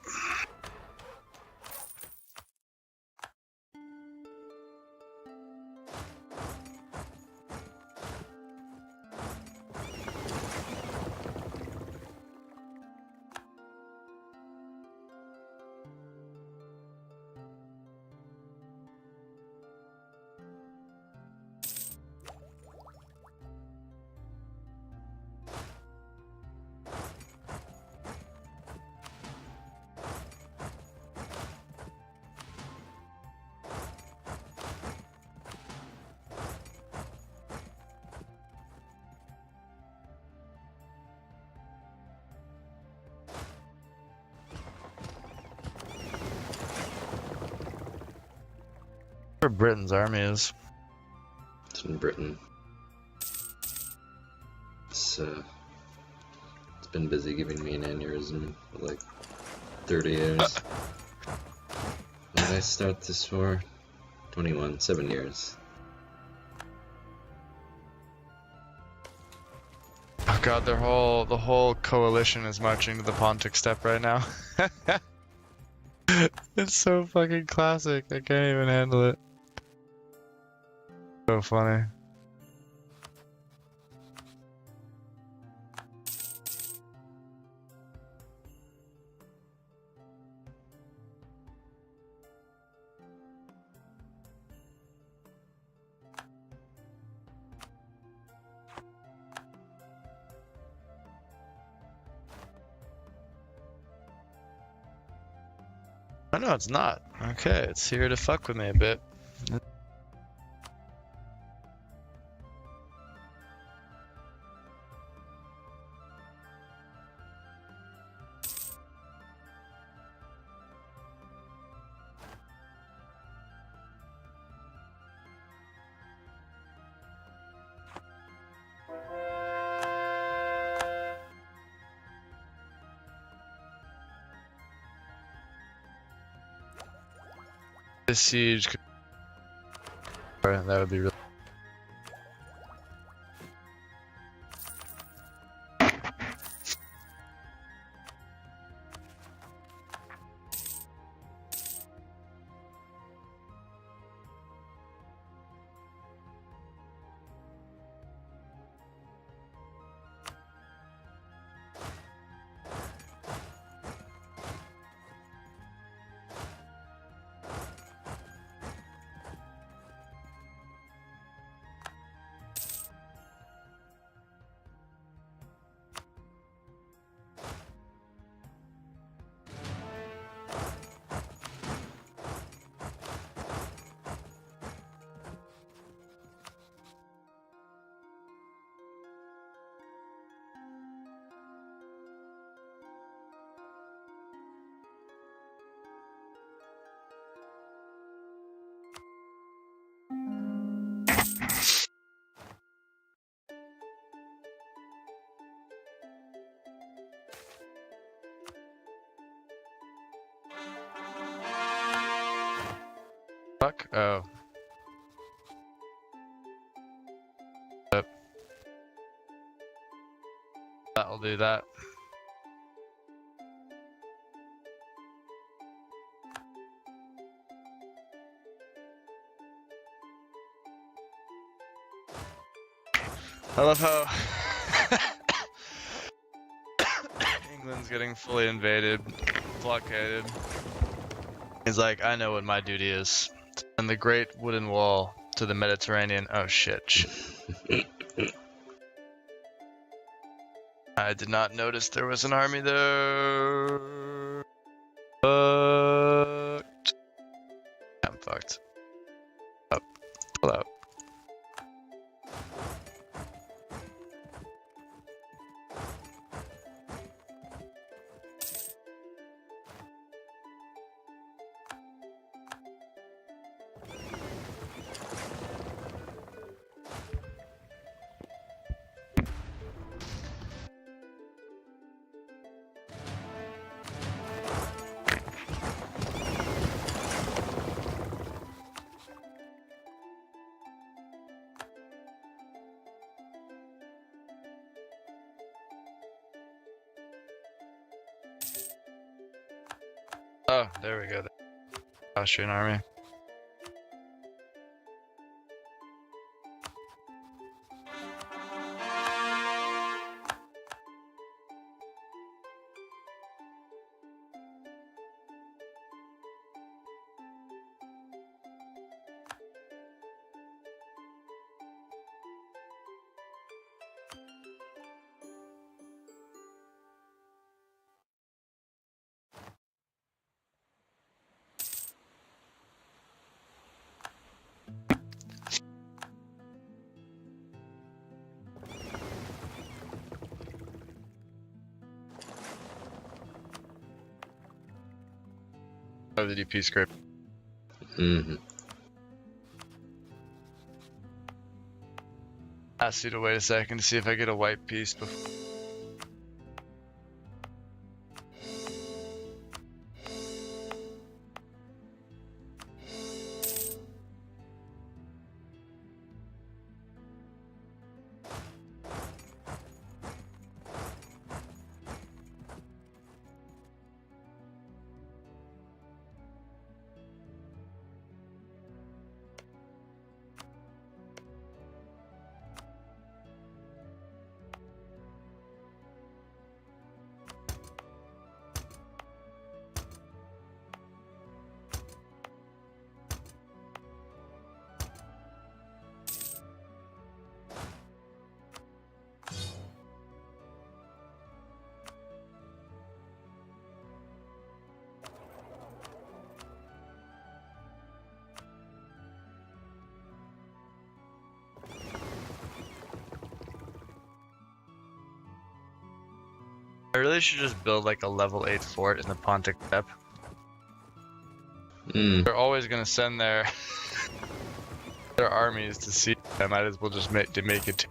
A: Where Britain's army is.
B: It's in Britain. It's been busy giving me an aneurysm for like 30 years. When did I start this war? 21, 7 years.
A: Oh god, the whole coalition is marching to the Pontic Steppe right now. It's so fucking classic. I can't even handle it. So funny. Oh no, it's not. Okay, it's here to fuck with me a bit. This siege could... that would be really... Fuck? Oh. Yep. That'll do that. I love how England's getting fully invaded, blockaded. He's like, I know what my duty is. And the Great Wooden Wall to the Mediterranean. Oh shit. I did not notice there was an army there. Fucked. I'm fucked. Up. Pull out. Oh, there we go. Austrian army. Oh, the DP script.
B: Mm-hmm.
A: Ask you to wait a second to see if I get a white piece before. I really should just build like a level 8 fort in the Pontic Steppe. They're always gonna send their their armies to see. I might as well just make it.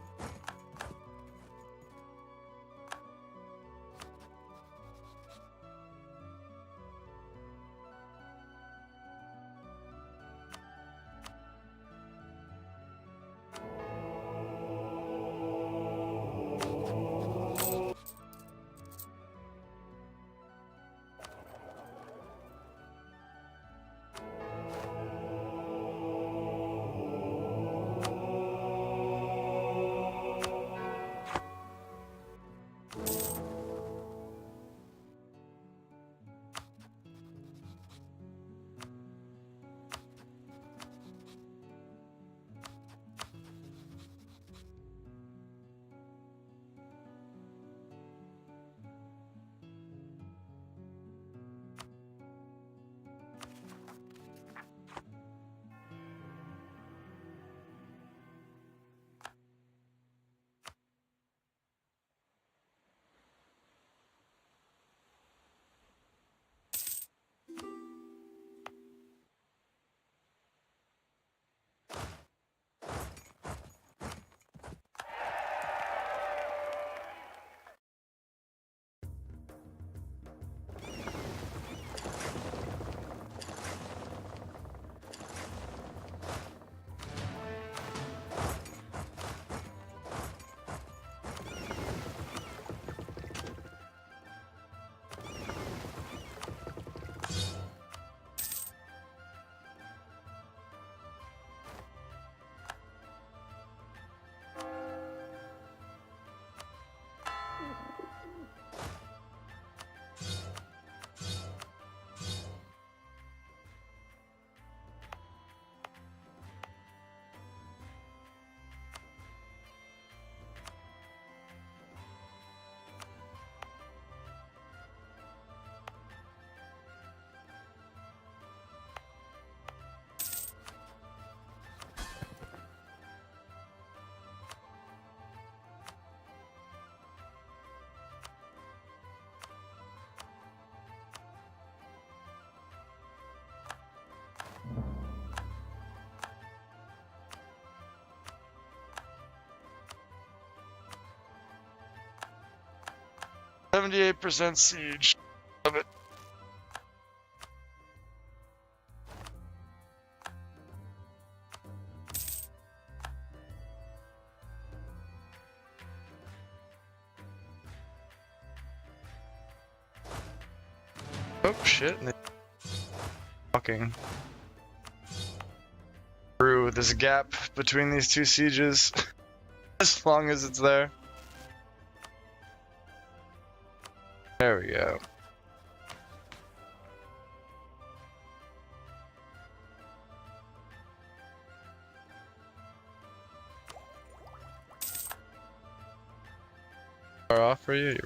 A: %78 siege. Love it. Oh shit. Fucking through this gap between these two sieges as long as it's there. There we go. Far off for you?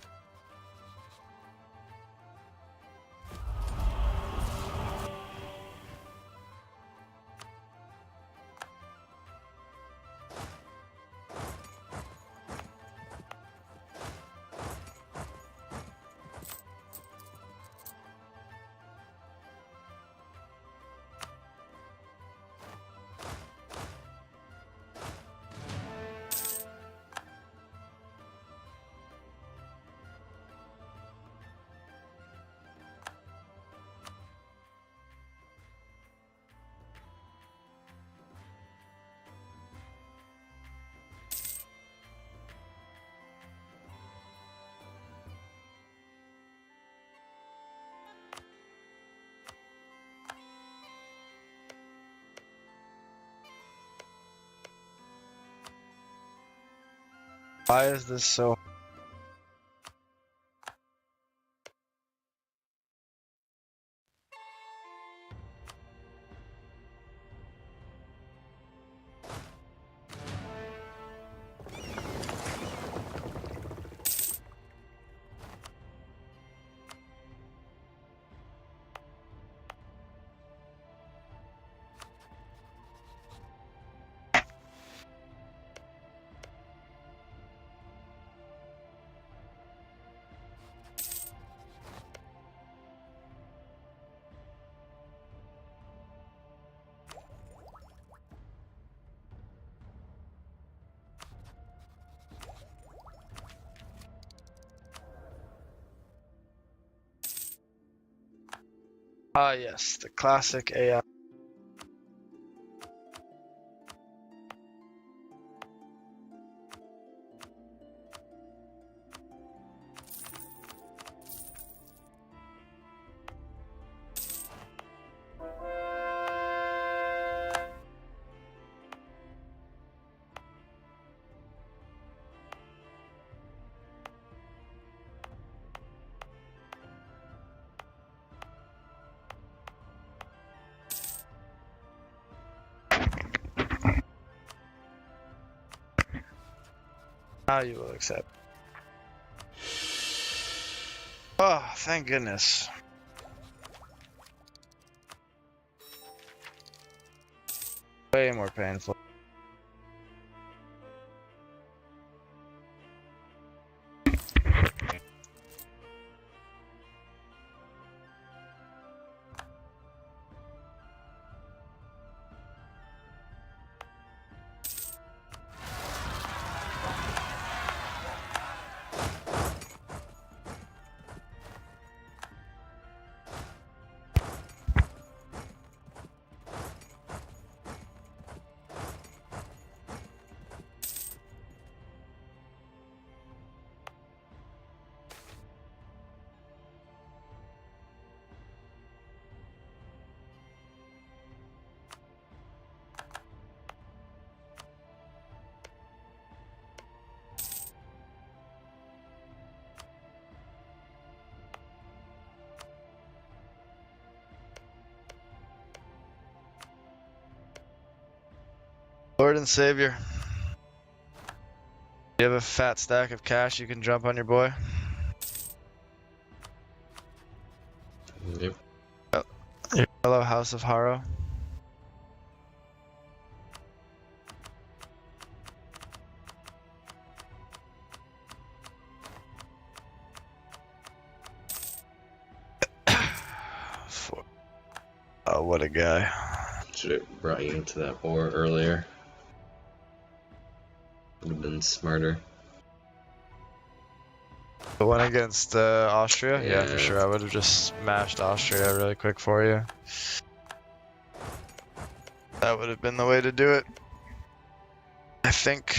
A: Why is this so? Ah, yes, the classic AI. Now you will accept. Oh, thank goodness. Way more painful. Lord and Savior. You have a fat stack of cash you can jump on your boy?
B: Yep.
A: Your fellow House of Haro? Oh, what a guy.
B: Should have brought you into that war earlier. Would have been smarter.
A: The one against Austria? Yeah, for
B: Yeah.
A: sure. I would have just smashed Austria really quick for you. That would have been the way to do it. I think.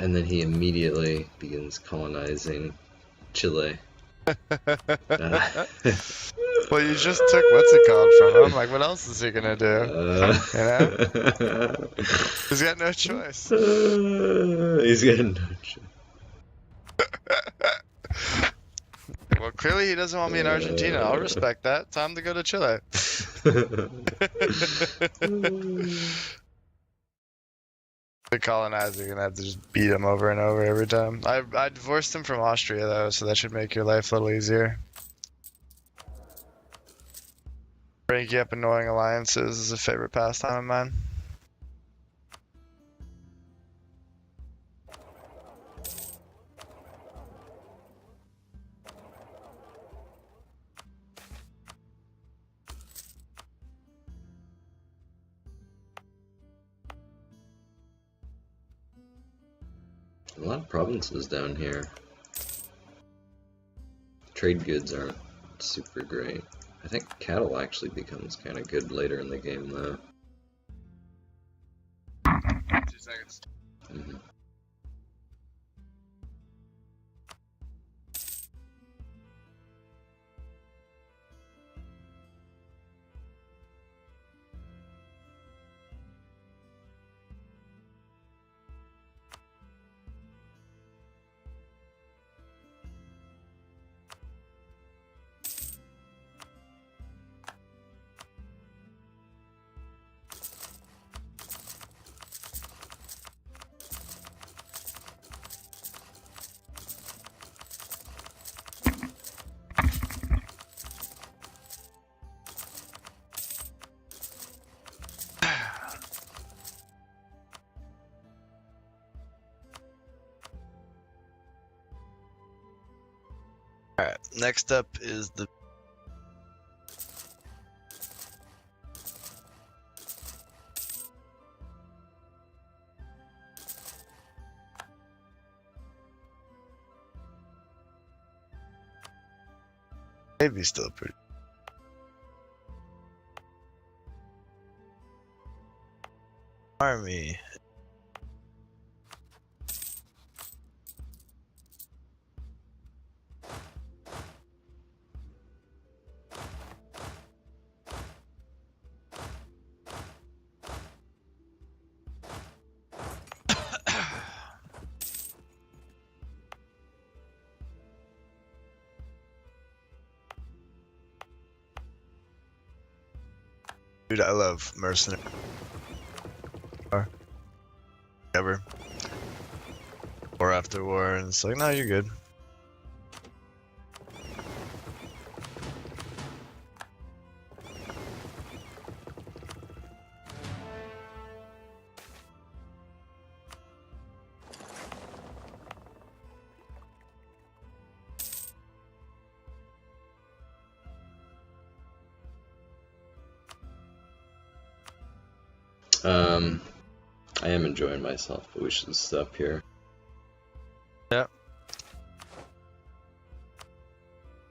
B: And then he immediately begins colonizing Chile.
A: Well, you just took what's it called from him. Like, what else is he gonna do? You know? He's got no choice.
B: He's got no choice.
A: Well, clearly he doesn't want me in Argentina. I'll respect that. Time to go to Chile. The colonizer, you're gonna have to just beat him over and over every time. I divorced him from Austria though, so that should make your life a little easier. Breaking up annoying alliances is a favorite pastime of mine.
B: A lot of provinces down here. Trade goods aren't super great. I think cattle actually becomes kind of good later in the game, though.
A: 2 seconds.
B: Mm-hmm.
A: Alright, next up is the Navy's still pretty. Army. Dude, I love mercenary. Ever. Or after war, and it's like, no, you're good.
B: I am enjoying myself, but we should stop here.